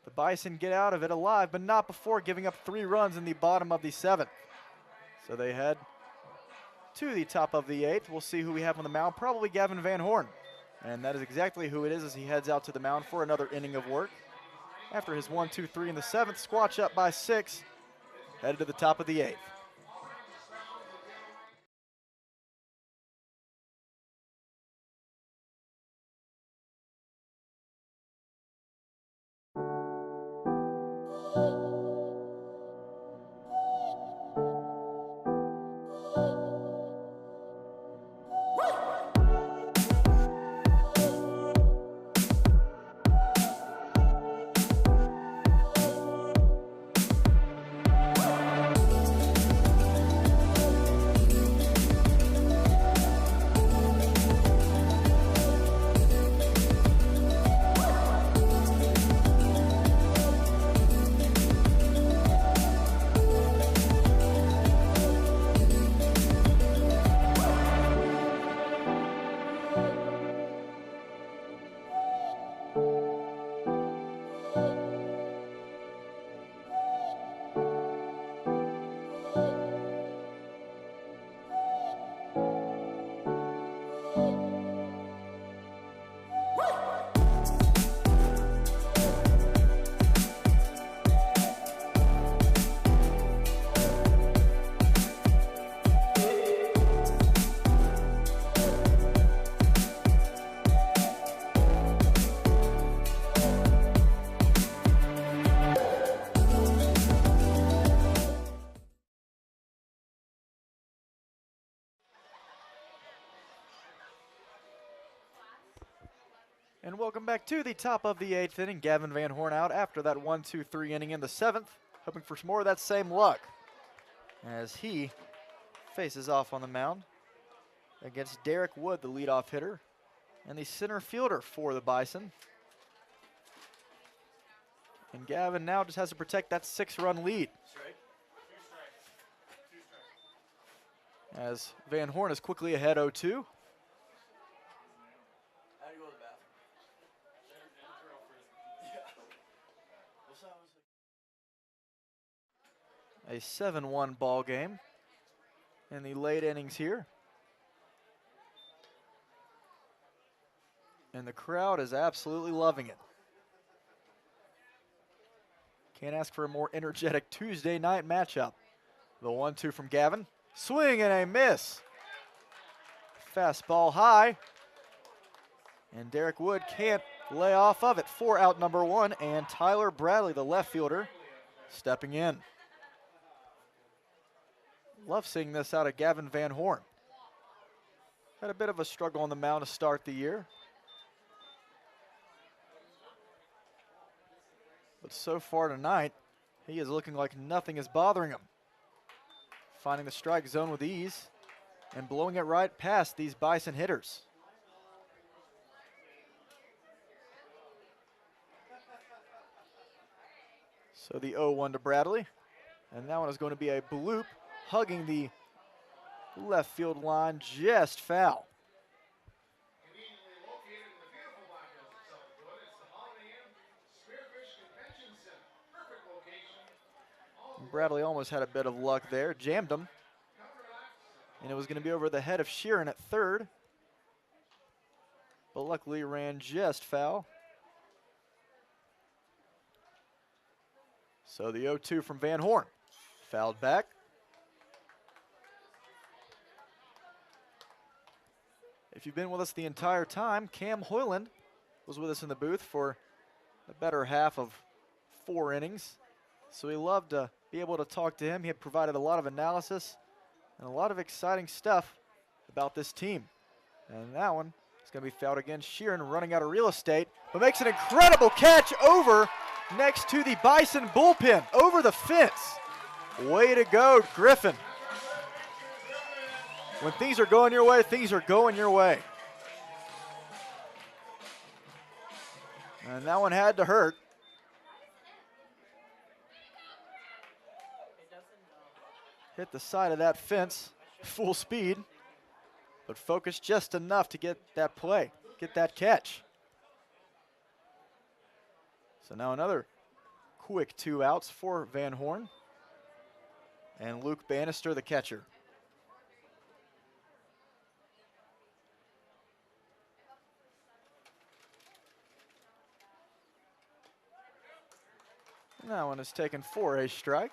the Bison get out of it alive, but not before giving up 3 runs in the bottom of the 7th. So they head to the top of the 8th. We'll see who we have on the mound. Probably Gavin Van Horn. And that is exactly who it is as he heads out to the mound for another inning of work. After his 1-2-3 in the 7th, Squatch up by 6, headed to the top of the 8th. And welcome back to the top of the 8th inning. Gavin Van Horn out after that 1-2-3 inning in the 7th, hoping for some more of that same luck as he faces off on the mound against Derek Wood, the leadoff hitter, and the center fielder for the Bison. And Gavin now just has to protect that 6-run lead. As Van Horn is quickly ahead 0-2. A 7-1 ball game in the late innings here. And the crowd is absolutely loving it. Can't ask for a more energetic Tuesday night matchup. The 1-2 from Gavin. Swing and a miss. Fastball high. And Derek Wood can't lay off of it for out number 1. And Tyler Bradley, the left fielder, stepping in. Love seeing this out of Gavin Van Horn. Had a bit of a struggle on the mound to start the year. But so far tonight, he is looking like nothing is bothering him. Finding the strike zone with ease and blowing it right past these Bison hitters. So the 0-1 to Bradley. And that one is going to be a bloop, hugging the left field line, just foul. Conveniently located in the beautiful Black Hills of South Dakota, it's the Holiday Inn Spearfish Convention Center. Perfect location. Bradley almost had a bit of luck there, jammed him. And it was going to be over the head of Sheeran at third. But luckily ran just foul. So the 0-2 from Van Horn. Fouled back. If you've been with us the entire time, Cam Hoyland was with us in the booth for the better half of 4 innings. So we loved to be able to talk to him. He had provided a lot of analysis and a lot of exciting stuff about this team. And that one is going to be fouled again. Sheeran running out of real estate, but makes an incredible catch over next to the Bison bullpen, over the fence. Way to go, Griffin. When things are going your way, things are going your way. And that one had to hurt. Hit the side of that fence, full speed, but focused just enough to get that play, get that catch. So now another quick 2 outs for Van Horn. And Luke Bannister, the catcher. That one is taken for a strike.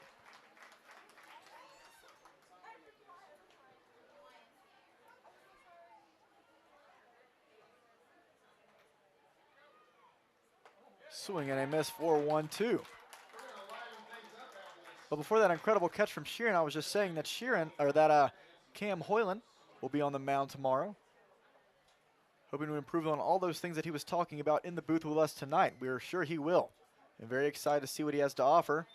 Swing and a miss for 1-2. But before that incredible catch from Sheeran, I was just saying that Cam Hoyland will be on the mound tomorrow. Hoping to improve on all those things that he was talking about in the booth with us tonight. We are sure he will. And very excited to see what he has to offer,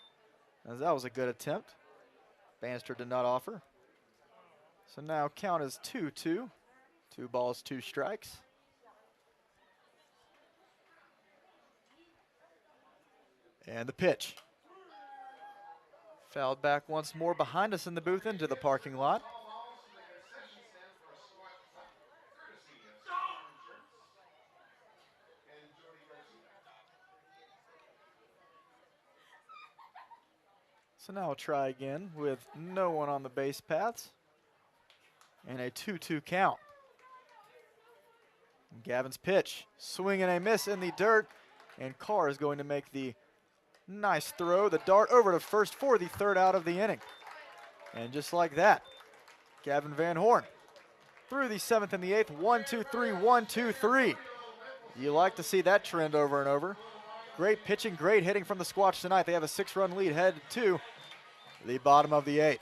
as that was a good attempt. Bannister did not offer. So now count is 2-2. 2 balls, 2 strikes. And the pitch. Fouled back once more behind us in the booth into the parking lot. So now we'll try again with no one on the base paths. And a 2-2 count. And Gavin's pitch. Swing and a miss in the dirt. And Carr is going to make the nice throw, the dart over to first for the 3rd out of the inning. And just like that, Gavin Van Horn through the 7th and the 8th. 1-2-3, 1-2-3. You like to see that trend over and over. Great pitching, great hitting from the Squatch tonight. They have a 6-run lead headed to the bottom of the 8th.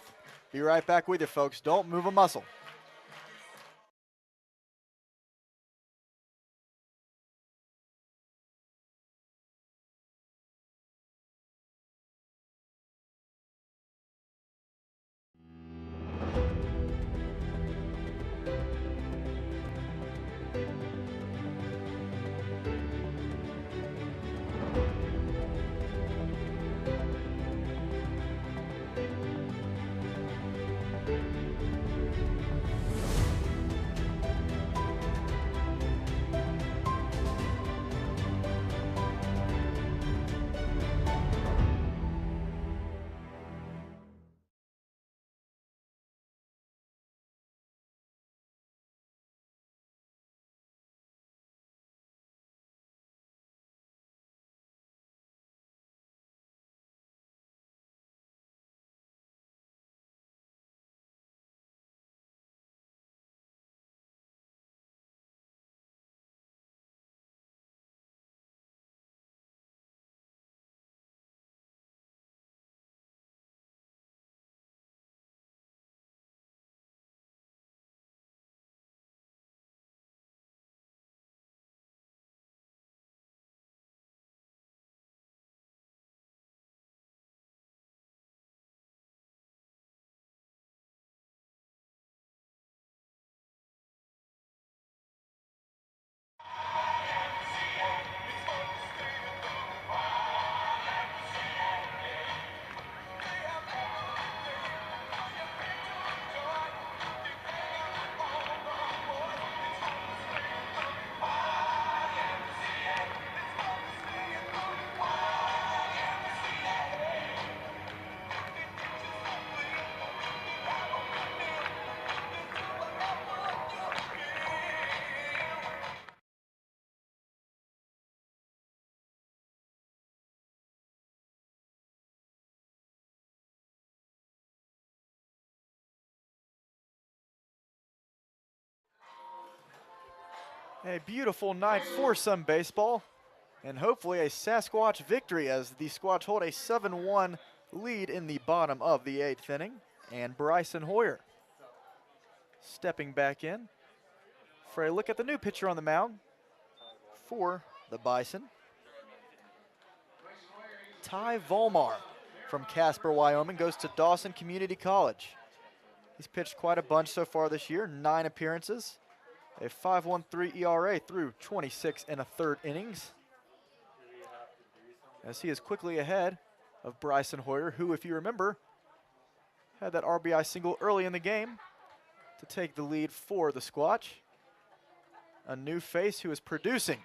Be right back with you, folks. Don't move a muscle. A beautiful night for some baseball, and hopefully a Sasquatch victory as the Squatch hold a 7-1 lead in the bottom of the 8th inning. And Bryson Hoyer stepping back in for a look at the new pitcher on the mound for the Bison. Ty Volmar from Casper, Wyoming, goes to Dawson Community College. He's pitched quite a bunch so far this year, 9 appearances, a 5.13 ERA through 26 1/3 innings. As he is quickly ahead of Bryson Hoyer, who, if you remember, had that RBI single early in the game to take the lead for the Squatch. A new face who is producing,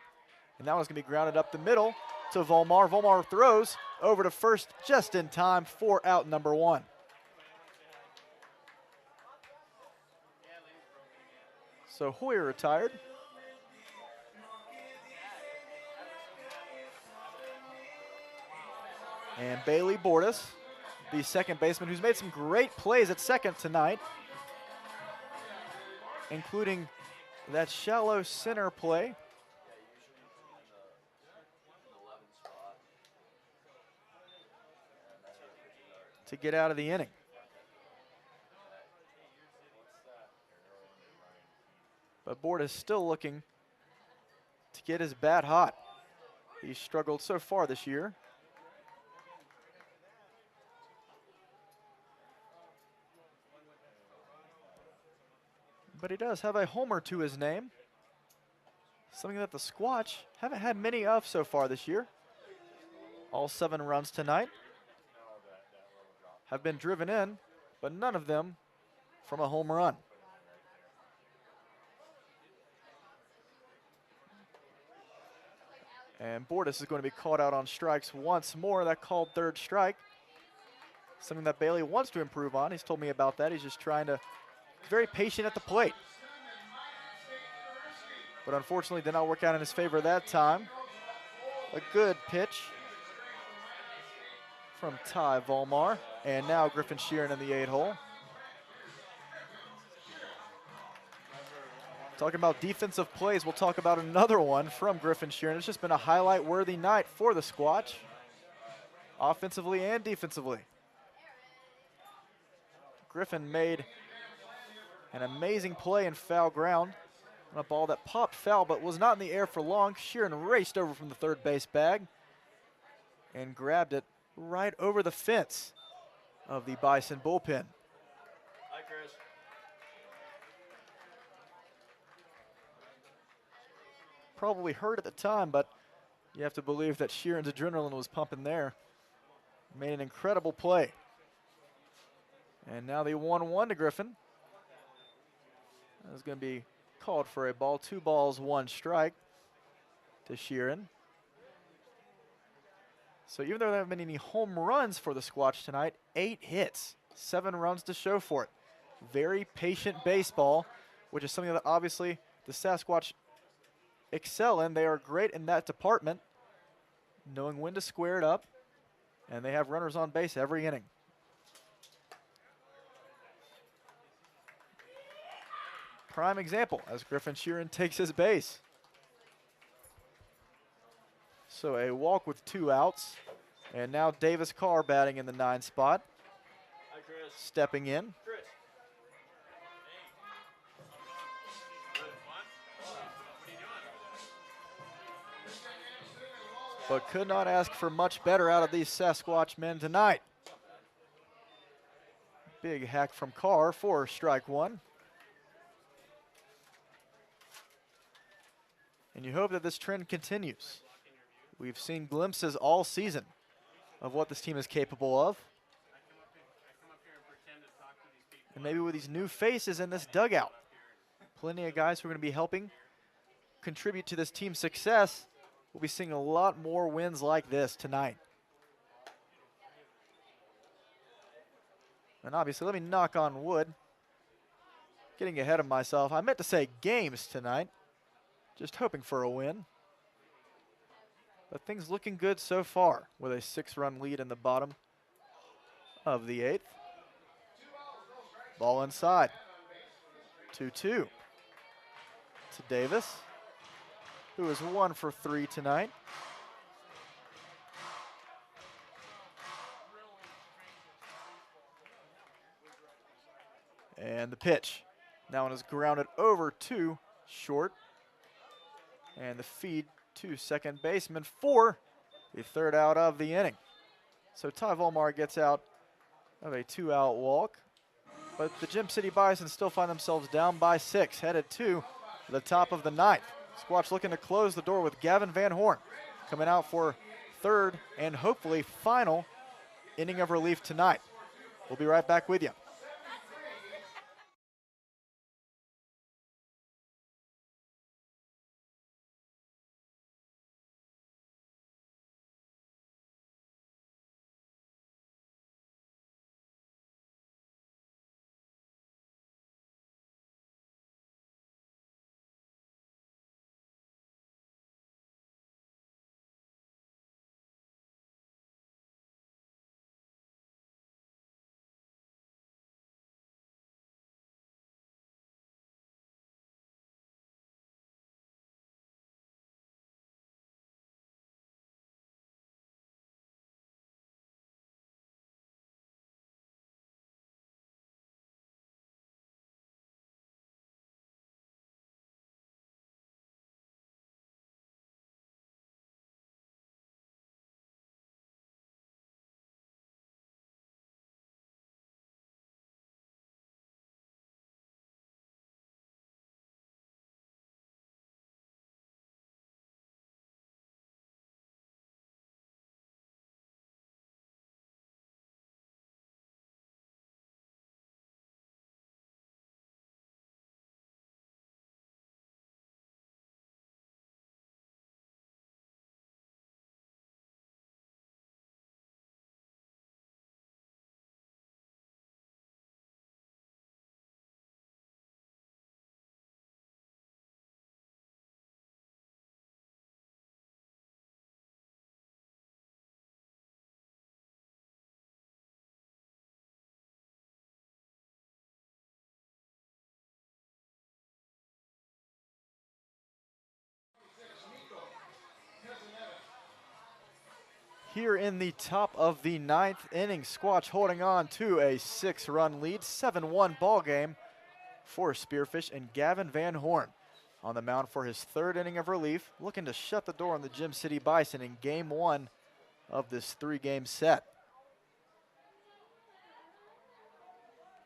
and that one's going to be grounded up the middle to Volmar. Volmar throws over to first just in time for out number 1. So Hoyer retired. And Bailey Bordas, the second baseman, who's made some great plays at second tonight, including that shallow center play. To get out of the inning. But Bordas still looking to get his bat hot. He's struggled so far this year. But he does have a homer to his name. Something that the Squatch haven't had many of so far this year. All 7 runs tonight have been driven in, but none of them from a home run. And Bordas is going to be called out on strikes once more. That called 3rd strike. Something that Bailey wants to improve on. He's told me about that. He's just trying to be very patient at the plate. But unfortunately did not work out in his favor that time. A good pitch from Ty Volmar. And now Griffin Sheeran in the 8-hole. Talking about defensive plays, we'll talk about another one from Griffin Sheeran. It's just been a highlight-worthy night for the Squatch, offensively and defensively. Griffin made an amazing play in foul ground on a ball that popped foul but was not in the air for long. Sheeran raced over from the 3rd base bag and grabbed it right over the fence of the Bison bullpen. Hi, Chris. Probably hurt at the time, but you have to believe that Sheeran's adrenaline was pumping there. Made an incredible play. And now the 1-1 to Griffin. That's going to be called for a ball. 2 balls, 1 strike to Sheeran. So even though there haven't been any home runs for the Squatch tonight, 8 hits, 7 runs to show for it. Very patient baseball, which is something that obviously the Sasquatch excel in. They are great in that department, knowing when to square it up, and they have runners on base every inning. Prime example as Griffin Sheeran takes his base. So a walk with 2 outs, and now Davis Carr batting in the 9 spot. Hi, Chris. Stepping in. Chris. But could not ask for much better out of these Sasquatch men tonight. Big hack from Carr for strike 1. And you hope that this trend continues. We've seen glimpses all season of what this team is capable of. And maybe with these new faces in this dugout, plenty of guys who are going to be helping contribute to this team's success, we'll be seeing a lot more wins like this tonight. And obviously, let me knock on wood. Getting ahead of myself. I meant to say games tonight. Just hoping for a win. But things looking good so far with a 6-run lead in the bottom of the 8th. Ball inside. 2-2 to Davis. who is 1 for 3 tonight. And the pitch. That one is grounded over to short. And the feed to second baseman for the 3rd out of the inning. So Ty Volmar gets out of a 2-out walk. But the Gym City Bison still find themselves down by 6, headed to the top of the 9th. Squatch looking to close the door with Gavin Van Horn coming out for 3rd and hopefully final inning of relief tonight. We'll be right back with you. Here in the top of the 9th inning, Squatch holding on to a 6-run lead, 7-1 ball game for Spearfish, and Gavin Van Horn on the mound for his 3rd inning of relief, looking to shut the door on the Gym City Bison in game 1 of this 3-game set.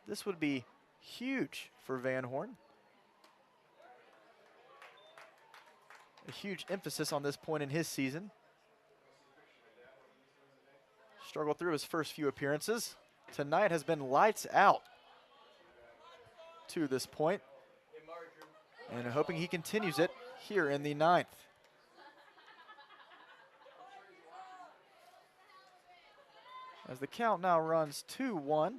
This would be huge for Van Horn. A huge emphasis on this point in his season. Struggled through his first few appearances. Tonight has been lights out to this point, and hoping he continues it here in the 9th. As the count now runs 2-1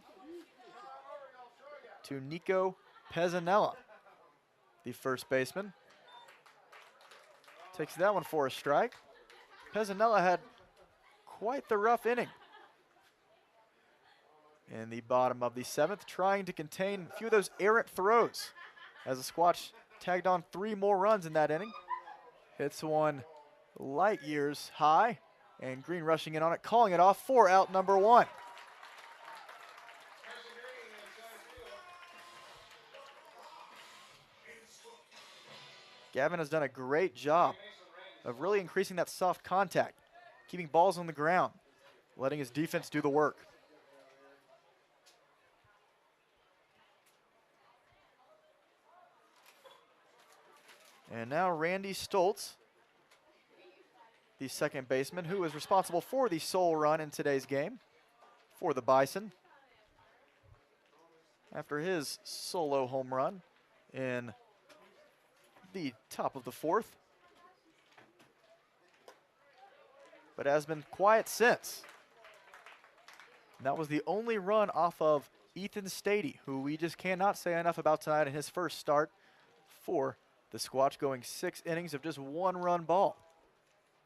to Nico Pezzanella, the first baseman. Takes that one for a strike. Pezzanella had quite the rough inning in the bottom of the 7th, trying to contain a few of those errant throws as the Squatch tagged on 3 more runs in that inning. Hits one light years high, and Green rushing in on it, calling it off for out number 1. Gavin has done a great job of really increasing that soft contact, keeping balls on the ground, letting his defense do the work. And now Randy Stoltz, the second baseman, who is responsible for the sole run in today's game for the Bison, after his solo home run in the top of the 4th. But has been quiet since. And that was the only run off of Ethan Stady, who we just cannot say enough about tonight in his first start for the Squatch, going 6 innings of just 1-run ball.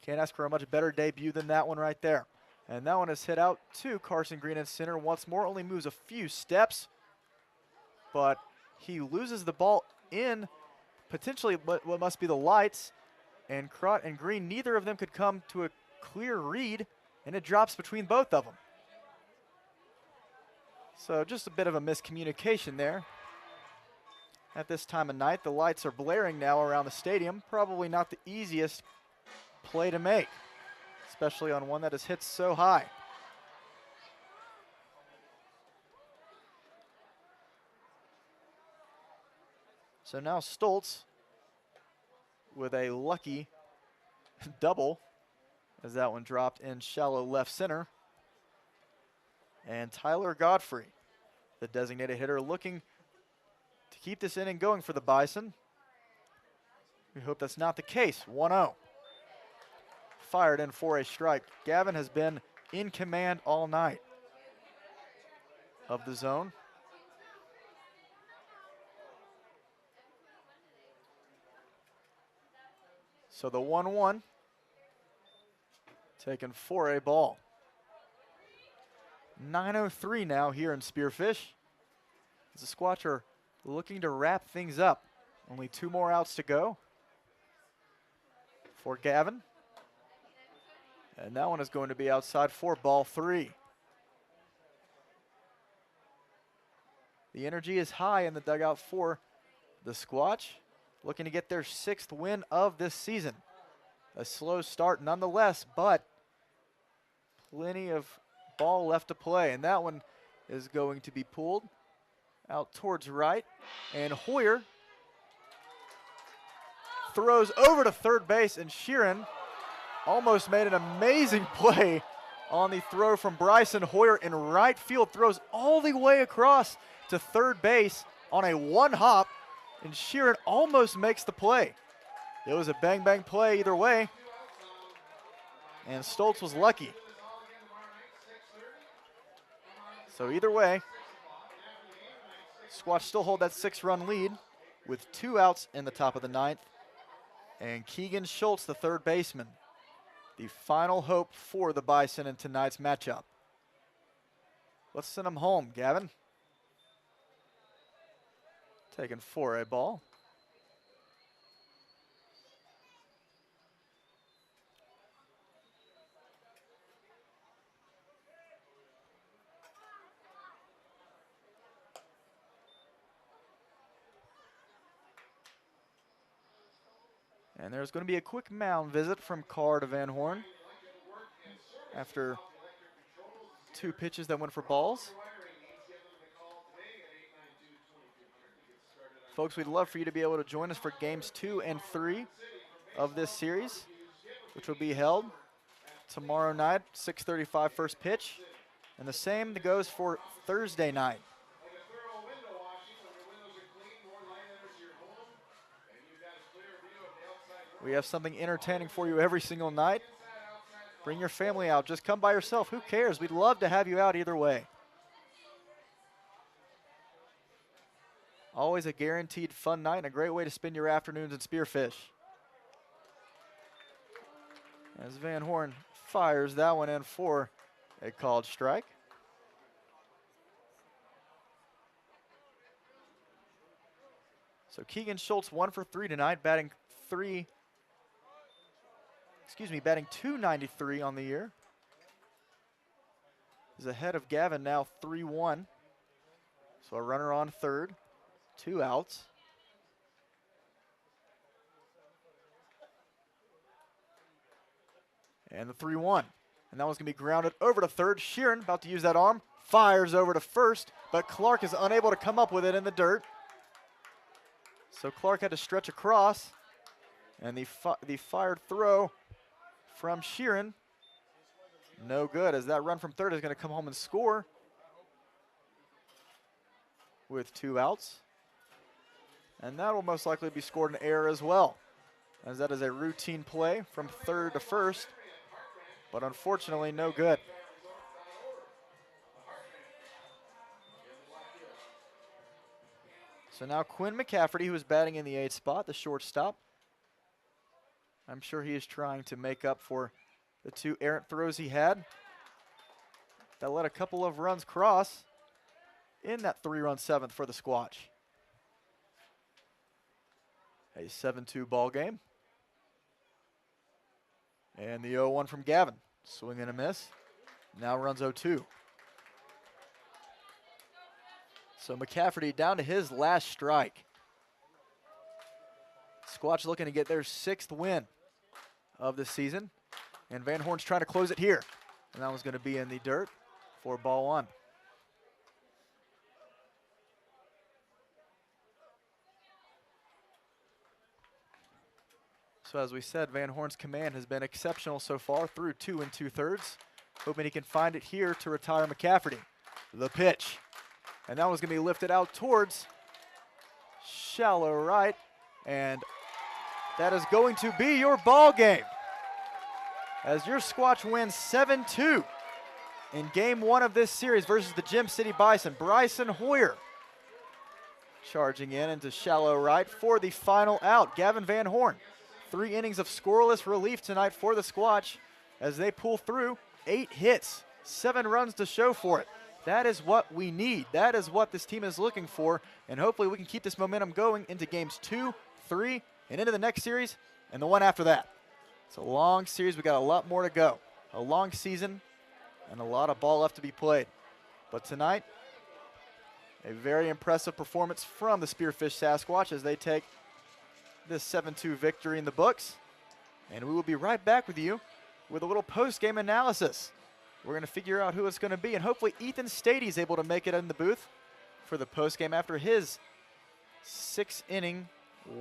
Can't ask for a much better debut than that one right there. And that one is hit out to Carson Green in center once more, only moves a few steps, but he loses the ball in potentially what must be the lights, and Crott and Green, neither of them could come to a clear read, and it drops between both of them. So just a bit of a miscommunication there. At this time of night, the lights are blaring now around the stadium. Probably not the easiest play to make, especially on one that is hit so high. So now Stoltz with a lucky double, as that one dropped in shallow left center. And Tyler Godfrey, the designated hitter, looking to keep this inning going for the Bison. We hope that's not the case. 1-0. Fired in for a strike. Gavin has been in command all night of the zone. So the 1-1 taken for a ball. 9:03 now here in Spearfish. The Squatch are looking to wrap things up. Only 2 more outs to go for Gavin. And that one is going to be outside for ball 3. The energy is high in the dugout for the Squatch, looking to get their 6th win of this season. A slow start nonetheless, but plenty of ball left to play. And that one is going to be pulled out towards right. And Hoyer throws over to third base, and Sheeran almost made an amazing play on the throw from Bryson. Hoyer in right field throws all the way across to third base on a 1-hop, and Sheeran almost makes the play. It was a bang-bang play either way, and Stoltz was lucky. So either way, Squatch still hold that 6-run lead with 2 outs in the top of the 9th, and Keegan Schultz, the third baseman, the final hope for the Bison in tonight's matchup. Let's send him home, Gavin. Taken for a ball. And there's going to be a quick mound visit from Carr to Van Horn after 2 pitches that went for balls. Folks, we'd love for you to be able to join us for games 2 and 3 of this series, which will be held tomorrow night, 6:35 first pitch. And the same goes for Thursday night. We have something entertaining for you every single night. Bring your family out. Just come by yourself. Who cares? We'd love to have you out either way. Always a guaranteed fun night and a great way to spend your afternoons in Spearfish. As Van Horn fires that one in for a called strike. So Keegan Schultz 1 for 3 tonight, batting 293 on the year. He's ahead of Gavin now 3-1. So a runner on third, 2 outs. And the 3-1. And that one's going to be grounded over to third. Sheeran about to use that arm, fires over to first, but Clark is unable to come up with it in the dirt. So Clark had to stretch across, and the fired throw from Sheeran, no good, as that run from third is going to come home and score with 2 outs. And that will most likely be scored an error as well, as that is a routine play from third to first, but unfortunately no good. So now Quinn McCafferty, who is batting in the 8th spot, the shortstop. I'm sure he is trying to make up for the 2 errant throws he had that let a couple of runs cross in that 3-run 7th for the Squatch. A 7-2 ball game. And the 0-1 from Gavin. Swing and a miss. Now runs 0-2. So McCafferty down to his last strike. Squatch looking to get their 6th win of the season. And Van Horn's trying to close it here. And that was going to be in the dirt for ball 1. So as we said, Van Horn's command has been exceptional so far through 2 2/3. Hoping he can find it here to retire McCafferty. The pitch. And that was going to be lifted out towards shallow right. And that is going to be your ball game. As your Squatch wins 7-2 in game 1 of this series versus the Gem City Bison. Bryson Hoyer charging in into shallow right for the final out. Gavin Van Horn. 3 innings of scoreless relief tonight for the Squatch as they pull through 8 hits, 7 runs to show for it. That is what we need. That is what this team is looking for, and hopefully we can keep this momentum going into games 2, 3, and into the next series and the one after that. It's a long series. We got a lot more to go. A long season and a lot of ball left to be played. But tonight, a very impressive performance from the Spearfish Sasquatch as they take this 7-2 victory in the books. And we will be right back with you with a little post-game analysis. We're going to figure out who it's going to be, and hopefully Ethan Stady is able to make it in the booth for the post-game after his 6-inning,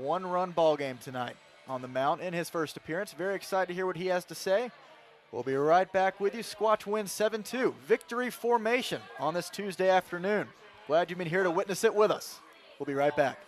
1-run ball game tonight on the mound in his first appearance. Very excited to hear what he has to say. We'll be right back with you. Squatch wins 7-2. Victory formation on this Tuesday afternoon. Glad you've been here to witness it with us. We'll be right back.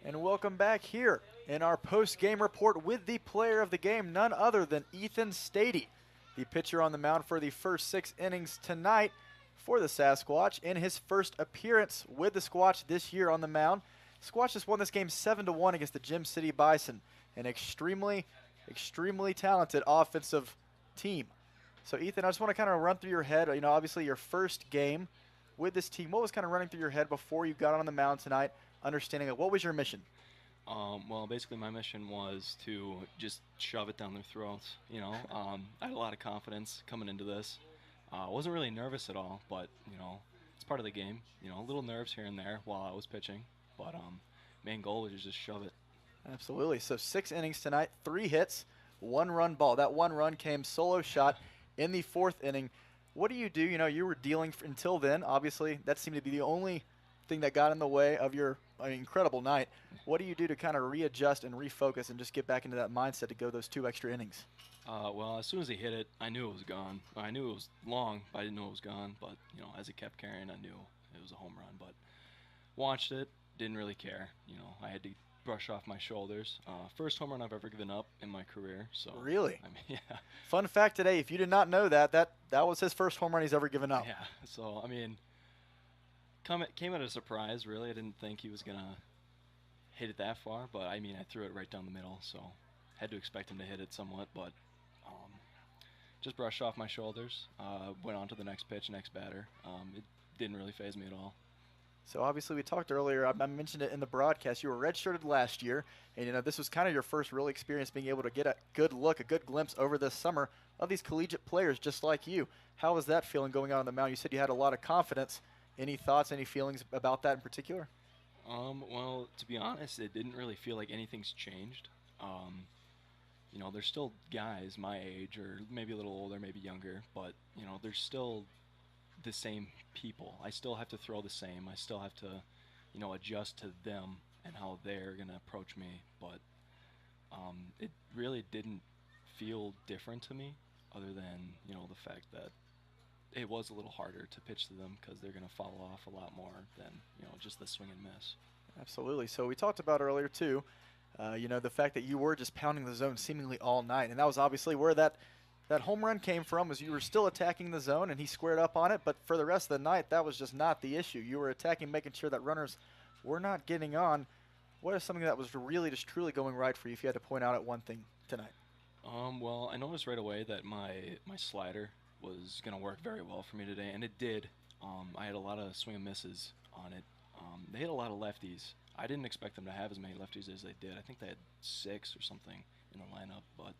And welcome back here in our post-game report with the player of the game, none other than Ethan Stady, the pitcher on the mound for the first 6 innings tonight for the Sasquatch in his first appearance with the Squatch this year on the mound. Squatch just won this game 7-1 against the Gym City Bison, an extremely talented offensive team. So Ethan, I just want to kind of run through your head, obviously your first game with this team. What was kind of running through your head before you got on the mound tonight, understanding of what was your mission? Well, basically my mission was to just shove it down their throats, I had a lot of confidence coming into this. I wasn't really nervous at all, but, it's part of the game. A little nerves here and there while I was pitching, but main goal was to just shove it. Absolutely. So 6 innings tonight, 3 hits, 1 run ball. That 1 run came solo shot in the 4th inning. What do? You were dealing until then. Obviously, that seemed to be the only thing that got in the way of your incredible night. What do you do to kind of readjust and refocus and just get back into that mindset to go those 2 extra innings? Well, as soon as he hit it, I knew it was gone. I knew it was long, but I didn't know it was gone. But, as it kept carrying, I knew it was a home run. But watched it, didn't really care. I had to brush off my shoulders. First home run I've ever given up in my career. So really? I mean, yeah. Fun fact today, if you did not know that was his first home run he's ever given up. Yeah, so, I mean, came at a surprise, really. I didn't think he was going to hit it that far, but, I mean, I threw it right down the middle, so had to expect him to hit it somewhat, but just brushed off my shoulders, went on to the next pitch, next batter. It didn't really faze me at all. So obviously we talked earlier, I mentioned it in the broadcast, you were redshirted last year, and this was kind of your first real experience being able to get a good look, a good glimpse over this summer of these collegiate players just like you. How was that feeling going out on the mound? You said you had a lot of confidence. Any thoughts, any feelings about that in particular? Well, to be honest, it didn't really feel like anything's changed. There's still guys my age or maybe a little older, maybe younger, but, there's still the same people. I still have to throw the same. I still have to, adjust to them and how they're going to approach me. But it really didn't feel different to me other than, the fact that it was a little harder to pitch to them because they're going to fall off a lot more than, just the swing and miss. Absolutely. So we talked about earlier, too, the fact that you were just pounding the zone seemingly all night. And that was obviously where that home run came from, was you were still attacking the zone and he squared up on it, but for the rest of the night, that was just not the issue. You were attacking, making sure that runners were not getting on. What is something that was really just truly going right for you if you had to point out at one thing tonight? Well, I noticed right away that my slider was going to work very well for me today, and it did. I had a lot of swing and misses on it. They hit a lot of lefties. I didn't expect them to have as many lefties as they did. I think they had 6 or something in the lineup, but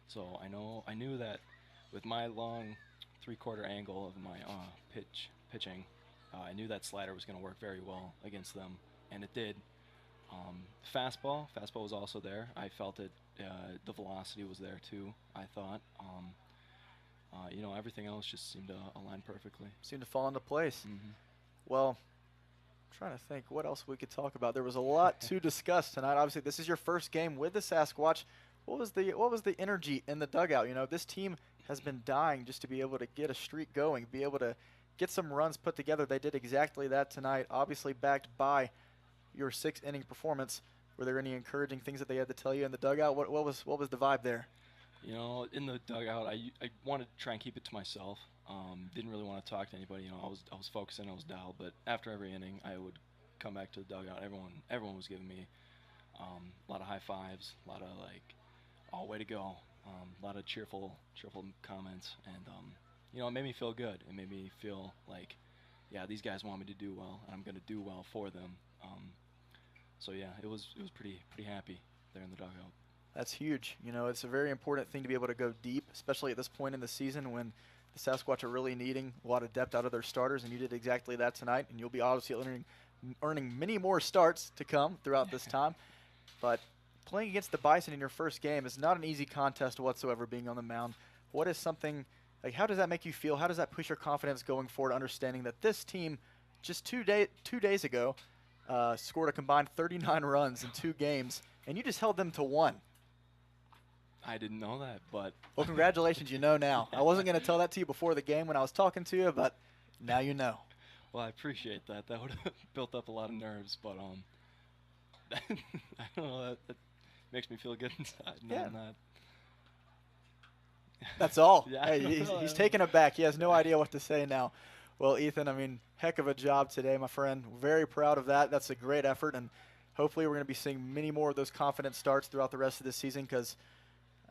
so I knew that with my long 3/4 angle of my pitching, I knew that slider was going to work very well against them, and it did. Fastball was also there. I felt it. The velocity was there too, I thought. Everything else just seemed to align perfectly. Seemed to fall into place. Mm-hmm. Well, I'm trying to think what else we could talk about. There was a lot to discuss tonight. Obviously, this is your first game with the Sasquatch. What was the energy in the dugout? This team has been dying just to be able to get a streak going, be able to get some runs put together. They did exactly that tonight, obviously backed by your 6-inning performance. Were there any encouraging things that they had to tell you in the dugout? What was the vibe there? In the dugout, I wanted to try and keep it to myself. Didn't really want to talk to anybody. I was focusing, I was dialed. But after every inning, I would come back to the dugout. Everyone was giving me a lot of high fives, a lot of oh, way to go, a lot of cheerful comments, and it made me feel good. It made me feel like, yeah, these guys want me to do well, and I'm going to do well for them. So yeah, it was pretty happy there in the dugout. That's huge. It's a very important thing to be able to go deep, especially at this point in the season when the Sasquatch are really needing a lot of depth out of their starters, and you did exactly that tonight, and you'll be obviously earning many more starts to come throughout this time. But playing against the Bison in your first game is not an easy contest whatsoever, being on the mound. What is something, how does that make you feel? How does that push your confidence going forward, understanding that this team just 2 days ago scored a combined 39 runs in 2 games, and you just held them to 1? I didn't know that, but... Well, congratulations, you know now. I wasn't going to tell that to you before the game when I was talking to you, but now you know. Well, I appreciate that. That would have built up a lot of nerves, but I don't know. That makes me feel good inside. Yeah. Not. That's all. Yeah, Hey, he's taken aback. He has no idea what to say now. Well, Ethan, I mean, heck of a job today, my friend. Very proud of that. That's a great effort, and hopefully we're going to be seeing many more of those confident starts throughout the rest of this season because,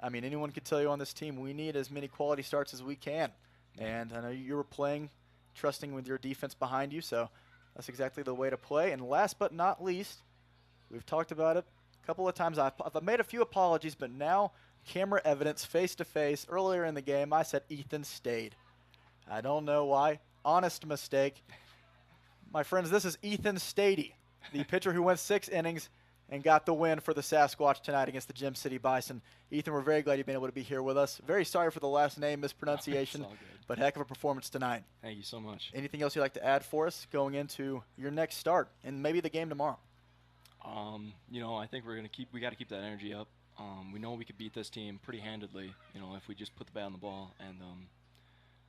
I mean, anyone could tell you on this team we need as many quality starts as we can. And I know you were playing, trusting with your defense behind you, so that's exactly the way to play. And last but not least, we've talked about it a couple of times. I've made a few apologies, but now camera evidence face-to-face. Earlier in the game, I said Ethan stayed. I don't know why. Honest mistake. My friends, this is Ethan Stady, the pitcher who went 6 innings and got the win for the Sasquatch tonight against the Gym City Bison. Ethan, we're very glad you've been able to be here with us. Very sorry for the last name mispronunciation, but heck of a performance tonight. Thank you so much. Anything else you'd like to add for us going into your next start and maybe the game tomorrow? You know, I think we got to keep that energy up. We know we could beat this team pretty handedly, you know, if we just put the bat on the ball. And,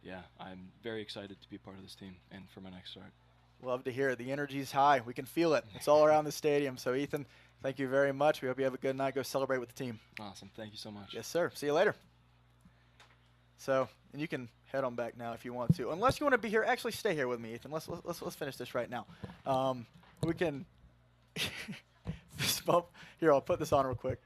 yeah, I'm very excited to be a part of this team and for my next start. Love to hear it. The energy's high. We can feel it. It's all around the stadium. So, Ethan, thank you very much. We hope you have a good night. Go celebrate with the team. Awesome. Thank you so much. Yes, sir. See you later. So, and you can head on back now if you want to. Unless you want to be here, actually stay here with me, Ethan. Let's finish this right now. We can here, I'll put this on real quick.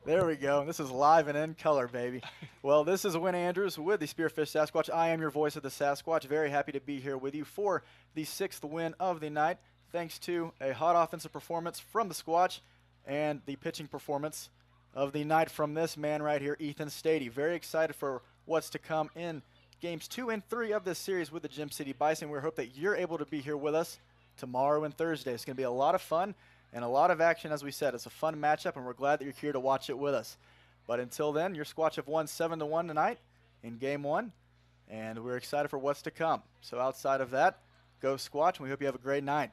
There we go. This is live and in color, baby. Well, this is Win Andrews with the Spearfish Sasquatch. I am your voice of the Sasquatch. Very happy to be here with you for the 6th win of the night, thanks to a hot offensive performance from the Squatch and the pitching performance of the night from this man right here, Ethan Stady. Very excited for what's to come in games 2 and 3 of this series with the Gym City Bison. We hope that you're able to be here with us tomorrow and Thursday. It's going to be a lot of fun and a lot of action, as we said. It's a fun matchup, and we're glad that you're here to watch it with us. But until then, your Squatch have won 7-1 tonight in Game 1, and we're excited for what's to come. So outside of that, go Squatch, and we hope you have a great night.